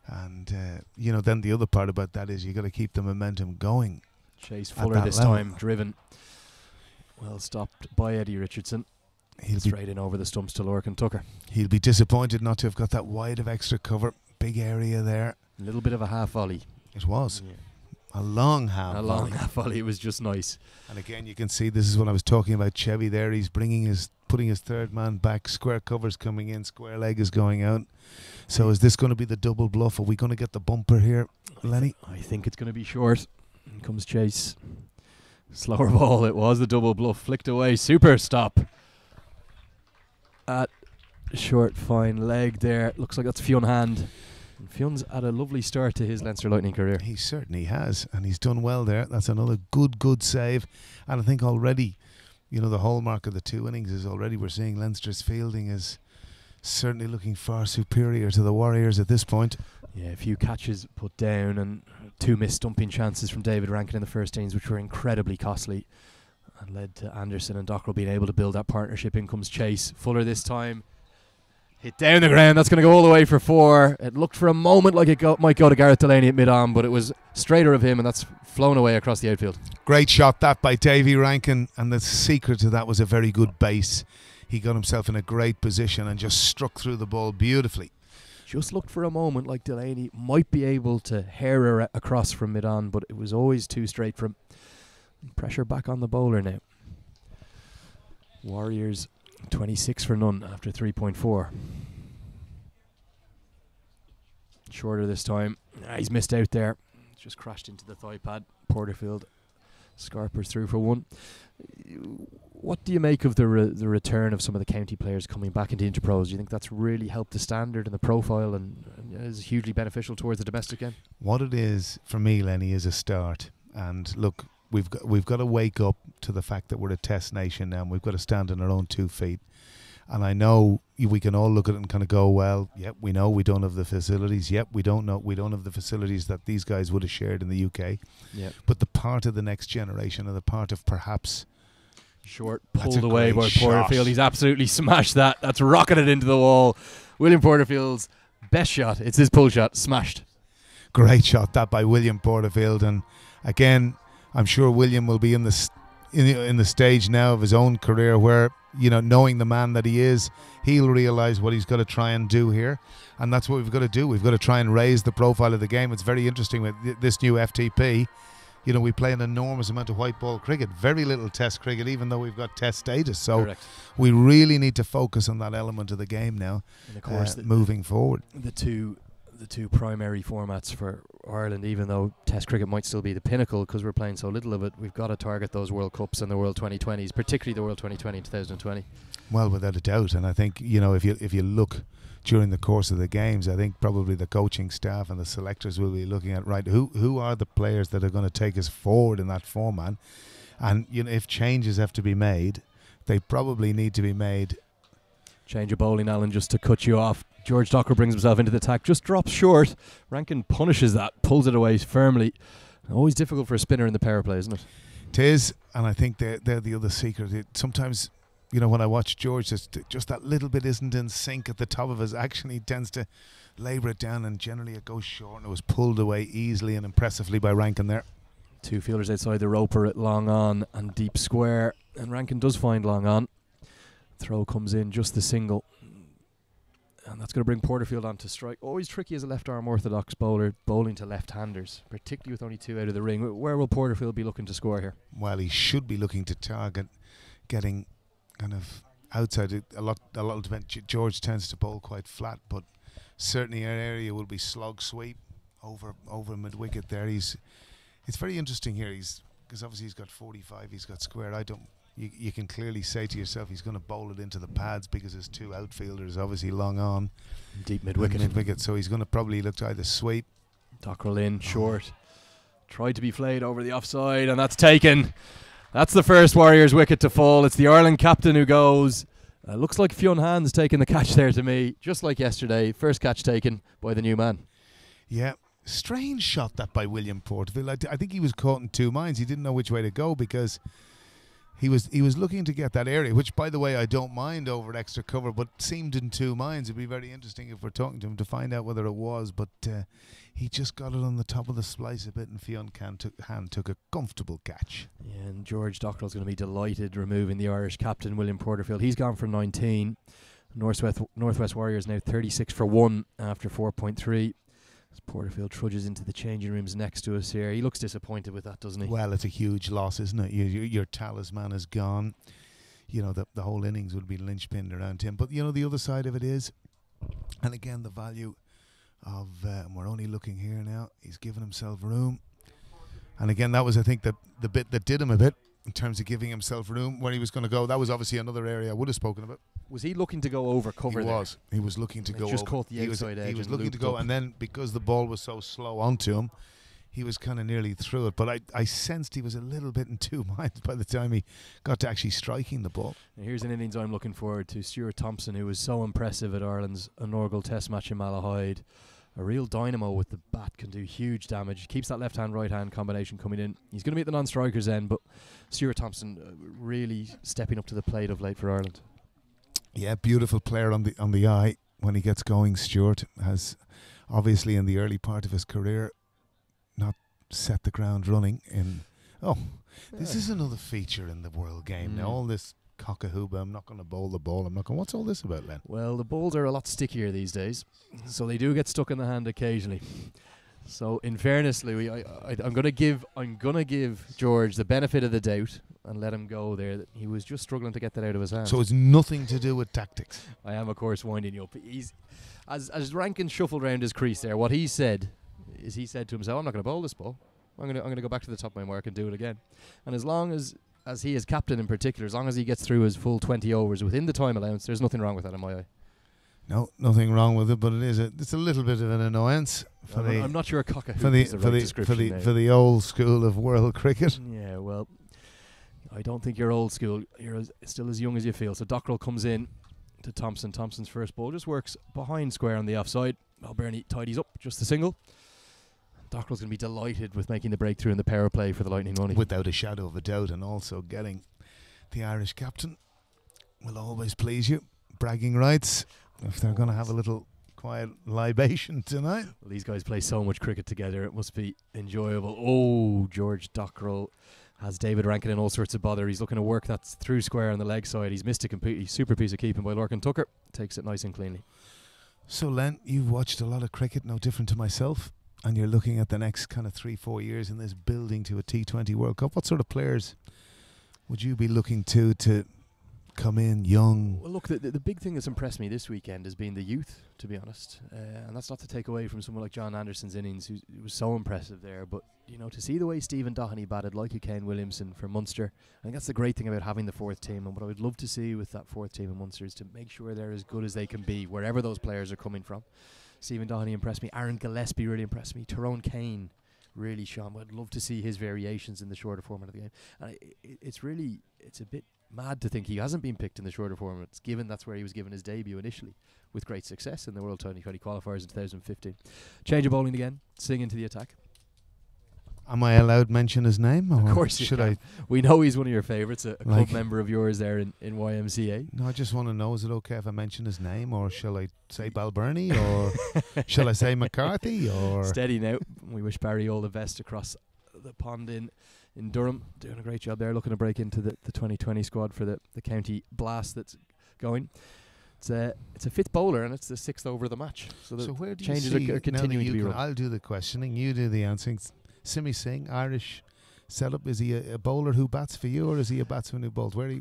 Speaker 7: And, then the other part about that is you got to keep the momentum going.
Speaker 5: Chase Fuller this time, driven. Well stopped by Eddie Richardson. He'll straight in over the stumps to Lorcan Tucker.
Speaker 7: He'll be disappointed not to have got that wide of extra cover. Big area there.
Speaker 5: A little bit of a half volley.
Speaker 7: It was. Yeah. A long half volley.
Speaker 5: A long half volley. It was just nice.
Speaker 7: And again, you can see this is what I was talking about. Chevy there. He's putting his third man back. Square cover's coming in. Square leg is going out. So is this going to be the double bluff? Are we going to get the bumper here, Lenny?
Speaker 5: I think it's going to be short. In comes Chase. Slower ball. It was the double bluff. Flicked away. Super stop. At short fine leg there. Looks like that's Fionn Hand. And Fionn's had a lovely start to his Leinster Lightning career.
Speaker 7: He certainly has, and he's done well there. That's another good save. And I think already, the hallmark of the 2 innings is already we're seeing Leinster's fielding is certainly looking far superior to the Warriors at this point.
Speaker 5: Yeah, a few catches put down, and 2 missed stumping chances from David Rankin in the first innings, which were incredibly costly and led to Anderson and Dockrell being able to build that partnership. In comes Chase. Fuller this time. Hit down the ground. That's going to go all the way for 4. It looked for a moment like it might go to Gareth Delaney at mid-on, but it was straighter of him, and that's flown away across the outfield.
Speaker 7: Great shot that by Davy Rankin, and the secret to that was a very good base. He got himself in a great position and just struck through the ball beautifully.
Speaker 5: Just looked for a moment like Delaney might be able to hair across from mid-on, but it was always too straight for him. Pressure back on the bowler now. Warriors 26 for none after 3.4. Shorter this time. He's missed out there. Just crashed into the thigh pad. Porterfield scarpers through for 1. What do you make of the return of some of the county players coming back into Interpros? Do you think that's really helped the standard and the profile and is hugely beneficial towards the domestic game?
Speaker 7: What it is for me, Lenny, is a start. And look, we've got to wake up to the fact that we're a test nation now, and we've got to stand on our own 2 feet. And I know we can all look at it and kind of go, well, yep, we know we don't have the facilities. Yep, we don't have the facilities that these guys would have shared in the UK.
Speaker 5: Yep.
Speaker 7: But the part of the next generation, and the part of perhaps
Speaker 5: short pulled away by Porterfield. He's absolutely smashed that. That's rocketed into the wall. William Porterfield's best shot. It's his pull shot. Smashed.
Speaker 7: Great shot that by William Porterfield. And again, I'm sure William will be in the stage now of his own career where, you know, knowing the man that he is, he'll realise what he's got to try and do here. And that's what we've got to do. We've got to try and raise the profile of the game. It's very interesting with this new FTP. You know, we play an enormous amount of white ball cricket, very little test cricket, even though we've got test status. So
Speaker 5: Correct.
Speaker 7: We really need to focus on that element of the game now,
Speaker 5: and of course,
Speaker 7: moving forward.
Speaker 5: The two primary formats for Ireland, even though test cricket might still be the pinnacle because we're playing so little of it, we've got to target those World Cups and the World 2020s, particularly the World 2020 in 2020.
Speaker 7: Well, without a doubt. And I think, you know, if you look during the course of the games, I think probably the coaching staff and the selectors will be looking at, right, who are the players that are going to take us forward in that format. And, you know, if changes have to be made, they probably need to be made.
Speaker 5: Change of bowling, Alan, just to cut you off. George Docker brings himself into the attack, just drops short. Rankin punishes that, pulls it away firmly. Always difficult for a spinner in the power play, isn't it?
Speaker 7: It is, and I think they're the other secret. Sometimes, you know, when I watch George, just that little bit isn't in sync at the top of his action. He tends to labour it down, and generally it goes short, and it was pulled away easily and impressively by Rankin there.
Speaker 5: 2 fielders outside the roper at long on and deep square, and Rankin does find long on. Throw comes in, just the single. And that's going to bring Porterfield on to strike. Always tricky as a left-arm orthodox bowler, bowling to left-handers, particularly with only 2 out of the ring. Where will Porterfield be looking to score here?
Speaker 7: Well, he should be looking to target getting kind of outside it. A lot will depend. George tends to bowl quite flat, but certainly an area will be slog sweep over mid-wicket there. It's very interesting here. Because obviously he's got 45, he's got square. You can clearly say to yourself he's going to bowl it into the pads because his 2 outfielders obviously long on.
Speaker 5: Deep mid-wicket.
Speaker 7: So he's going to probably look to either sweep.
Speaker 5: Dockrell in, short. Tried to be flayed over the offside, and that's taken. That's the first Warriors wicket to fall. It's the Ireland captain who goes. Looks like Fionn Hand's taking the catch there to me, just like yesterday. First catch taken by the new man.
Speaker 7: Yeah. Strange shot that by William Porterfield. I think he was caught in 2 minds. He didn't know which way to go because he was looking to get that area, which, by the way, I don't mind over extra cover, but seemed in 2 minds. It'd be very interesting if we're talking to him to find out whether it was, but he just got it on the top of the splice a bit, and Fionn Hand took a comfortable catch.
Speaker 5: Yeah, and George Dockrell's going to be delighted removing the Irish captain, William Porterfield. He's gone for 19. Northwest Warriors now 36 for 1 after 4.3. Porterfield trudges into the changing rooms next to us here. He looks disappointed with that, doesn't he?
Speaker 7: Well, it's a huge loss, isn't it? Your talisman is gone. You know, the whole innings would be linchpinned around him. But, you know, the other side of it is, and again, the value of, and we're only looking here now, he's given himself room. And again, that was, I think, the bit that did him a bit in terms of giving himself room where he was going to go. That was obviously another area I would have spoken about.
Speaker 5: Was he looking to go over cover there?
Speaker 7: He was looking to go
Speaker 5: just
Speaker 7: over.
Speaker 5: caught the outside edge.
Speaker 7: He was looking to go, and then because the ball was so slow onto him, he was kind of nearly through it. But I sensed he was a little bit in 2 minds by the time he got to actually striking the ball.
Speaker 5: And here's an innings I'm looking forward to. Stuart Thompson, who was so impressive at Ireland's inaugural Test match in Malahide. a real dynamo with the bat, can do huge damage. Keeps that left-hand, right-hand combination coming in. He's going to be at the non-strikers end, but Stuart Thompson really stepping up to the plate of late for Ireland.
Speaker 7: Yeah, beautiful player on the eye when he gets going. Stuart has obviously in the early part of his career not set the ground running in. This is another feature in the world game now. All this cockahooba, I'm not going to bowl the ball, what's all this about, Len?
Speaker 5: Well, the balls are a lot stickier these days, so they do get stuck in the hand occasionally. So in fairness, Louis, I'm going to give George the benefit of the doubt and let him go there. That he was just struggling to get that out of his hand.
Speaker 7: So it's nothing to do with tactics.
Speaker 5: I am, of course, winding you up. He's as Rankin shuffled round his crease there. What he said is, he said to himself, "I'm not going to bowl this ball. I'm going to go back to the top of my mark and do it again." And as long as he is captain in particular, as long as he gets through his full 20 overs within the time allowance, there's nothing wrong with that in my eye.
Speaker 7: No, nothing wrong with it, but it's a little bit of an annoyance.
Speaker 5: I'm not sure cockahoo is the right description
Speaker 7: for the old school of world cricket.
Speaker 5: Yeah, well, I don't think you're old school. You're still as young as you feel. So Dockrell comes in to Thompson. Thompson's first ball just works behind square on the offside. Malbernie tidies up, just the single. Dockrell's going to be delighted with making the breakthrough in the power play for the Lightning money.
Speaker 7: Without a shadow of a doubt, and also getting the Irish captain will always please you. Bragging rights, if they're going to have a little quiet libation tonight.
Speaker 5: Well, these guys play so much cricket together, it must be enjoyable. Oh, George Dockrell has David Rankin in all sorts of bother. He's looking to work that through square on the leg side. He's missed it completely. Super piece of keeping by Lorcan Tucker. Takes it nice and cleanly. So,
Speaker 7: Len, you've watched a lot of cricket, no different to myself, and you're looking at the next kind of 3-4 years in this building to a T20 World Cup. What sort of players would you be looking to come in young?
Speaker 5: Well, look, the big thing that's impressed me this weekend has been the youth, to be honest. And that's not to take away from someone like John Anderson's innings, who was so impressive there. But, you know, to see the way Stephen Doherty batted, like a Kane Williamson for Munster, I think that's the great thing about having the fourth team. And what I would love to see with that fourth team in Munster is to make sure they're as good as they can be, wherever those players are coming from. Stephen Doherty impressed me. Aaron Gillespie really impressed me. Tyrone Kane really shone. I'd love to see his variations in the shorter format of the game. And it's a bit mad to think he hasn't been picked in the shorter formats, given that's where he was given his debut initially, with great success in the World 2020 qualifiers in 2015. Change of bowling again. Sing into the attack.
Speaker 7: Am I allowed to mention his name? Or
Speaker 5: of course you
Speaker 7: should
Speaker 5: can.
Speaker 7: I?
Speaker 5: We know he's one of your favourites, a club member of yours there in YMCA.
Speaker 7: No, I just want to know, is it okay if I mention his name, or shall I say Balbirnie, or shall I say McCarthy? Or
Speaker 5: steady now. We wish Barry all the best across the pond in Durham. Doing a great job there, looking to break into the 2020 squad for the county blast that's going. It's a fifth bowler, and it's the sixth over of the match. So
Speaker 7: where do
Speaker 5: changes
Speaker 7: you see
Speaker 5: are continuing to be run.
Speaker 7: I'll do the questioning, you do the answering. Simi Singh, Irish setup. Is he a bowler who bats for you, or is he a batsman who bowls? Where do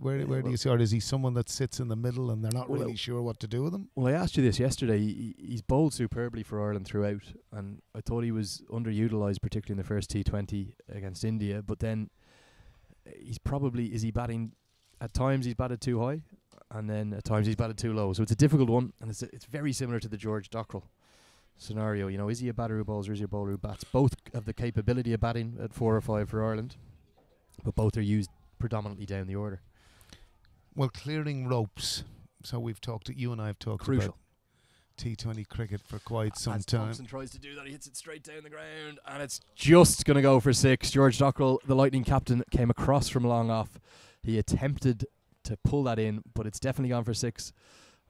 Speaker 7: you see, or is he someone that sits in the middle and they're not really sure what to do with him?
Speaker 5: Well, I asked you this yesterday. He's bowled superbly for Ireland throughout, and I thought he was underutilised, particularly in the first T20 against India. But then is he batting? At times he's batted too high, and then at times he's batted too low. So it's a difficult one, and it's very similar to the George Dockrell scenario. You know, is he a batter who bowls, or is he a bowler who bats? Both have the capability of batting at 4 or 5 for Ireland, but both are used predominantly down the order.
Speaker 7: Well, clearing ropes. So you and I have talked about T20 cricket for quite some time.
Speaker 5: Thompson tries to do that, he hits it straight down the ground, and it's just going to go for 6. George Dockrell, the Lightning captain, came across from long off. He attempted to pull that in, but it's definitely gone for 6.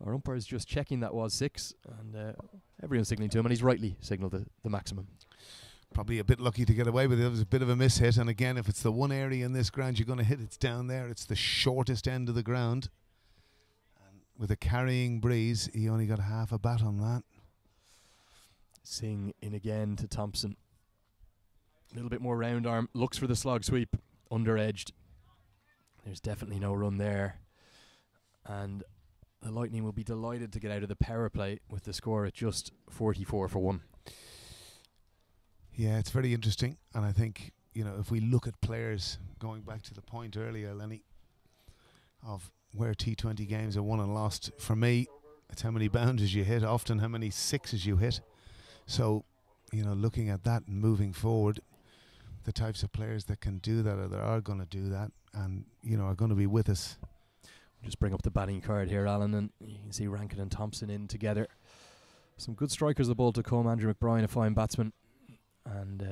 Speaker 5: Our umpire's just checking that was 6, and everyone's signalling to him, and he's rightly signalled the maximum.
Speaker 7: Probably a bit lucky to get away with it. It was a bit of a mishit, and again, if it's the one area in this ground you're going to hit, it's down there. It's the shortest end of the ground. And with a carrying breeze, he only got half a bat on that.
Speaker 5: Singh in again to Thompson. A little bit more round arm. Looks for the slog sweep. Under-edged. There's definitely no run there. And the Lightning will be delighted to get out of the power play with the score at just 44 for 1.
Speaker 7: Yeah, it's very interesting. And I think, you know, if we look at players, going back to the point earlier, Lenny, of where T20 games are won and lost, for me, it's how many boundaries you hit, often how many sixes you hit. So, you know, looking at that and moving forward, the types of players that can do that, or that are going to do that, and, you know, are going to be with us.
Speaker 5: Just bring up the batting card here, Alan, and you can see Rankin and Thompson in together. Some good strikers of the ball to come. Andrew McBride, a fine batsman. And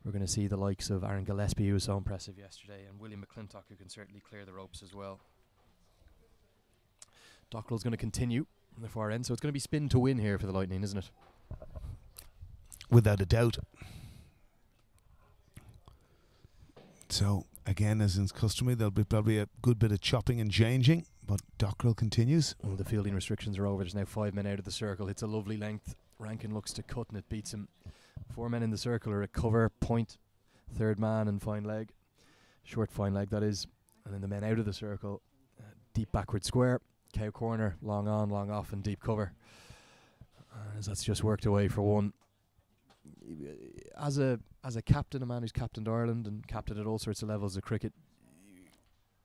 Speaker 5: we're going to see the likes of Aaron Gillespie, who was so impressive yesterday, and William McClintock, who can certainly clear the ropes as well. Dockerell's going to continue on the far end, so it's going to be spin to win here for the Lightning, isn't it?
Speaker 7: Without a doubt. So, again, as is customary, there'll be probably a good bit of chopping and changing, but Dockerell continues.
Speaker 5: Well, the fielding restrictions are over. There's now 5 men out of the circle. It's a lovely length. Rankin looks to cut and it beats him. 4 men in the circle are a cover, point, third man and fine leg. Short fine leg, that is. And then the men out of the circle, deep backward square, cow corner, long on, long off and deep cover. As that's just worked away for one. As a captain, a man who's captained Ireland and captained at all sorts of levels of cricket,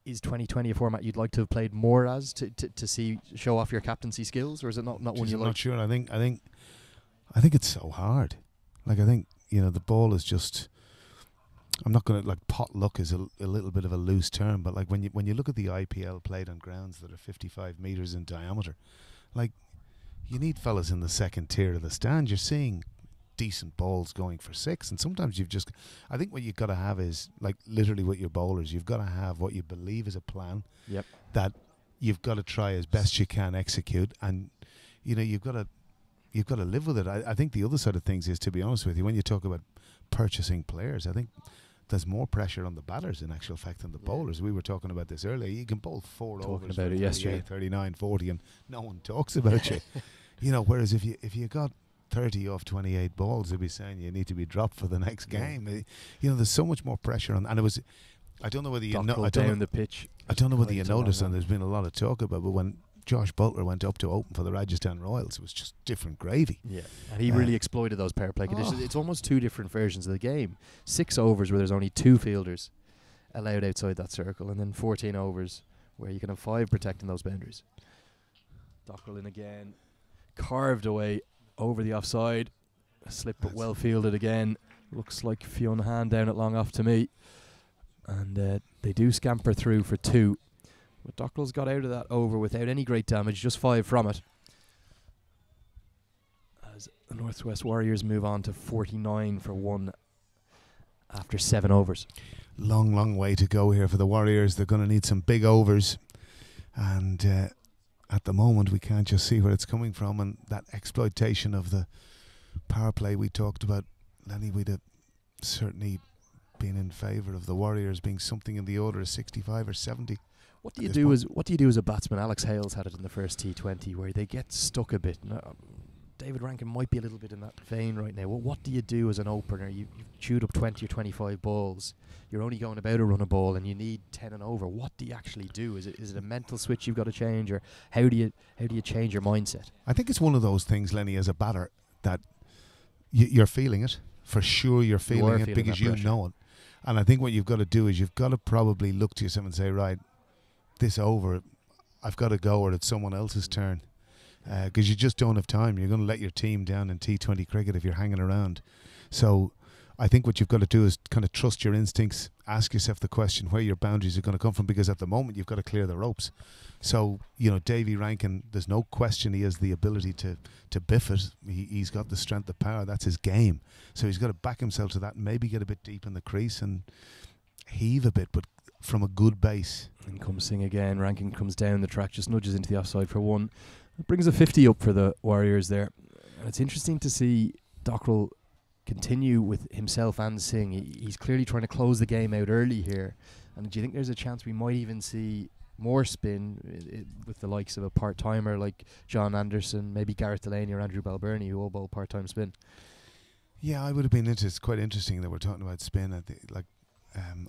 Speaker 5: is 2020 a format you'd like to have played more as to see show off your captaincy skills, or is it not one you like?
Speaker 7: I'm not sure. I think it's so hard. Like, I think, you know, the ball is just, I'm not going to, like, pot luck is a little bit of a loose term, but like when you look at the IPL played on grounds that are 55 metres in diameter, like, you need fellas in the second tier of the stand. You're seeing decent balls going for 6, and sometimes I think what you've got to have is, like, literally with your bowlers, you've got to have what you believe is a plan.
Speaker 5: Yep.
Speaker 7: That you've got to try as best you can execute, and, you know, you've got to live with it. I think the other side of things is, to be honest with you, when you talk about purchasing players, I think there's more pressure on the batters in actual fact than the bowlers. We were talking about this earlier. You can bowl 4 overs
Speaker 5: about it yesterday,
Speaker 7: 39, 40, and no one talks about you. You know, whereas if you got 30 off 28 balls, they'd be saying you need to be dropped for the next game. You know, there's so much more pressure on, and it was, I don't know whether you know,
Speaker 5: the pitch.
Speaker 7: I don't know whether you noticed, and there's been a lot of talk about, but when Josh Butler went up to open for the Rajasthan Royals, it was just different gravy.
Speaker 5: Yeah, and he really exploited those power play conditions. It's almost 2 different versions of the game. 6 overs where there's only 2 fielders allowed outside that circle, and then 14 overs where you can have 5 protecting those boundaries. Dockerell in again, carved away over the offside, a slip but well fielded again. Looks like Fionn Hand down at long off to me, and they do scamper through for 2. But Dockerell's got out of that over without any great damage, just 5 from it. As the Northwest Warriors move on to 49 for 1 after 7 overs.
Speaker 7: Long way to go here for the Warriors. They're going to need some big overs. And at the moment, we can't just see where it's coming from. And that exploitation of the power play we talked about, Lenny, we'd have certainly been in favour of the Warriors being something in the order of 65 or 70. What do you do as a batsman? Alex Hales had it in the first T20 where they get stuck a bit. David Rankin might be a little bit in that vein right now. Well, what do you do as an opener? You've chewed up 20 or 25 balls. You're only going about a run a ball and you need 10 and over. What do you actually do? Is it a mental switch you've got to change, or how do you change your mindset? I think it's one of those things, Lenny, as a batter, that you're feeling it. For sure you're feeling it because you know it. And I think what you've got to do is you've got to probably look to yourself and say, right, this over, I've got to go, or it's someone else's turn, because you just don't have time. You're going to let your team down in T20 cricket if you're hanging around. So I think what you've got to do is kind of trust your instincts, ask yourself the question where your boundaries are going to come from, because at the moment you've got to clear the ropes. So, you know, Davy Rankin, there's no question he has the ability to biff it. He's got the strength, the power. That's his game. So he's got to back himself to that, maybe get a bit deep in the crease and heave a bit, but from a good base. And comes Singh again. Rankin comes down the track, just nudges into the offside for 1. It brings a 50 up for the Warriors there. And it's interesting to see Dockerell continue with himself and Singh. He's clearly trying to close the game out early here. And do you think there's a chance we might even see more spin with the likes of a part-timer like John Anderson, maybe Gareth Delaney or Andrew Balbirnie, who all bowl part-time spin? Yeah, I would have been into it. It's quite interesting that we're talking about spin at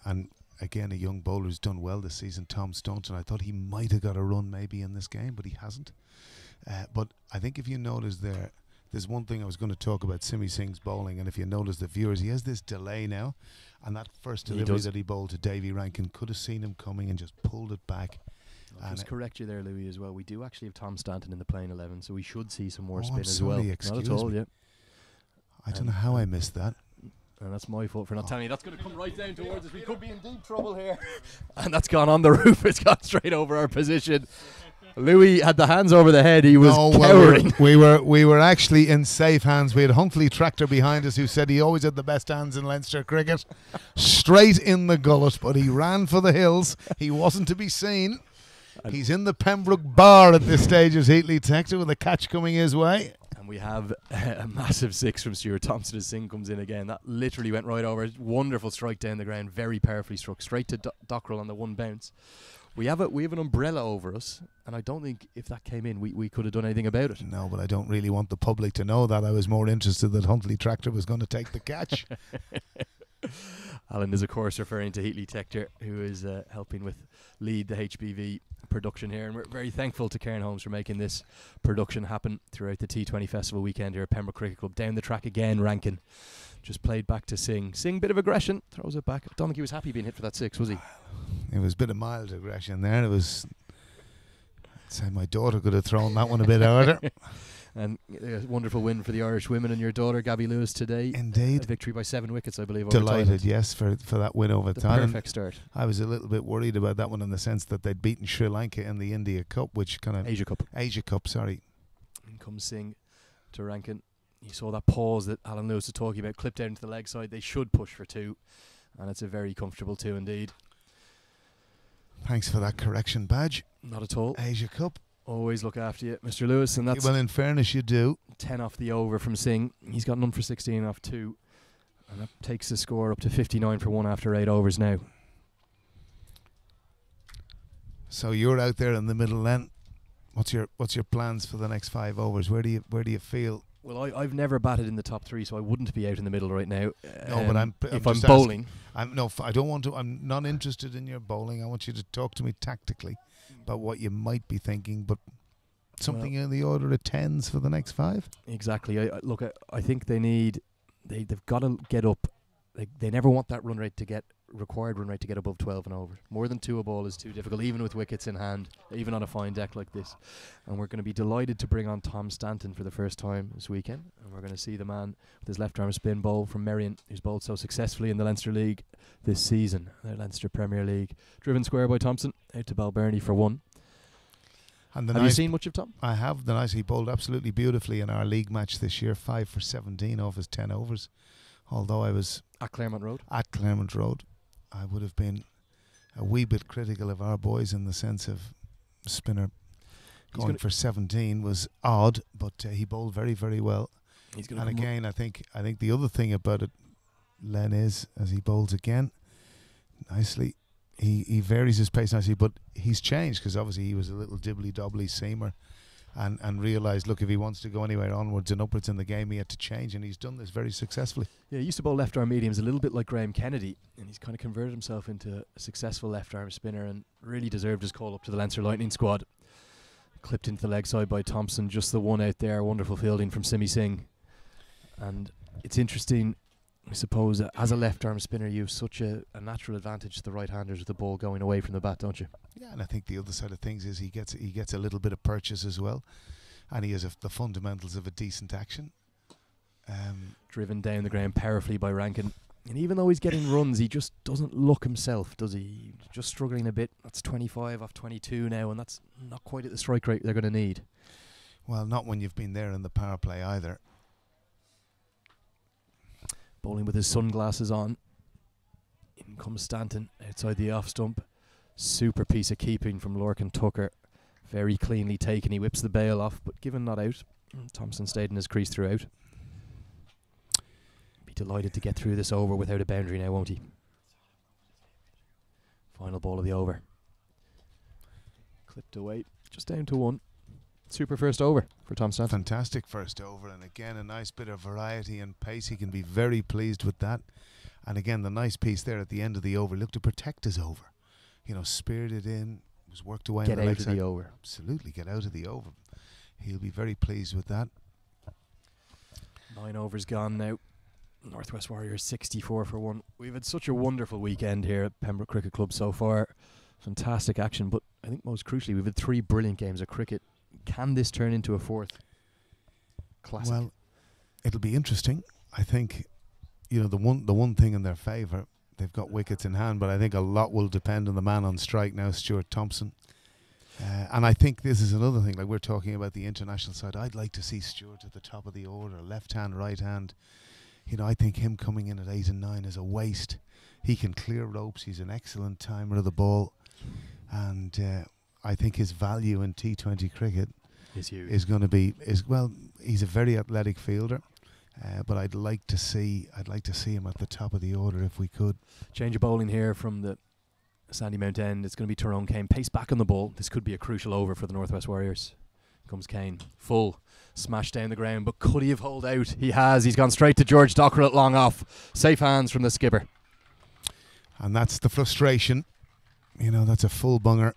Speaker 7: and again, a young bowler who's done well this season, Tom Staunton. I thought he might have got a run maybe in this game, but he hasn't. But I think if you notice there's one thing I was going to talk about, Simi Singh's bowling, and if you notice the viewers, he has this delay now, and that first delivery that he bowled to Davy Rankin, could have seen him coming and just pulled it back. I'll just correct you there, Louis, as well. We do actually have Tom Stanton in the playing 11, so we should see some more spin as well. Not at all, yeah. I don't know how I missed that. And that's my fault for not telling you. That's going to come right down towards us. We could be in deep trouble here. And that's gone on the roof. It's gone straight over our position.
Speaker 5: Louis had the hands over the head. He was cowering.
Speaker 7: Well, we were actually in safe hands. We had Huntley Tractor behind us, who said he always had the best hands in Leinster cricket. Straight in the gullet, but he ran for the hills. He wasn't to be seen. He's in the Pembroke bar at this stage as Heatley Tector with a catch coming his way.
Speaker 5: And we have a massive six from Stuart Thompson as Singh comes in again. That literally went right over. Wonderful strike down the ground. Very powerfully struck. Straight to Dockrell on the one bounce. We have an umbrella over us, and I don't think if that came in, we could have done anything about it.
Speaker 7: No, but I don't really want the public to know that. I was more interested that Huntley Tractor was going to take the catch.
Speaker 5: Alan is, of course, referring to Heatley Tector, who is helping lead the HBV production here, and we're very thankful to Cairn Holmes for making this production happen throughout the T20 Festival weekend here at Pembroke Cricket Club. Down the track again, Rankin. Just played back to Singh. Singh, bit of aggression, throws it back. I don't think he was happy being hit for that six, was he?
Speaker 7: It was a bit of mild aggression there. It was... I'd say my daughter could have thrown that one a bit harder.
Speaker 5: And a wonderful win for the Irish women and your daughter, Gabby Lewis, today.
Speaker 7: Indeed.
Speaker 5: A victory by 7 wickets, I believe. Over
Speaker 7: Delighted,
Speaker 5: Thailand.
Speaker 7: yes, for that win over
Speaker 5: The
Speaker 7: Thailand.
Speaker 5: perfect start.
Speaker 7: I was a little bit worried about that one in the sense that they'd beaten Sri Lanka in the India Cup, which kind of...
Speaker 5: Asia Cup,
Speaker 7: sorry.
Speaker 5: In comes Singh to Rankin. You saw that pause that Alan Lewis was talking about, clipped out into the leg side. They should push for 2, and it's a very comfortable 2 indeed.
Speaker 7: Thanks for that correction badge.
Speaker 5: Not at all.
Speaker 7: Asia Cup.
Speaker 5: Always look after you, Mr. Lewis, and that's...
Speaker 7: Well, in fairness, you do.
Speaker 5: 10 off the over from Singh. He's got none for 16 off 2, and that takes the score up to 59 for 1 after 8 overs now.
Speaker 7: So you're out there in the middle then. What's your plans for the next 5 overs? Where do you feel?
Speaker 5: Well, I've never batted in the top 3, so I wouldn't be out in the middle right now.
Speaker 7: No, but
Speaker 5: if I'm bowling,
Speaker 7: I don't want to. I'm not interested in your bowling. I want you to talk to me tactically about what you might be thinking, but something in the order of 10s for the next 5.
Speaker 5: Exactly. I think they've got to get up. They never want that required run rate to get above 12 and over. More than 2 a ball is too difficult, even with wickets in hand, even on a fine deck like this. And we're going to be delighted to bring on Tom Stanton for the first time this weekend. And we're going to see the man with his left arm spin bowl from Merrion, who's bowled so successfully in the Leinster League this season, the Leinster Premier League. Driven square by Thompson, out to Balbirnie for 1.
Speaker 7: And
Speaker 5: have you seen much of Tom?
Speaker 7: I have. He bowled absolutely beautifully in our league match this year, 5 for 17 off his 10 overs. Although I was
Speaker 5: at Claremont Road.
Speaker 7: I would have been a wee bit critical of our boys in the sense of spinner going for 17 was odd, but he bowled very, very well. And again, I think the other thing about it, Len, is as he bowls again nicely, he varies his pace nicely, but he's changed because obviously he was a little dibbly-dobbly seamer and realised, look, if he wants to go anywhere onwards and upwards in the game, he had to change, and he's done this very successfully.
Speaker 5: Yeah, he used to bowl left-arm mediums a little bit like Graeme Kennedy, and he's kind of converted himself into a successful left-arm spinner and really deserved his call up to the Leinster Lightning squad. Clipped into the leg side by Thompson, just the one out there. Wonderful fielding from Simi Singh. And it's interesting, I suppose, as a left-arm spinner, you have such a natural advantage to the right-handers with the ball going away from the bat, don't you?
Speaker 7: Yeah, and I think the other side of things is he gets a little bit of purchase as well, and he has the fundamentals of a decent action.
Speaker 5: Driven down the ground powerfully by Rankin. And even though he's getting runs, he just doesn't look himself, does he? Just struggling a bit. That's 25 off 22 now, and that's not quite at the strike rate they're going to need.
Speaker 7: Well, not when you've been there in the power play either.
Speaker 5: Bowling with his sunglasses on. In comes Stanton outside the off stump. Super piece of keeping from Lorcan Tucker. Very cleanly taken. He whips the bail off, but given not out. Thompson stayed in his crease throughout. Be delighted to get through this over without a boundary now, won't he? Final ball of the over. Clipped away. Just down to 1. Super first over for Tom Stanton.
Speaker 7: Fantastic first over, and again a nice bit of variety and pace. He can be very pleased with that. And again, the nice piece there at the end of the over, look to protect his over. You know, speared it in, was worked away.
Speaker 5: Get out of the over.
Speaker 7: Absolutely, get out of the over. He'll be very pleased with that.
Speaker 5: 9 overs gone now. Northwest Warriors 64 for 1. We've had such a wonderful weekend here at Pembroke Cricket Club so far. Fantastic action, but I think most crucially, we've had 3 brilliant games of cricket. Can this turn into a 4th classic?
Speaker 7: Well, it'll be interesting. I think, you know, the one thing in their favour, they've got wickets in hand, but I think a lot will depend on the man on strike now, Stuart Thompson. And I think this is another thing, like we're talking about the international side. I'd like to see Stuart at the top of the order, left hand, right hand. You know, I think him coming in at 8 and 9 is a waste. He can clear ropes. He's an excellent timer of the ball. And I think his value in T20 cricket is going to be, well, he's a very athletic fielder. But I'd like to see him at the top of the order if we could.
Speaker 5: Change of bowling here from the Sandymount end. It's going to be Tyrone Kane. Pace back on the ball. This could be a crucial over for the Northwest Warriors. Comes Kane. Full. Smash down the ground. But could he have holed out? He has. He's gone straight to George Dockrell at long off. Safe hands from the skipper.
Speaker 7: And that's the frustration. You know, that's a full bunger.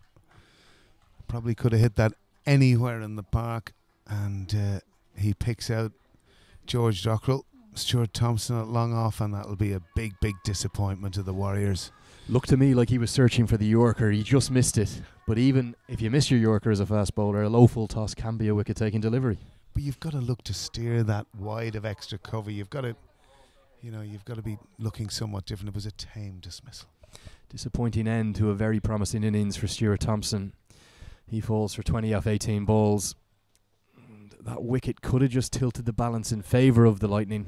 Speaker 7: Probably could have hit that anywhere in the park. And he picks out George Dockrell. Stuart Thompson at long off, and that'll be a big, big disappointment to the Warriors.
Speaker 5: Looked to me like he was searching for the Yorker. He just missed it. But even if you miss your Yorker as a fast bowler, a low full toss can be a wicket-taking delivery.
Speaker 7: But you've got to look to steer that wide of extra cover. You've got to, you've got to be looking somewhat different. It was a tame dismissal.
Speaker 5: Disappointing end to a very promising innings for Stuart Thompson. He falls for 20 off 18 balls. And that wicket could have just tilted the balance in favour of the Lightning.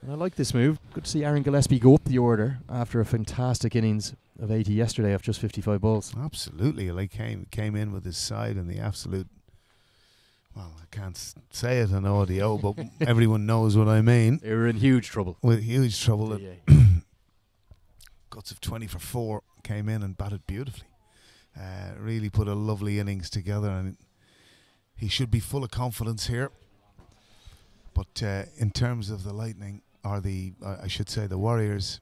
Speaker 5: And I like this move. Good to see Aaron Gillespie go up the order after a fantastic innings of 80 yesterday off just 55 balls.
Speaker 7: Absolutely. Like came in with his side and the absolute, well, I can't say it on audio, but everyone knows what I mean.
Speaker 5: They were in huge trouble.
Speaker 7: With huge trouble. Guts of 20 for 4 came in and batted beautifully. Really put a lovely innings together, and he should be full of confidence here. But in terms of the Lightning, or I should say the Warriors,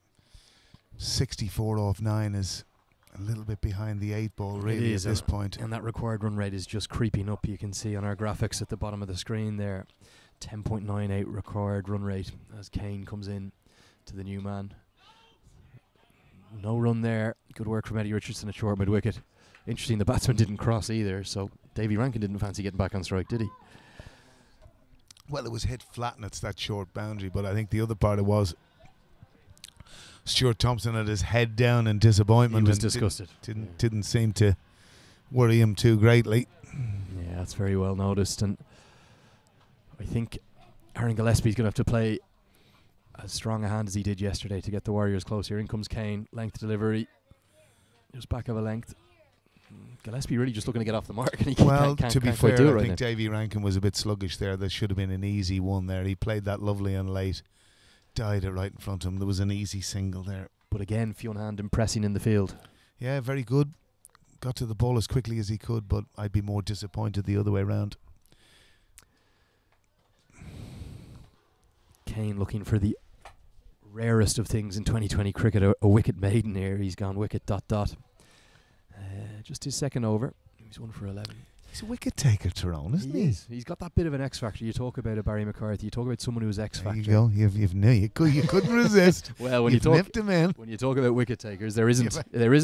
Speaker 7: 64 off 9 is a little bit behind the 8 ball really at this point.
Speaker 5: And that required run rate is just creeping up. You can see on our graphics at the bottom of the screen there, 10.98 required run rate as Kane comes in to the new man. No run there. Good work from Eddie Richardson at short mid-wicket. Interesting, the batsman didn't cross either, so Davy Rankin didn't fancy getting back on strike, did he?
Speaker 7: Well, it was hit flat and it's that short boundary, but I think the other part it was Stuart Thompson had his head down in disappointment.
Speaker 5: He was disgusted.
Speaker 7: Didn't seem to worry him too greatly.
Speaker 5: Yeah, that's very well noticed, and I think Aaron Gillespie's going to have to play as strong a hand as he did yesterday to get the Warriors close here. In comes Kane, length delivery, just back of a length. Gillespie really just looking to get off the mark. And he can't
Speaker 7: to be fair,
Speaker 5: do it
Speaker 7: I
Speaker 5: right
Speaker 7: think
Speaker 5: now.
Speaker 7: Davy Rankin was a bit sluggish there. There should have been an easy one there. He played that lovely and late, died it right in front of him. There was an easy single there.
Speaker 5: But again, Fionn Hand impressing in the field.
Speaker 7: Yeah, very good. Got to the ball as quickly as he could, but I'd be more disappointed the other way round.
Speaker 5: Kane looking for the rarest of things in 2020 cricket, a wicket maiden here. He's gone wicket ... Just his second over. He's 1 for 11.
Speaker 7: He's a wicket taker, Tyrone, isn't he?
Speaker 5: He's got that bit of an X factor. You talk about a Barry McCarthy. You talk about someone who's X factor.
Speaker 7: There you go. You've knew you couldn't resist.
Speaker 5: Well, when you talk about wicket takers, there isn't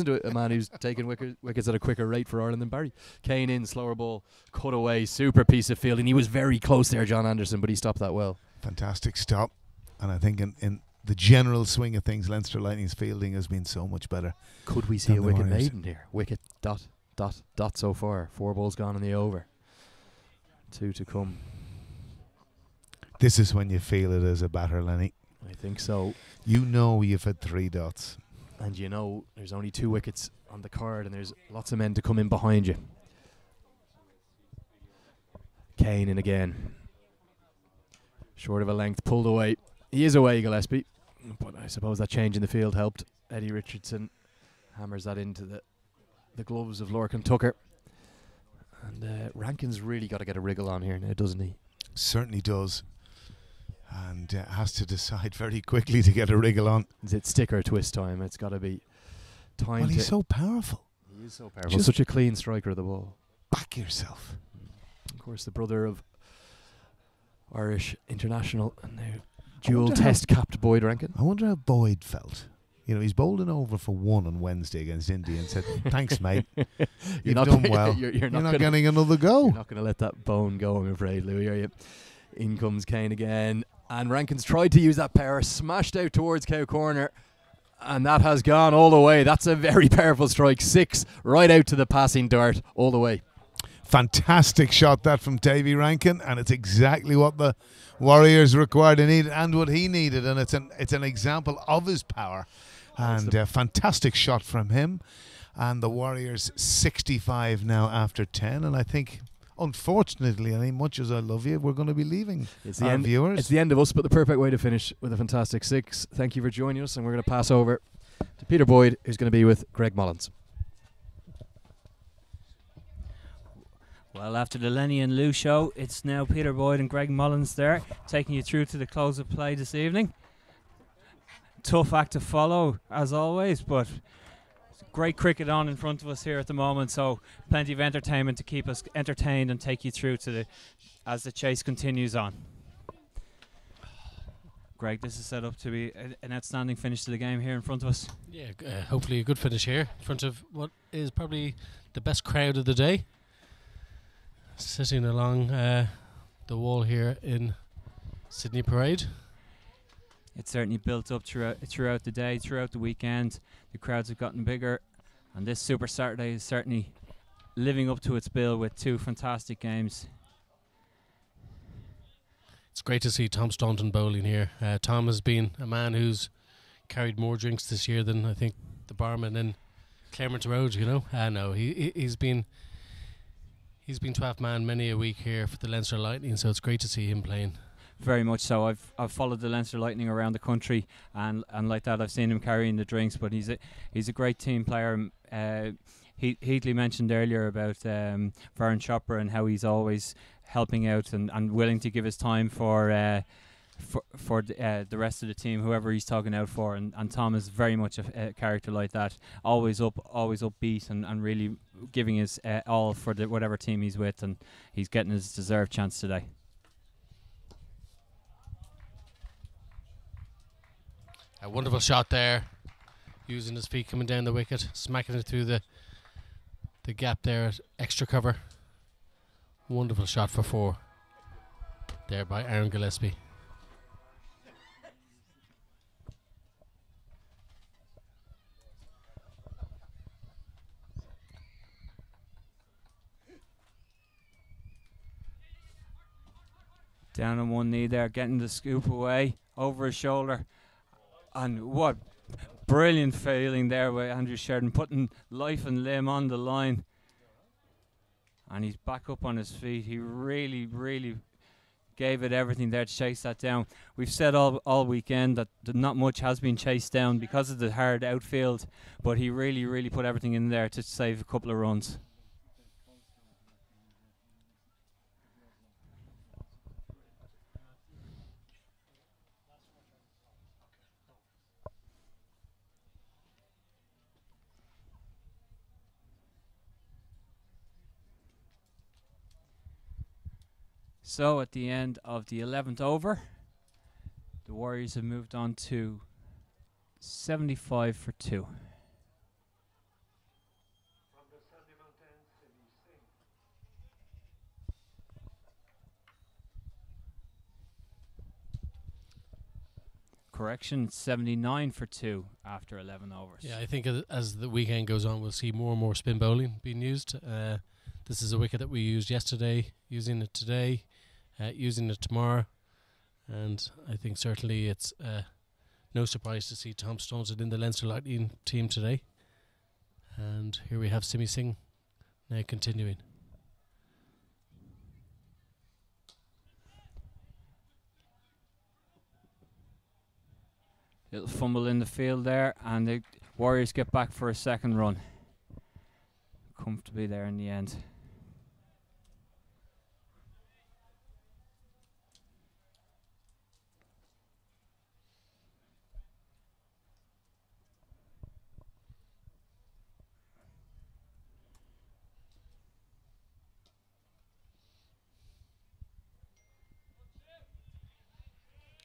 Speaker 5: a man who's taken wickets at a quicker rate for Ireland than Barry. Kane in, slower ball, cut away, super piece of fielding. He was very close there, John Anderson, but he stopped that well.
Speaker 7: Fantastic stop, and I think in the general swing of things, Leinster Lightning's fielding has been so much better.
Speaker 5: Could we see a wicket maiden here? Wicket ... so far. 4 balls gone in the over. 2 to come.
Speaker 7: This is when you feel it as a batter, Lenny.
Speaker 5: I think so.
Speaker 7: You know you've had 3 dots.
Speaker 5: And you know there's only 2 wickets on the card and there's lots of men to come in behind you. Kane in again. Short of a length, pulled away. He is away, Gillespie. But I suppose that change in the field helped. Eddie Richardson hammers that into the gloves of Lorcan Tucker. And Rankin's really got to get a wriggle on here now, doesn't he?
Speaker 7: Certainly does. And has to decide very quickly to get a wriggle on.
Speaker 5: Is it stick or twist time? It's got to be time.
Speaker 7: Well, he's so powerful.
Speaker 5: He is so powerful. Just such a clean striker of the ball.
Speaker 7: Back yourself.
Speaker 5: Of course, the brother of Irish international and now dual test capped Boyd Rankin.
Speaker 7: I wonder how Boyd felt. You know, he's bowling over for 1 on Wednesday against India and said, "Thanks, mate. You've done well. You're not getting another go."
Speaker 5: You're not going to let that bone go, I'm afraid, Louis, are you? In comes Kane again. And Rankin's tried to use that power, smashed out towards Cow Corner. And that has gone all the way. That's a very powerful strike. 6 right out to the passing dart all the way.
Speaker 7: Fantastic shot that from Davy Rankin, and it's exactly what the Warriors required and needed, and what he needed, and it's an example of his power. And a fantastic shot from him. And the Warriors 65 now after 10, and I think, unfortunately, I mean, much as I love you, we're going to be leaving our viewers.
Speaker 5: It's the end of us, but the perfect way to finish with a fantastic 6. Thank you for joining us, and we're going to pass over to Peter Boyd, who's going to be with Greg Mullins.
Speaker 1: Well, after the Lenny and Lou show, it's now Peter Boyd and Greg Mullins there, taking you through to the close of play this evening. Tough act to follow, as always, but great cricket on in front of us here at the moment, so plenty of entertainment to keep us entertained and take you through to as the chase continues on. Greg, this is set up to be an outstanding finish to the game here in front of us.
Speaker 8: Yeah, hopefully a good finish here in front of what is probably the best crowd of the day, sitting along the wall here in Sydney Parade.
Speaker 1: It's certainly built up throughout the day, throughout the weekend. The crowds have gotten bigger, and this Super Saturday is certainly living up to its bill with 2 fantastic games.
Speaker 8: It's great to see Tom Staunton bowling here. Tom has been a man who's carried more drinks this year than I think the barman in Claremont Road, you know. No, he's been 12th man many a week here for the Leinster Lightning, so it's great to see him playing.
Speaker 1: Very much so. I've followed the Leinster Lightning around the country, and like that, I've seen him carrying the drinks. But he's a great team player. Heatley mentioned earlier about Vern Chopper and how he's always helping out and willing to give his time for the rest of the team, whoever he's talking out for. And Tom is very much a character like that. Always upbeat and really giving his all for whatever team he's with, and he's getting his deserved chance today.
Speaker 8: A wonderful shot there, using his feet coming down the wicket, smacking it through the gap there at extra cover. Wonderful shot for 4 there by Aaron Gillespie.
Speaker 1: Down on one knee there, getting the scoop away over his shoulder. And what brilliant failing there by Andrew Sheridan, putting life and limb on the line. And he's back up on his feet. He really, really gave it everything there to chase that down. We've said all weekend that not much has been chased down because of the hard outfield, but he really, really put everything in there to save a couple of runs. So at the end of the 11th over, the Warriors have moved on to 75 for 2. Correction, 79 for 2 after 11 overs.
Speaker 8: Yeah, I think as the weekend goes on, we'll see more and more spin bowling being used. This is a wicket that we used yesterday, using it today, using it tomorrow, and I think certainly it's no surprise to see Tom Staunton in the Leinster Lightning team today. And here we have Simi Singh now continuing.
Speaker 1: Little fumble in the field there, and the Warriors get back for a second run. Comfortably there in the end.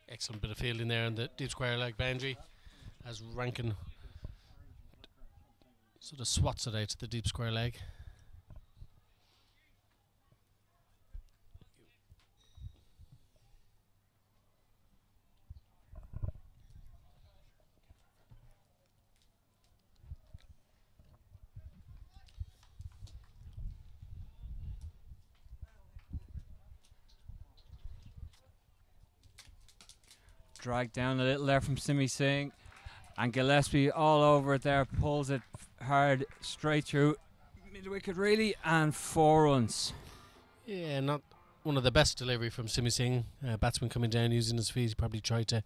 Speaker 8: Excellent bit of fielding there on the deep square leg boundary as Rankin sort of swats it out to the deep square leg.
Speaker 1: Dragged down a little there from Simi Singh. And Gillespie all over it there, pulls it hard straight through mid wicket really, and 4 runs.
Speaker 8: Yeah, not one of the best delivery from Simi Singh. Batsman coming down using his feet. He probably tried to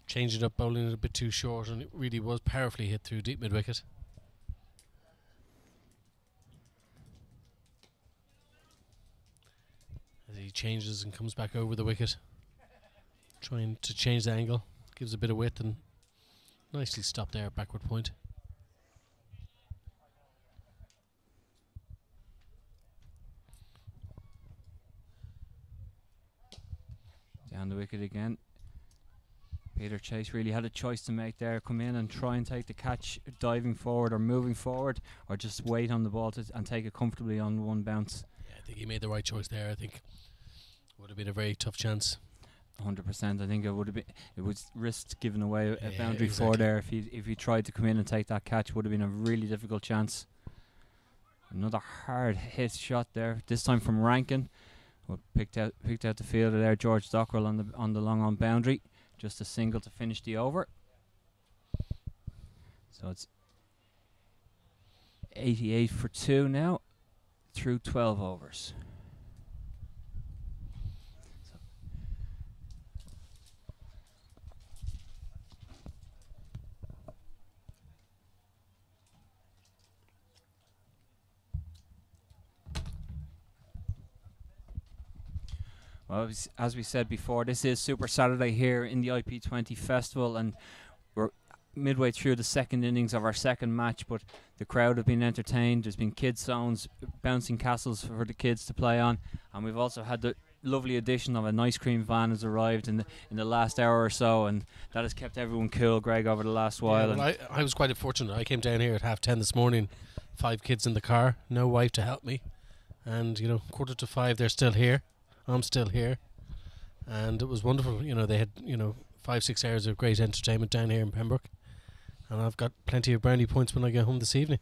Speaker 8: change it up, bowling it a bit too short, and it really was powerfully hit through deep mid wicket. As he changes and comes back over the wicket, trying to change the angle, gives a bit of width and nicely stopped there at backward point.
Speaker 1: Down the wicket again. Peter Chase really had a choice to make there. Come in and try and take the catch, diving forward or moving forward, or just wait on the ball and take it comfortably on one bounce.
Speaker 8: Yeah, I think he made the right choice there. I think it would have been a very tough chance.
Speaker 1: 100%. I think it would have been. It was risked giving away a boundary
Speaker 8: exactly.
Speaker 1: four there. If he tried to come in and take that catch, would have been a really difficult chance. Another hard hit shot there. This time from Rankin. Well, picked out the fielder there, George Dockrell on the long on boundary. Just a single to finish the over. So it's 88 for 2 now through 12 overs. Well, as we said before, this is Super Saturday here in the IP20 Festival, and we're midway through the second innings of our second match, but the crowd have been entertained. There's been kids' zones, bouncing castles for the kids to play on, and we've also had the lovely addition of an ice cream van has arrived in the last hour or so, and that has kept everyone cool, Greg, over the last while.
Speaker 8: Yeah, well, I was quite fortunate. I came down here at 10:30 this morning, 5 kids in the car, no wife to help me, and 4:45 they're still here. I'm still here, and it was wonderful. They had 5-6 hours of great entertainment down here in Pembroke, and I've got plenty of brownie points when I get home this evening.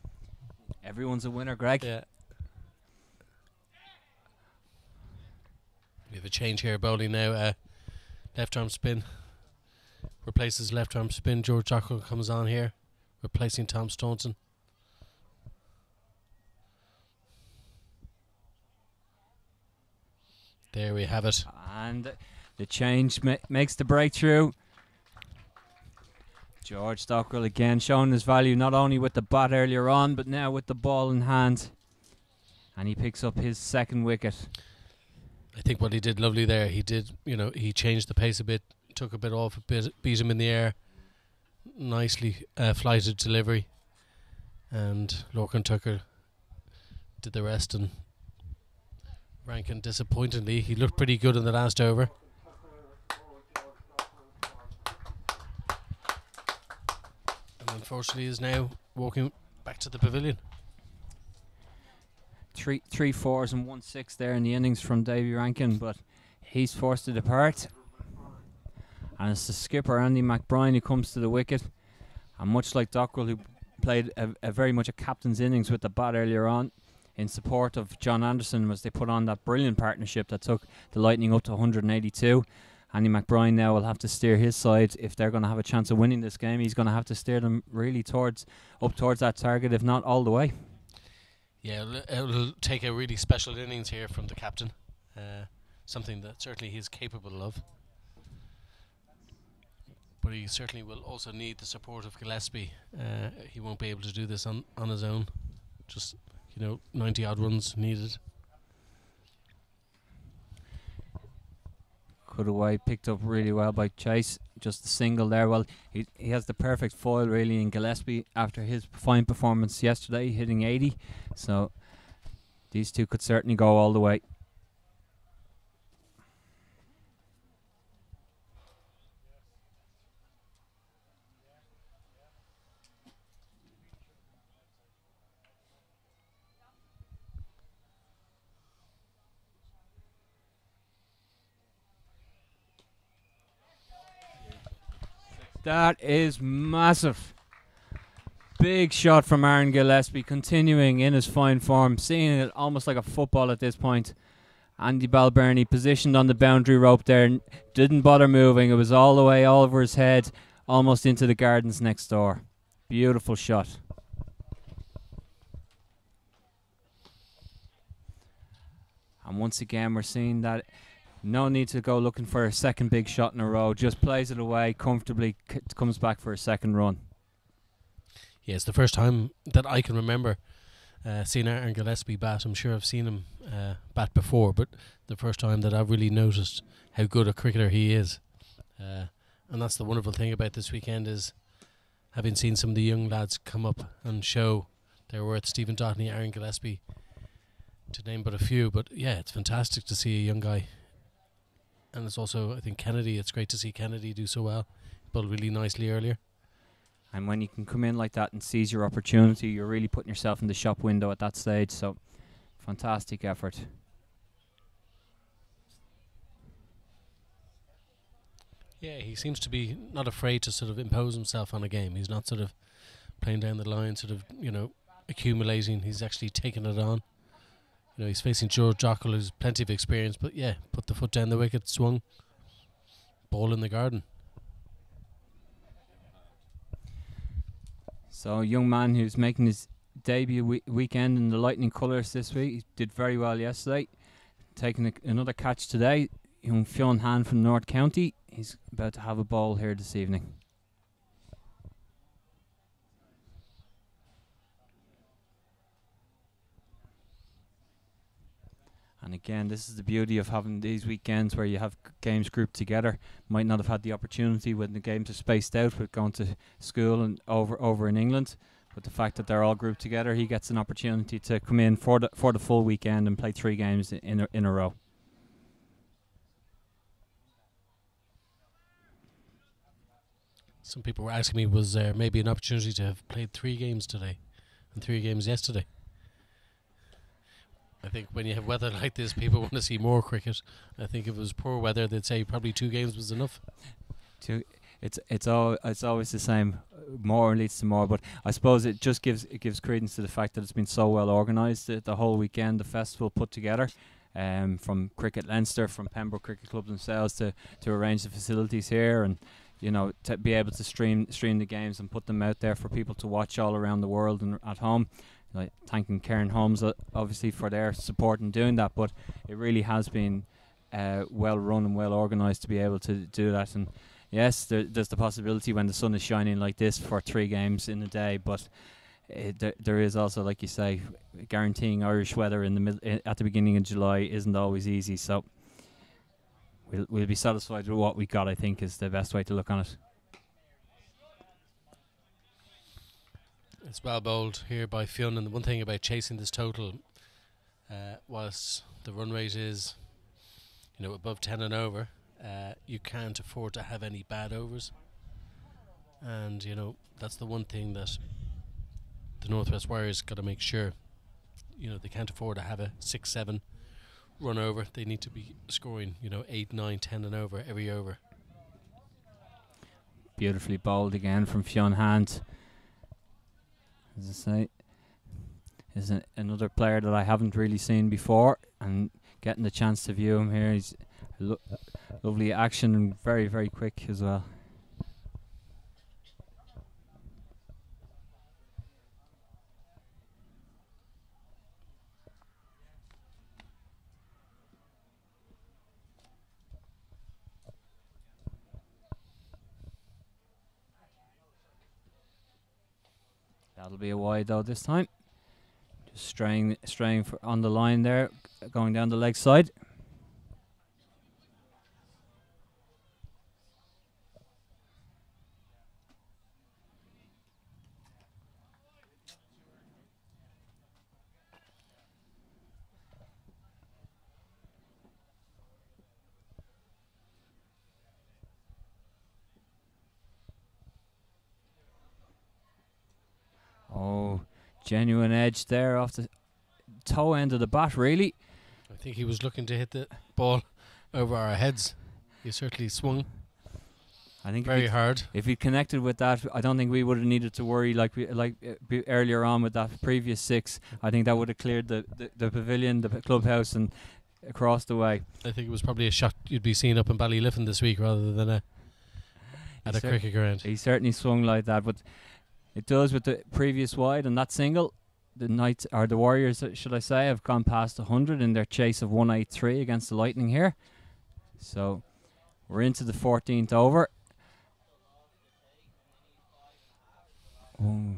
Speaker 1: Everyone's a winner, Greg.
Speaker 8: Yeah. We have a change here, bowling now. Left arm spin replaces left arm spin. George Dockrell comes on here, replacing Tom Staunton. There we have it.
Speaker 1: And the change makes the breakthrough. George Dockrell again showing his value, not only with the bat earlier on, but now with the ball in hand. And he picks up his second wicket.
Speaker 8: I think what he did lovely there, he changed the pace a bit, took a bit off, beat him in the air. Nicely flighted delivery. And Lorcan Tucker did the rest, and Rankin, disappointingly, he looked pretty good in the last over. And unfortunately is now walking back to the pavilion.
Speaker 1: 3 4s and 1 6 there in the innings from Davy Rankin, but he's forced to depart. And it's the skipper, Andy McBride, who comes to the wicket. And much like Dockrell, who played a very much a captain's innings with the bat earlier on, in support of John Anderson, as they put on that brilliant partnership that took the Lightning up to 182. Andy McBride now will have to steer his side if they're going to have a chance of winning this game. He's going to have to steer them really up towards that target, if not all the way.
Speaker 8: Yeah, it'll take a really special innings here from the captain. Something that certainly he's capable of. But he certainly will also need the support of Gillespie. He won't be able to do this on his own. Just 90 odd runs needed.
Speaker 1: Cut away, picked up really well by Chase. Just a single there. Well, he has the perfect foil really in Gillespie after his fine performance yesterday, hitting 80. So these two could certainly go all the way. That is massive. Big shot from Aaron Gillespie, continuing in his fine form, seeing it almost like a football at this point. Andy Balbirnie positioned on the boundary rope there, didn't bother moving. It was all the way over his head, almost into the gardens next door. Beautiful shot. And once again, we're seeing that no need to go looking for a second big shot in a row. Just plays it away comfortably, comes back for a second run.
Speaker 8: Yeah, it's the first time that I can remember seeing Aaron Gillespie bat. I'm sure I've seen him bat before, but the first time that I've really noticed how good a cricketer he is. And that's the wonderful thing about this weekend, is having seen some of the young lads come up and show their worth. Stephen Dottney, Aaron Gillespie, to name but a few. But yeah, it's fantastic to see a young guy. And it's also, I think, Kennedy. It's great to see Kennedy do so well. Bowled really nicely earlier.
Speaker 1: And when you can come in like that and seize your opportunity, you're really putting yourself in the shop window at that stage. So, fantastic effort.
Speaker 8: Yeah, he seems to be not afraid to sort of impose himself on a game. He's not sort of playing down the line, sort of, accumulating. He's actually taking it on. He's facing George Jockle, who's plenty of experience, but yeah, put the foot down the wicket, swung, ball in the garden.
Speaker 1: So a young man who's making his debut weekend in the Lightning colours this week. He did very well yesterday. Taking another catch today. Young Fionn Han from North County. He's about to have a ball here this evening. And again, this is the beauty of having these weekends where you have games grouped together. Might not have had the opportunity when the games are spaced out with going to school and over in England. But the fact that they're all grouped together, he gets an opportunity to come in for the full weekend and play 3 games in a row.
Speaker 8: Some people were asking me, was there maybe an opportunity to have played 3 games today and 3 games yesterday? I think when you have weather like this, people want to see more cricket. I think if it was poor weather, they'd say probably 2 games was enough.
Speaker 1: It's always the same. More leads to more, but I suppose it gives credence to the fact that it's been so well organised. The whole weekend, the festival put together, from Cricket Leinster, from Pembroke Cricket Club themselves to arrange the facilities here, and to be able to stream the games and put them out there for people to watch all around the world and at home. Like thanking Karen Holmes obviously for their support in doing that, but it really has been well run and well organised to be able to do that. And yes, there's the possibility when the sun is shining like this for 3 games in a day, but there is also, like you say, guaranteeing Irish weather in the at the beginning of July isn't always easy. So we'll be satisfied with what we got, I think, is the best way to look on it.
Speaker 8: It's well bowled here by Fionn, and the one thing about chasing this total, whilst the run rate is, above 10 and over, you can't afford to have any bad overs, and that's the one thing that the Northwest Warriors got to make sure. They can't afford to have a 6-7 run over. They need to be scoring 8, 9, 10 and over every over.
Speaker 1: Beautifully bowled again from Fionn Hand. As I say, is another player that I haven't really seen before, and getting the chance to view him here, he's lovely action and very, very quick as well. That'll be a wide though this time. Just straying on the line there, going down the leg side. Oh, genuine edge there off the toe end of the bat, really.
Speaker 8: I think he was looking to hit the ball over our heads. He certainly swung.
Speaker 1: I think
Speaker 8: very hard.
Speaker 1: If he connected with that, I don't think we would have needed to worry like earlier on with that previous 6. I think that would have cleared the pavilion, the clubhouse, and across the way.
Speaker 8: I think it was probably a shot you'd be seeing up in Ballyliffin this week rather than at a cricket ground.
Speaker 1: He certainly swung like that, but it does with the previous wide and that single. The Knights, or the Warriors, should I say, have gone past 100 in their chase of 183 against the Lightning here. So we're into the 14th over. I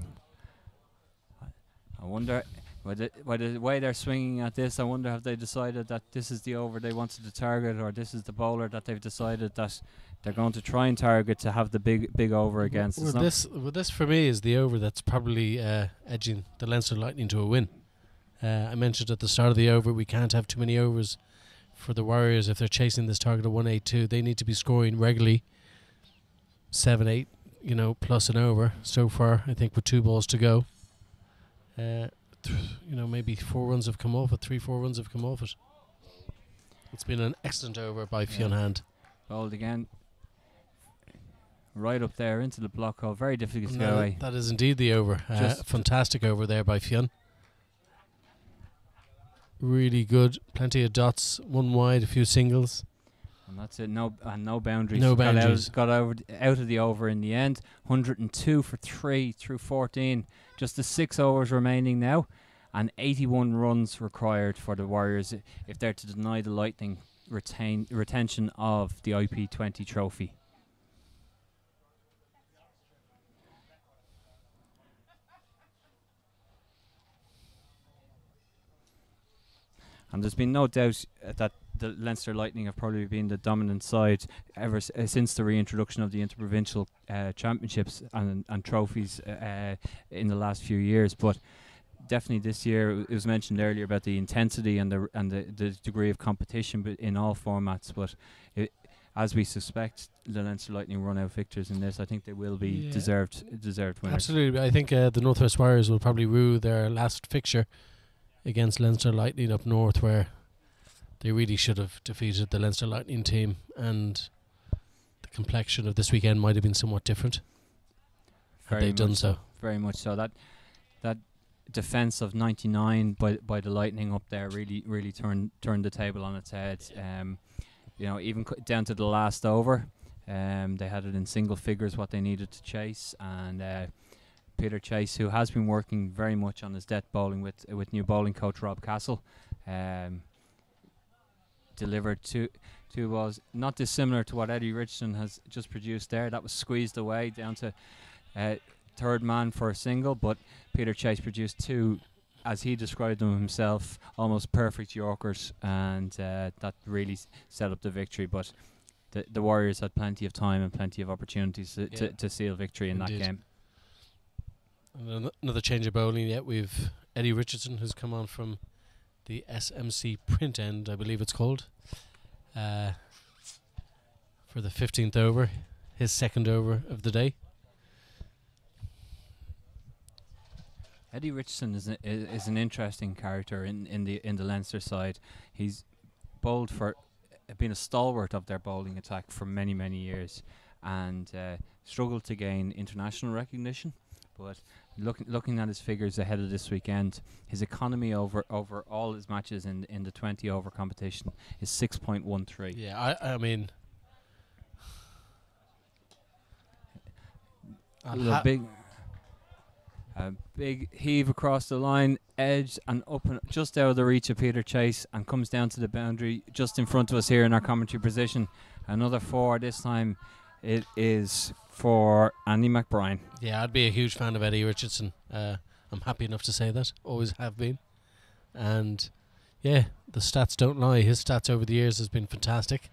Speaker 1: wonder, by the way they're swinging at this, I wonder have they decided that this is the over they wanted to target, or this is the bowler that they've decided that they're going to try and target to have the big over against.
Speaker 8: Well, this for me is the over that's probably edging the Leinster Lightning to a win. I mentioned at the start of the over we can't have too many overs for the Warriors if they're chasing this target of 182. They need to be scoring regularly 7-8, plus an over. So far, I think with 2 balls to go, maybe 4 runs have come off it. 3-4 runs have come off it. It's been an excellent over by Fionn Hand.
Speaker 1: Bowled again. Right up there into the block hole. Very difficult to get away.
Speaker 8: That is indeed the over. Fantastic over there by Fionn. Really good. Plenty of dots. 1 wide, a few singles.
Speaker 1: And that's it. No boundaries.
Speaker 8: No boundaries.
Speaker 1: Got out of the over in the end. 102 for 3 through 14. Just the 6 overs remaining now. And 81 runs required for the Warriors if they're to deny the Lightning retention of the IP20 trophy. And there's been no doubt that the Leinster Lightning have probably been the dominant side ever since the reintroduction of the interprovincial championships and trophies in the last few years. But definitely this year, it was mentioned earlier about the intensity and the degree of competition in all formats. But as we suspect, the Leinster Lightning run out victors in this. I think they will be deserved winners.
Speaker 8: Absolutely. I think the Northwest Warriors will probably rue their last fixture against Leinster Lightning up north, where they really should have defeated the Leinster Lightning team, and the complexion of this weekend might have been somewhat different had they done so. Very
Speaker 1: much so. That defence of 99 by the Lightning up there really turned the table on its head. Even down to the last over, they had it in single figures what they needed to chase, and Peter Chase, who has been working very much on his depth bowling with new bowling coach Rob Castle, delivered two balls not dissimilar to what Eddie Richardson has just produced there. That was squeezed away down to third man for a single, but Peter Chase produced 2, as he described them himself, almost perfect Yorkers, and that really set up the victory. But the Warriors had plenty of time and plenty of opportunities to seal victory in that game.
Speaker 8: And another change of bowling yet. We've Eddie Richardson, who's come on from the SMC print end, I believe it's called, for the 15th over, his second over of the day.
Speaker 1: Eddie Richardson is an interesting character in the Leinster side. He's bowled for, been a stalwart of their bowling attack for many years, and struggled to gain international recognition. But looking at his figures ahead of this weekend, his economy over all his matches in the 20 over competition is 6.13.
Speaker 8: Yeah, I mean,
Speaker 1: a big heave across the line, edge and up and just out of the reach of Peter Chase, and comes down to the boundary just in front of us here in our commentary position. Another 4 this time. It is for Andy McBride.
Speaker 8: Yeah, I'd be a huge fan of Eddie Richardson. I'm happy enough to say that. Always have been. And yeah, the stats don't lie. His stats over the years has been fantastic.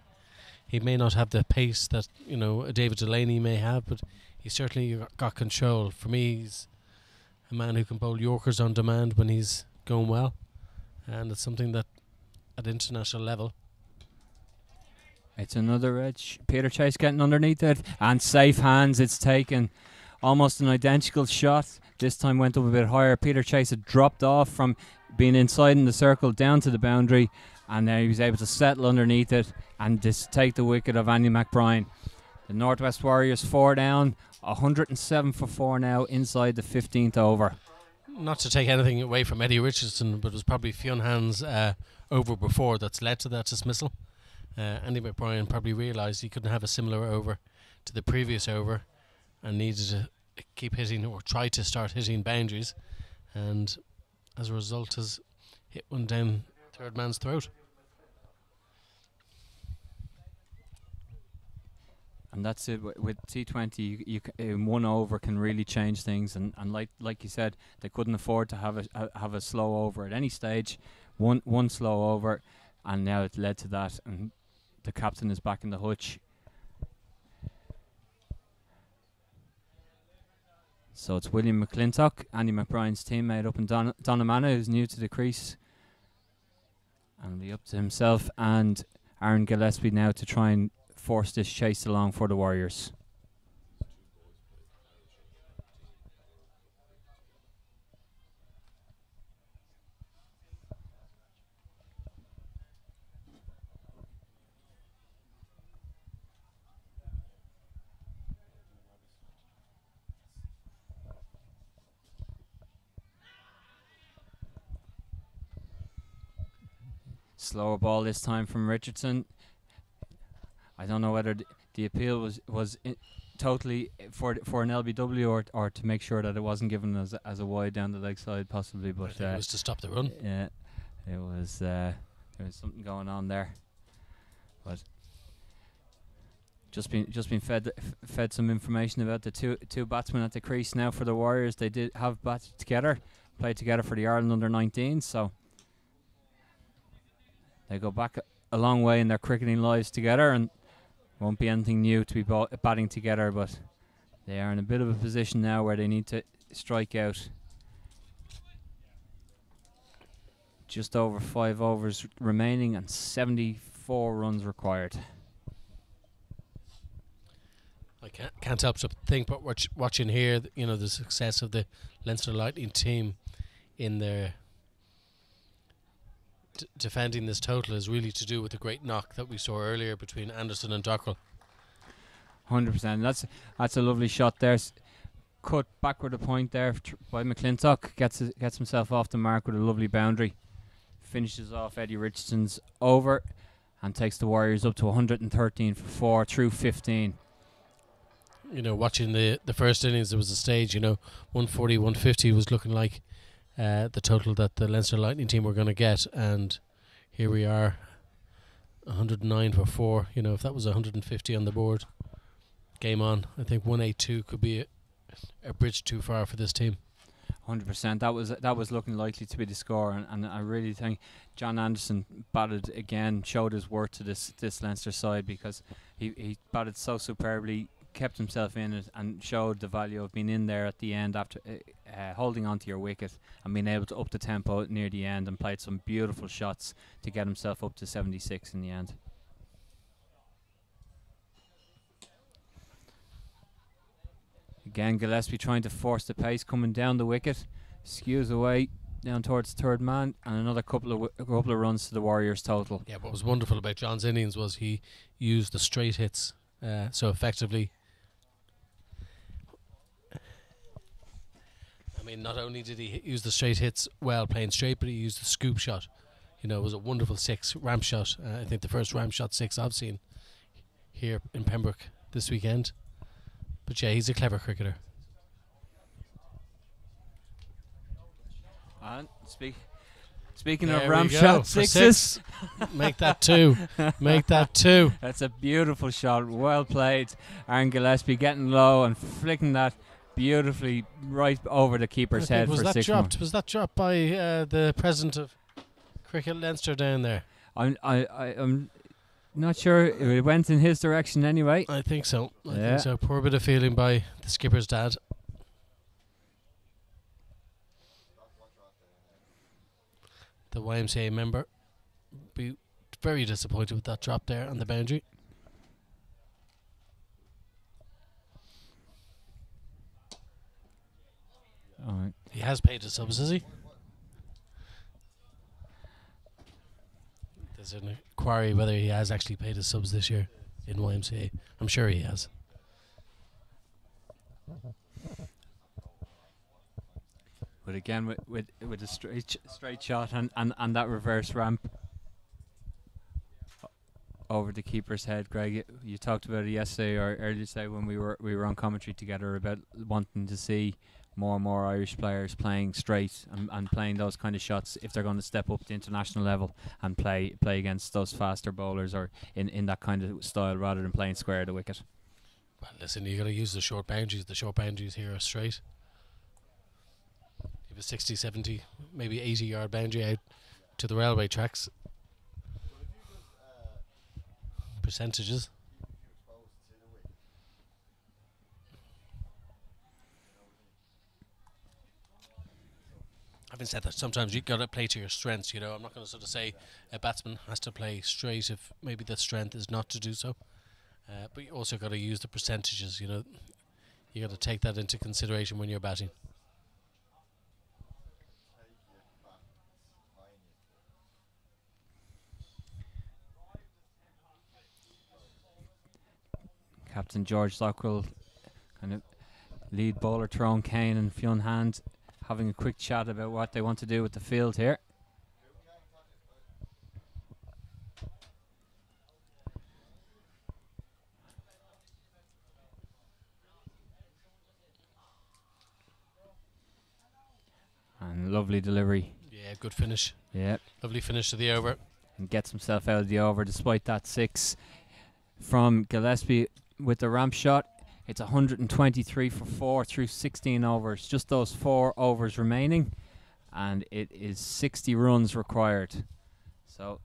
Speaker 8: He may not have the pace that a David Delaney may have, but he certainly got control. For me, he's a man who can bowl Yorkers on demand when he's going well, and it's something that at international level.
Speaker 1: It's another edge. Peter Chase getting underneath it, and safe hands. It's taken. Almost an identical shot. This time went up a bit higher. Peter Chase had dropped off from being inside in the circle down to the boundary, and then he was able to settle underneath it and just take the wicket of Andy McBride. The Northwest Warriors 4 down, 107 for 4 now inside the 15th over.
Speaker 8: not to take anything away from Eddie Richardson, but it was probably Fionhan's over before that's led to that dismissal. Andy McBrien probably realised he couldn't have a similar over to the previous over and needed to keep hitting or try to start hitting boundaries, and as a result has hit one down third man's throat.
Speaker 1: And that's it with T20. One over can really change things, and like you said, they couldn't afford to have a slow over at any stage. One slow over, and now it led to that, and the captain is back in the hutch. So it's William McClintock, Andy McBrien's teammate up in Donnamana, who's new to the crease, and it'll be up to himself and Aaron Gillespie now to try and force this chase along for the Warriors. Slower ball this time from Richardson. I don't know whether the appeal was totally for an LBW or to make sure that it wasn't given as a wide down the leg side possibly, but
Speaker 8: it was to stop the run.
Speaker 1: Yeah, it was there was something going on there, but just been fed some information about the two batsmen at the crease now for the Warriors. They did have batted together, played together for the Ireland under-19, so they go back a long way in their cricketing lives together, and won't be anything new to be batting together, but they are in a bit of a position now where they need to strike out. Just over 5 overs remaining and 74 runs required.
Speaker 8: I can't help but think, but watching here, the success of the Leinster Lightning team in their defending this total is really to do with the great knock that we saw earlier between Anderson and Dockrell.
Speaker 1: 100%. That's a lovely shot there. Cut backward a point there by McClintock. Gets himself off the mark with a lovely boundary. Finishes off Eddie Richardson's over and takes the Warriors up to 113 for 4 through 15.
Speaker 8: Watching the first innings, there was a stage, 140, 150 was looking like the total that the Leinster Lightning team were going to get, and here we are, 109 for 4. If that was 150 on the board, game on. I think 182 could be a bridge too far for this team.
Speaker 1: 100%. That was looking likely to be the score, and I really think John Anderson batted again, showed his worth to this Leinster side, because he batted so superbly, kept himself in it, and showed the value of being in there at the end after holding on to your wicket and being able to up the tempo near the end, and played some beautiful shots to get himself up to 76 in the end. Again, Gillespie trying to force the pace, coming down the wicket, skews away down towards third man, and another couple of runs to the Warriors total.
Speaker 8: Yeah, what was wonderful about John's innings was he used the straight hits so effectively. I mean, not only did he use the straight hits well playing straight, but he used the scoop shot. It was a wonderful 6 ramp shot. I think the first ramp shot 6 I've seen here in Pembroke this weekend. But yeah, he's a clever cricketer.
Speaker 1: And speaking
Speaker 8: there
Speaker 1: of ramp shot 6s,
Speaker 8: make that 2. Make that 2.
Speaker 1: That's a beautiful shot. Well played. Aaron Gillespie getting low and flicking that beautifully right over the keeper's head for 6 more.
Speaker 8: Was that dropped by the president of Cricket Leinster down there?
Speaker 1: I'm not sure. It went in his direction anyway.
Speaker 8: I think so. I think so. Poor bit of feeling by the skipper's dad. The YMCA member be very disappointed with that drop there on the boundary.
Speaker 1: All right.
Speaker 8: He has paid his subs, has he? There's an inquiry whether he has actually paid his subs this year in YMCA. I'm sure he has.
Speaker 1: But again, with a straight shot and that reverse ramp over the keeper's head. Greg, you talked about it yesterday or earlier today when we were on commentary together about wanting to see more and more Irish players playing straight and playing those kind of shots if they're going to step up to international level and play against those faster bowlers or in that kind of style rather than playing square the wicket.
Speaker 8: Well, listen, you got to use the short boundaries. The short boundaries here are straight. You have a 60, 70, maybe 80 yard boundary out to the railway tracks. Percentages. Having said that, sometimes you got to play to your strengths. You know, I'm not going to sort of say a batsman has to play straight if maybe the strength is not to do so. But you also got to use the percentages. You know, you got to take that into consideration when you're batting.
Speaker 1: Captain George Dockrell, kind of lead bowler Tyrone Kane and Fionn Hand having a quick chat about what they want to do with the field here. And lovely delivery.
Speaker 8: Yeah, good finish.
Speaker 1: Yeah.
Speaker 8: Lovely finish to the over. And
Speaker 1: gets himself out of the over despite that 6 from Gillespie with the ramp shot. It's 123 for 4 through 16 overs. Just those 4 overs remaining. And it is 60 runs required. So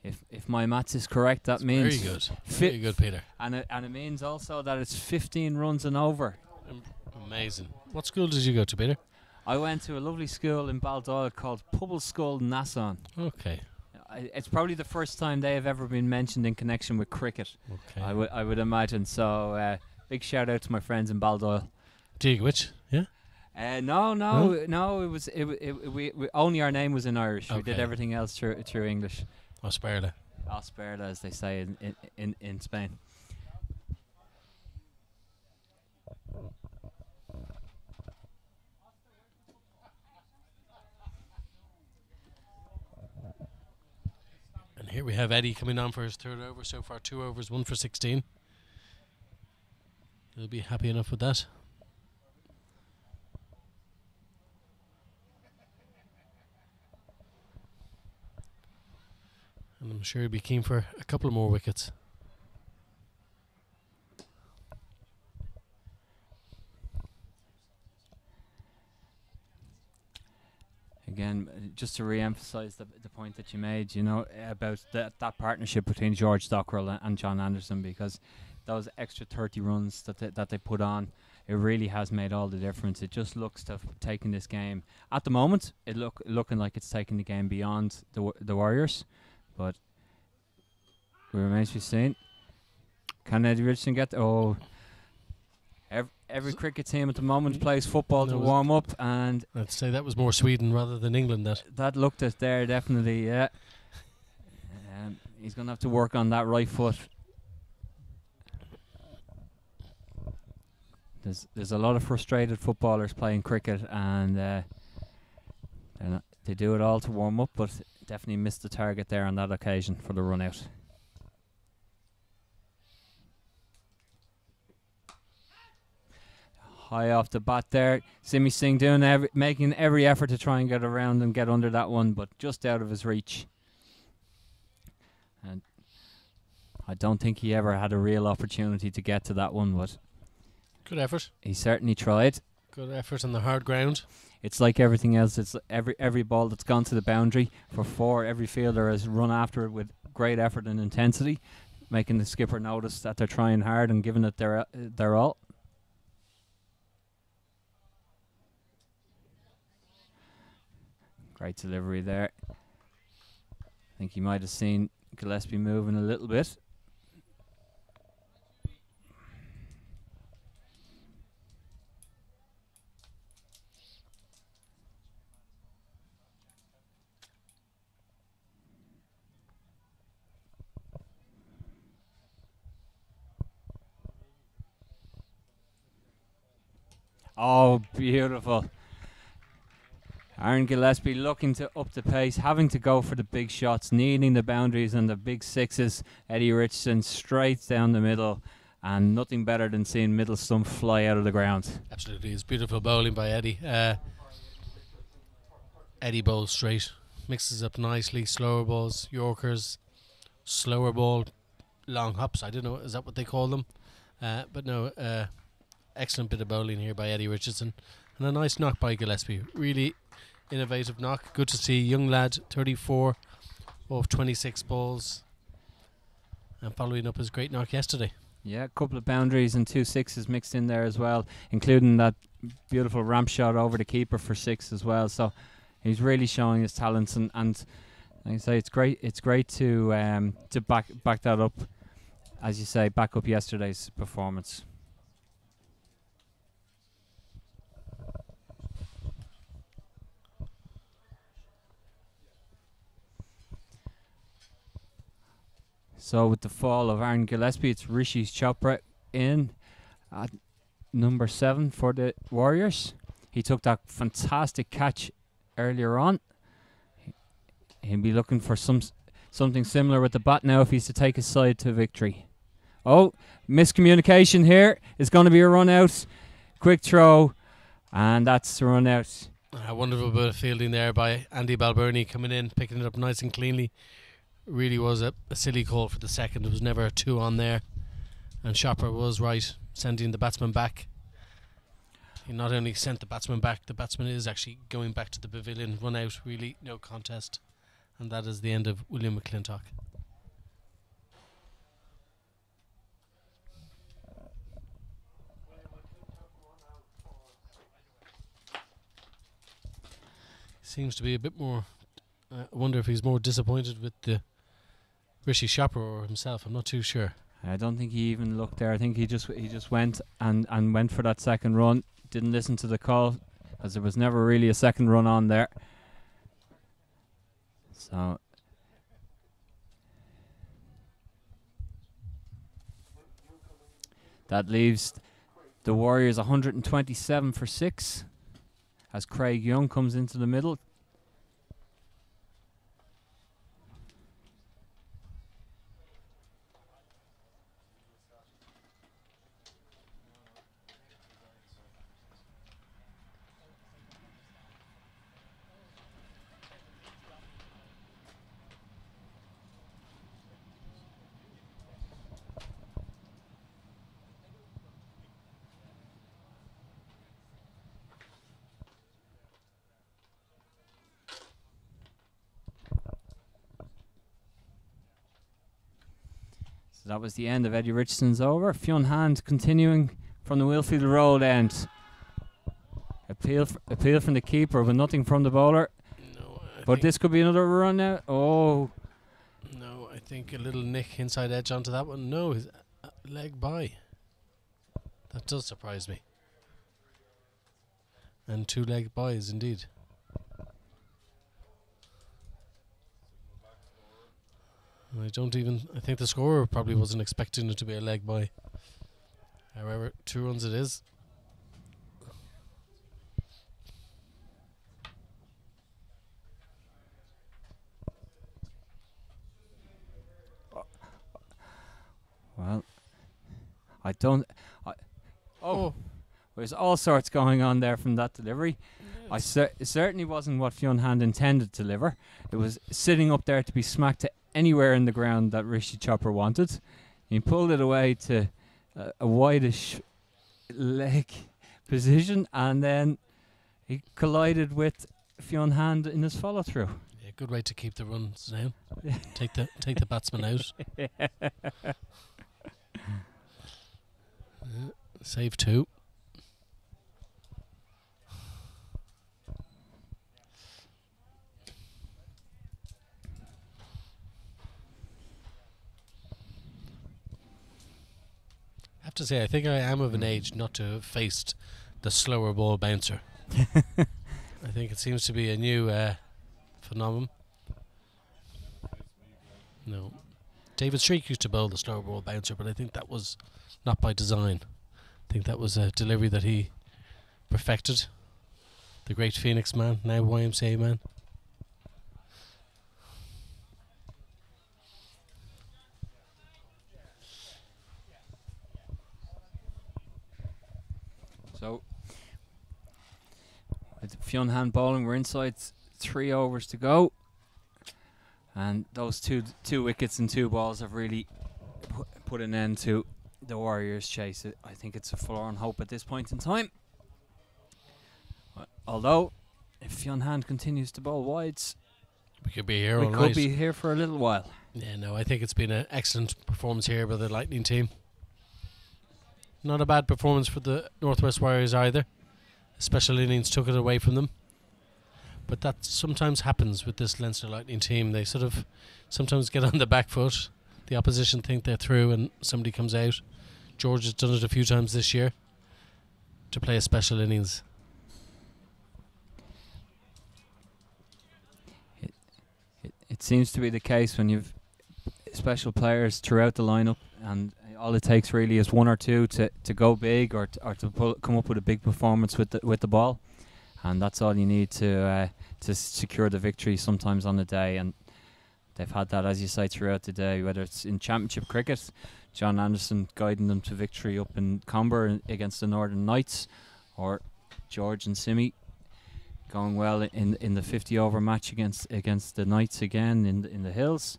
Speaker 1: if my maths is correct, that means...
Speaker 8: Very good. Very good, Peter.
Speaker 1: And it means also that it's 15 runs and over.
Speaker 8: Amazing. What school did you go to, Peter?
Speaker 1: I went to a lovely school in Baldoyle called Pobbleskull Nassau.
Speaker 8: Okay.
Speaker 1: It's probably the first time they have ever been mentioned in connection with cricket.
Speaker 8: Okay.
Speaker 1: I would imagine. So big shout out to my friends in Baldoyle.
Speaker 8: Which? Yeah.
Speaker 1: No. It was we only our name was in Irish.
Speaker 8: Okay.
Speaker 1: We did everything else through English.
Speaker 8: Osperla,
Speaker 1: as they say in Spain.
Speaker 8: And here we have Eddie coming on for his third over. So far 2 overs, 1 for 16. He'll be happy enough with that. And I'm sure he'll be keen for a couple more wickets.
Speaker 1: Again, just to re-emphasise the point that you made, you know, about that partnership between George Dockrell and John Anderson, because those extra 30 runs that they put on, it really has made all the difference. It just looks to have taken this game. At the moment, looking like it's taking the game beyond the Warriors, but it remains to be seen. Can Eddie Richardson get every cricket team at the moment plays football to warm up, and
Speaker 8: I'd say that was more Sweden rather than England.
Speaker 1: That looked it there, definitely. Yeah. He's going to have to work on that right foot. There's a lot of frustrated footballers playing cricket, and they do it all to warm up, but definitely missed the target there on that occasion for the run out. High off the bat there, Simi Singh making every effort to try and get around and get under that one, but just out of his reach. And I don't think he ever had a real opportunity to get to that one, but
Speaker 8: good effort.
Speaker 1: He certainly tried.
Speaker 8: Good effort on the hard ground.
Speaker 1: It's like everything else. It's every ball that's gone to the boundary for 4. Every fielder has run after it with great effort and intensity, making the skipper notice that they're trying hard and giving it their all. Great delivery there. I think you might have seen Gillespie moving a little bit. Oh, beautiful. Aaron Gillespie looking to up the pace, having to go for the big shots, needing the boundaries and the big sixes. Eddie Richardson straight down the middle, and nothing better than seeing middle stump fly out of the ground.
Speaker 8: Absolutely, it's beautiful bowling by Eddie. Eddie bowls straight, mixes up nicely, slower balls, Yorkers, slower ball, long hops. I don't know, is that what they call them? But no, excellent bit of bowling here by Eddie Richardson, and a nice knock by Gillespie. Really innovative knock. Good to see. Young lad, 34 of 26 balls, and following up his great knock yesterday.
Speaker 1: Yeah, a couple of boundaries and 2 sixes mixed in there as well, including that beautiful ramp shot over the keeper for 6 as well. So he's really showing his talents, and like I say, it's great. It's great to back that up, as you say, back up yesterday's performance. So with the fall of Aaron Gillespie, it's Rishi Chopra in at number 7 for the Warriors. He took that fantastic catch earlier on. He'll be looking for something similar with the bat now if he's to take his side to victory. Oh, miscommunication here. It's going to be a run out. Quick throw, and that's the run out.
Speaker 8: A wonderful bit of fielding there by Andy Balbirnie, coming in, picking it up nice and cleanly. Really was a silly call for the second. There was never a 2 on there, and Chopper was right, sending the batsman back. He not only sent the batsman back, the batsman is actually going back to the pavilion. Run out, really no contest, and that is the end of William McClintock. Seems to be a bit more. I wonder if he's more disappointed with the Rishi Chopra or himself. I'm not too sure.
Speaker 1: I don't think he even looked there. I think he just went and went for that second run. Didn't listen to the call, as there was never really a second run on there. So that leaves the Warriors 127 for 6 as Craig Young comes into the middle. So that was the end of Eddie Richardson's over. Fionn Hand continuing from the Wilfield Road end. Appeal from the keeper, but nothing from the bowler.
Speaker 8: No,
Speaker 1: but this could be another run now. Oh.
Speaker 8: No, I think a little nick inside edge onto that one. No, his leg by. That does surprise me. And 2 leg buys indeed. I think the scorer probably wasn't expecting it to be a leg by. However, 2 runs it is.
Speaker 1: Well, there's all sorts going on there from that delivery. It certainly wasn't what Fionn Hand intended to deliver. It was sitting up there to be smacked to anywhere in the ground that Rishi Chopra wanted. He pulled it away to a wideish leg position, and then he collided with Fionn Hand in his follow through.
Speaker 8: Yeah, good way to keep the runs down. take the batsman out. Save 2. I have to say, I think I am of an age not to have faced the slower ball bouncer. I think it seems to be a new phenomenon. No. David Streak used to bowl the slower ball bouncer, but I think that was not by design. I think that was a delivery that he perfected. the great Phoenix man, now YMCA man.
Speaker 1: So, with Fionn hand bowling, we're inside 3 overs to go. And those two wickets and 2 balls have really put an end to the Warriors' chase. I think it's a forlorn hope at this point in time. Although, if Fionn hand continues to bowl wides,
Speaker 8: we could be here
Speaker 1: we
Speaker 8: all
Speaker 1: could
Speaker 8: night.
Speaker 1: be here for a little while.
Speaker 8: Yeah, no, I think it's been an excellent performance here by the Lightning team. Not a bad performance for the Northwest Warriors either. Special innings took it away from them. But that sometimes happens with this Leinster Lightning team. They sort of sometimes get on the back foot. The opposition think they're through and somebody comes out. George has done it a few times this year to play a special innings.
Speaker 1: It seems to be the case when you've special players throughout the lineup, and all it takes really is 1 or 2 to go big or to come up with a big performance with the ball, and that's all you need to secure the victory sometimes on the day. And they've had that, as you say, throughout the day, whether it's in Championship cricket, John Anderson guiding them to victory up in Comber against the Northern Knights, or George and Simi going well in the 50 over match against the Knights again in the Hills,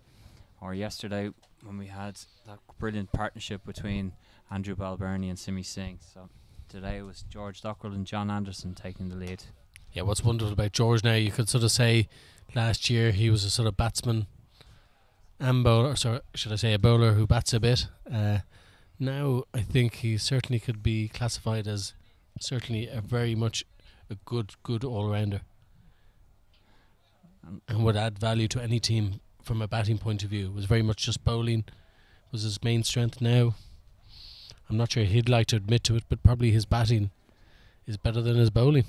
Speaker 1: or yesterday when we had that brilliant partnership between Andrew Balbirnie and Simi Singh. So today it was George Dockrell and John Anderson taking the lead.
Speaker 8: Yeah, what's wonderful about George now, you could sort of say last year he was a sort of batsman and bowler, or sorry, should I say a bowler who bats a bit. Now I think he certainly could be classified as certainly a very much a good all-rounder, and would add value to any team from a batting point of view. It was very much just bowling was his main strength. Now I'm not sure he'd like to admit to it, but probably his batting is better than his bowling.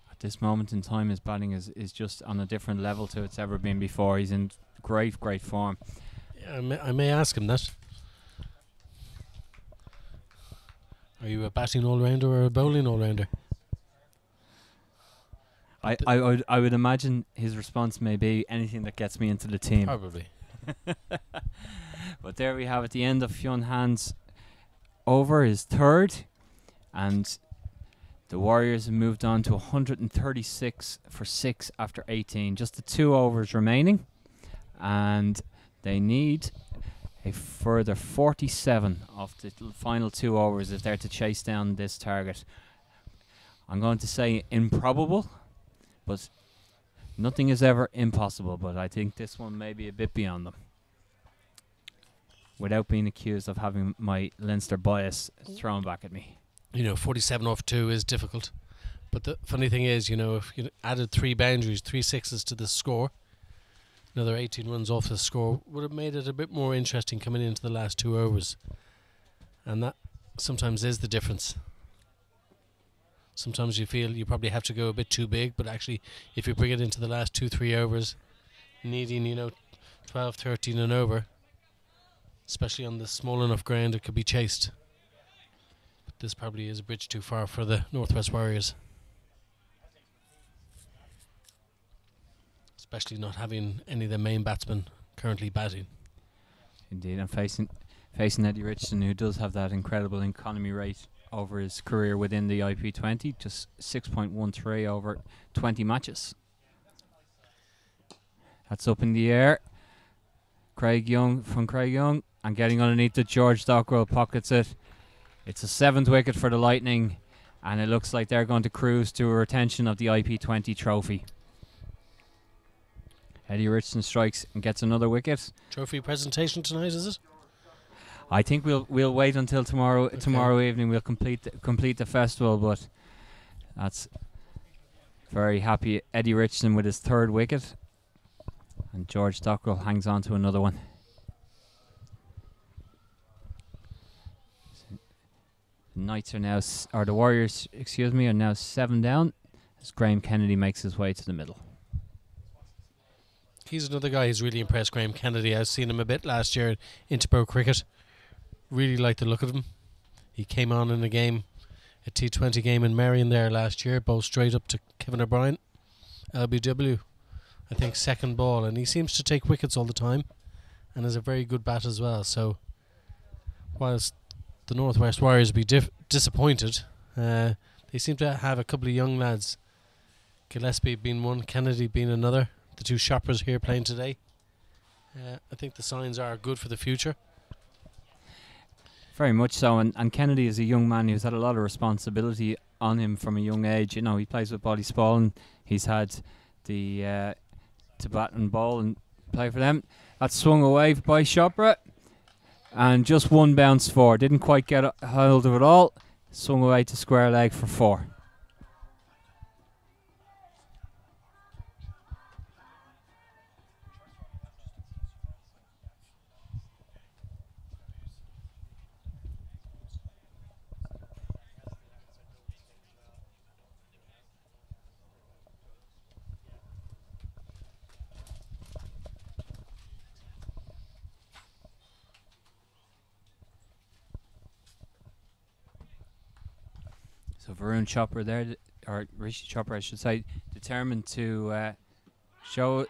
Speaker 1: At this moment in time, his batting is just on a different level to it's ever been before. He's in great form.
Speaker 8: Yeah, I may ask him that. Are you a batting all-rounder or a bowling all-rounder?
Speaker 1: I would imagine his response may be anything that gets me into the team.
Speaker 8: Probably.
Speaker 1: But there we have it, the end of Fionn Hand's over, his 3rd, and the Warriors have moved on to 136 for 6 after 18. Just the 2 overs remaining, and they need a further 47 of the final 2 overs if they're to chase down this target. I'm going to say improbable, but nothing is ever impossible. But I think this one may be a bit beyond them, without being accused of having my Leinster bias thrown back at me.
Speaker 8: 47 off 2 is difficult. But the funny thing is, if you added 3 boundaries, 3 sixes to the score, another 18 runs off the score, would have made it a bit more interesting coming into the last 2 overs. And that sometimes is the difference. Sometimes you feel you probably have to go a bit too big, but actually if you bring it into the last 2-3 overs, needing 12, 13 and over, especially on the small enough ground, it could be chased. But this probably is a bridge too far for the Northwest Warriors, especially not having any of the main batsmen currently batting.
Speaker 1: Indeed, and facing Eddie Richardson, who does have that incredible economy rate over his career within the IP20, just 6.13 over 20 matches. That's up in the air. Craig Young, and getting underneath it, George Dockrell pockets it. It's a 7th wicket for the Lightning, and it looks like they're going to cruise to a retention of the IP20 trophy. Eddie Richardson strikes and gets another wicket.
Speaker 8: Trophy presentation tonight, is it?
Speaker 1: I think we'll wait until tomorrow. Okay. Tomorrow evening we'll complete the festival, but that's very happy Eddie Richardson with his 3rd wicket, and George Dockrell hangs on to another one. The Knights are now, or the Warriors, are now 7 down as Graeme Kennedy makes his way to the middle.
Speaker 8: He's another guy who's really impressed, Graeme Kennedy. I've seen him a bit last year in Interpro cricket. Really like the look of him. He came on in a game a T20 game in Marion there last year, bowled straight up to Kevin O'Brien, LBW. I think second ball, and he seems to take wickets all the time, and is a very good bat as well. So, whilst the Northwest Warriors be disappointed, they seem to have a couple of young lads. Gillespie being one, Kennedy being another. The two shoppers here playing today. I think the signs are good for the future.
Speaker 1: Very much so, and Kennedy is a young man who's had a lot of responsibility on him from a young age. You know, he plays with Body Spalding. He's had the to bat and bowl and play for them. That's swung away by Chopra, and just one bounce for. Didn't quite get a hold of it all. Swung away to square leg for 4. So Varun Chopra there, or Rishi Chopra I should say, determined to show.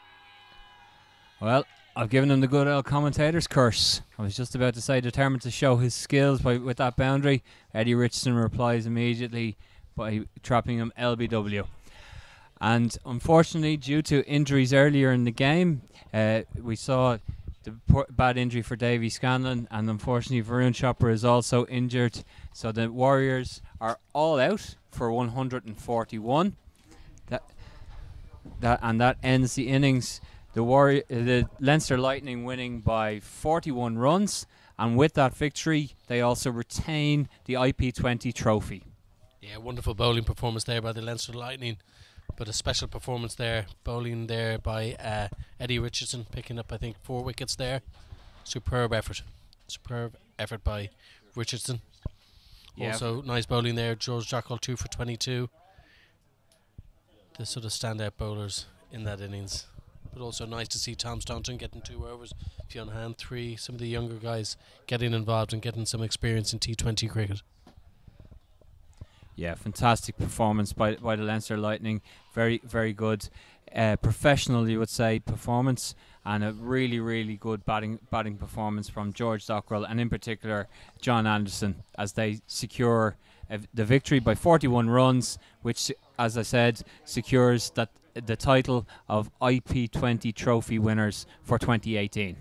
Speaker 1: Well, I've given him the good old commentator's curse. I was just about to say determined to show his skills with that boundary. Eddie Richardson replies immediately by trapping him LBW. And unfortunately, due to injuries earlier in the game, we saw the bad injury for Davy Scanlon, and unfortunately Varun Chopra is also injured. So the Warriors are all out for 141. That ends the innings. The Leinster Lightning winning by 41 runs, and with that victory, they also retain the IP20 trophy.
Speaker 8: Yeah, wonderful bowling performance there by the Leinster Lightning, but a special performance there, bowling there by Eddie Richardson, picking up I think 4 wickets there. Superb effort by Richardson. Yeah. Also nice bowling there, George Jockel 2 for 22. The sort of standout bowlers in that innings. But also nice to see Tom Staunton getting 2 overs, Fionn Hand 3, some of the younger guys getting involved and getting some experience in T20 cricket.
Speaker 1: Yeah, fantastic performance by the Leinster Lightning. Very, very good professional, you would say, performance, and a really, really good batting performance from George Dockrell, and in particular John Anderson, as they secure the victory by 41 runs, which, as I said, secures the title of IP20 trophy winners for 2018.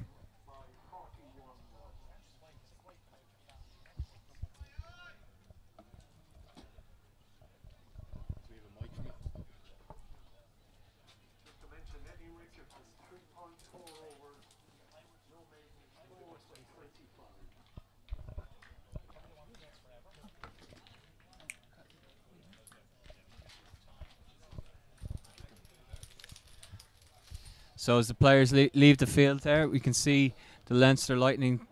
Speaker 1: So as the players leave the field there, we can see the Leinster Lightning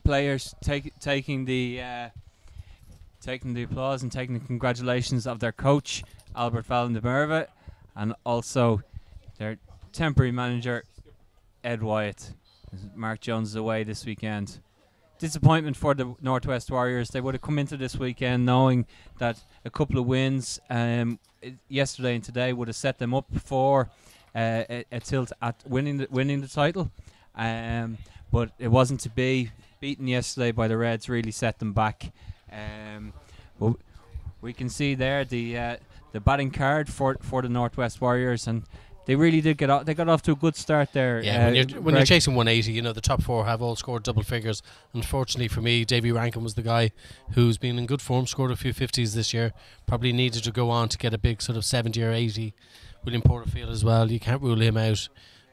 Speaker 1: players taking the applause and taking the congratulations of their coach, Albert Van de Merwe, and also their temporary manager, Ed Wyatt. Mark Jones is away this weekend. Disappointment for the Northwest Warriors. They would have come into this weekend knowing that a couple of wins yesterday and today would have set them up for a tilt at winning the title, but it wasn't to be. Beaten yesterday by the Reds really set them back. Well, we can see there the batting card for the Northwest Warriors, and they really did get off. They got off to a good start there.
Speaker 8: Yeah, when you're chasing 180, you know the top 4 have all scored double figures. Unfortunately for me, Davy Rankin was the guy who's been in good form, scored a few 50s this year. Probably needed to go on to get a big sort of 70 or 80. William Porterfield as well. You can't rule him out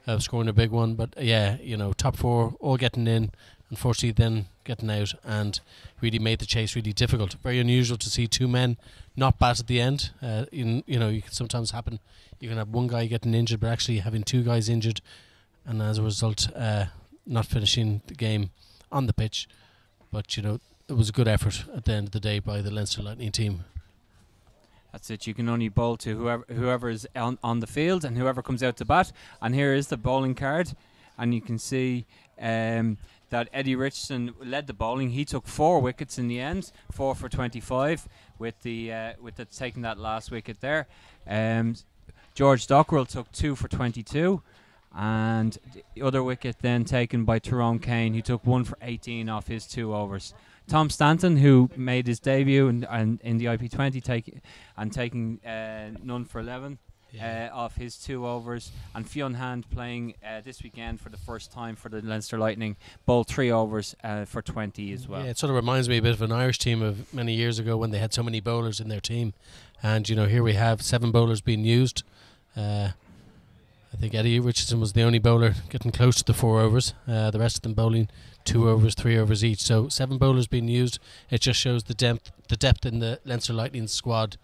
Speaker 8: of scoring a big one, but yeah, you know, top 4 all getting in. Unfortunately, then getting out, and really made the chase really difficult. Very unusual to see 2 men not bat at the end. You know, you can sometimes happen. You can have one guy getting injured, but actually having 2 guys injured, and as a result, not finishing the game on the pitch. But you know, it was a good effort at the end of the day by the Leinster Lightning team.
Speaker 1: That's it. You can only bowl to whoever is on the field and whoever comes out to bat. And here is the bowling card, and you can see that Eddie Richardson led the bowling. He took 4 wickets in the end, 4 for 25, with the taking that last wicket there. George Dockrell took 2 for 22, and the other wicket then taken by Tyrone Kane, who took 1 for 18 off his 2 overs. Tom Stanton, who made his debut in the IP20, taking none for 11. Off his 2 overs, and Fionn Hand playing this weekend for the first time for the Leinster Lightning, bowled 3 overs for 20 as well.
Speaker 8: Yeah, it sort of reminds me a bit of an Irish team of many years ago when they had so many bowlers in their team, and here we have 7 bowlers being used. I think Eddie Richardson was the only bowler getting close to the 4 overs. The rest of them bowling 2 overs, 3 overs each. So 7 bowlers being used. It just shows the depth in the Leinster Lightning squad,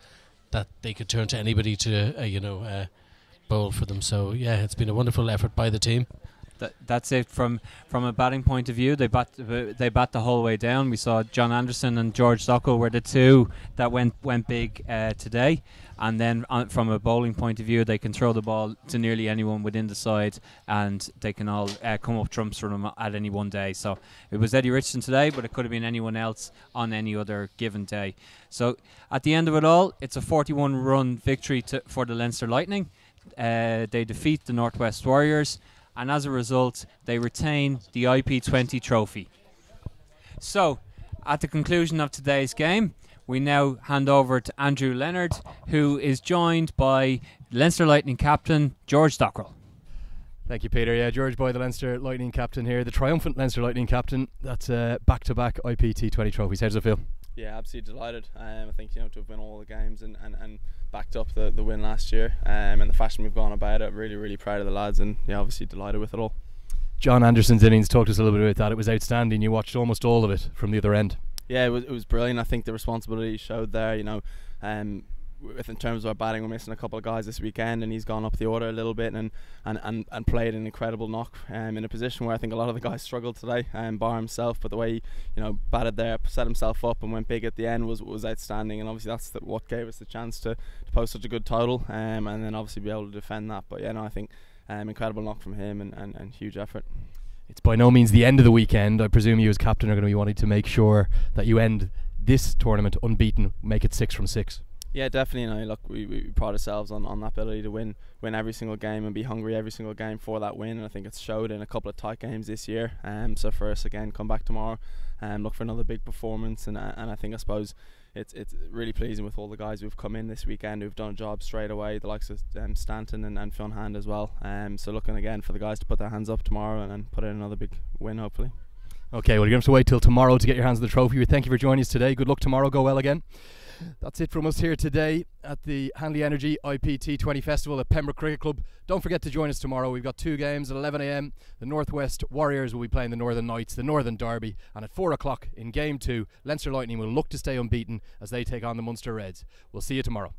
Speaker 8: that they could turn to anybody to bowl for them. So yeah, it's been a wonderful effort by the team.
Speaker 1: That's it from a batting point of view. They bat the whole way down. We saw John Anderson and George Dockrell were the 2 that went big today, and then from a bowling point of view, they can throw the ball to nearly anyone within the side, and they can all come up trumps for them at any one day. So it was Eddie Richardson today, but it could have been anyone else on any other given day. So at the end of it all, it's a 41-run victory for the Leinster Lightning. They defeat the Northwest Warriors, and as a result, they retain the IP20 trophy. So, at the conclusion of today's game, we now hand over to Andrew Leonard, who is joined by Leinster Lightning captain George Dockrell.
Speaker 5: Thank you, Peter. Yeah, George Boy, the Leinster Lightning captain here, the triumphant Leinster Lightning captain. That's back-to-back IPT20 trophies. How does it feel?
Speaker 2: Yeah, absolutely delighted. I think to have won all the games and backed up the win last year, and the fashion we've gone about it. Really proud of the lads, and yeah, obviously delighted with it all.
Speaker 5: John Anderson's innings, talk to us a little bit about that. It was outstanding. You watched almost all of it from the other end.
Speaker 2: Yeah, it was brilliant. I think the responsibility he showed there, in terms of our batting, we're missing a couple of guys this weekend, and he's gone up the order a little bit and played an incredible knock in a position where I think a lot of the guys struggled today, bar himself. But the way he batted there, set himself up and went big at the end was outstanding, and obviously that's what gave us the chance to post such a good total, and then obviously be able to defend that. But yeah, no, I think incredible knock from him and huge effort.
Speaker 5: It's by no means the end of the weekend. I presume you as captain are going to be wanting to make sure that you end this tournament unbeaten, make it 6 from 6.
Speaker 2: Yeah, definitely. Look, we pride ourselves on that ability to win every single game and be hungry every single game for that win. And I think it's showed in a couple of tight games this year. So for us, again, come back tomorrow and look for another big performance. And I suppose it's really pleasing with all the guys who've come in this weekend who've done a job straight away. The likes of Stanton and Fionn Hand as well. So looking again for the guys to put their hands up tomorrow and put in another big win, hopefully.
Speaker 5: Okay, well, you're going to have to wait till tomorrow to get your hands on the trophy. Thank you for joining us today. Good luck tomorrow. Go well again. That's it from us here today at the Hanley Energy IPT20 Festival at Pembroke Cricket Club. Don't forget to join us tomorrow. We've got 2 games at 11 a.m. The Northwest Warriors will be playing the Northern Knights, the Northern Derby, and at 4 o'clock in Game 2, Leinster Lightning will look to stay unbeaten as they take on the Munster Reds. We'll see you tomorrow.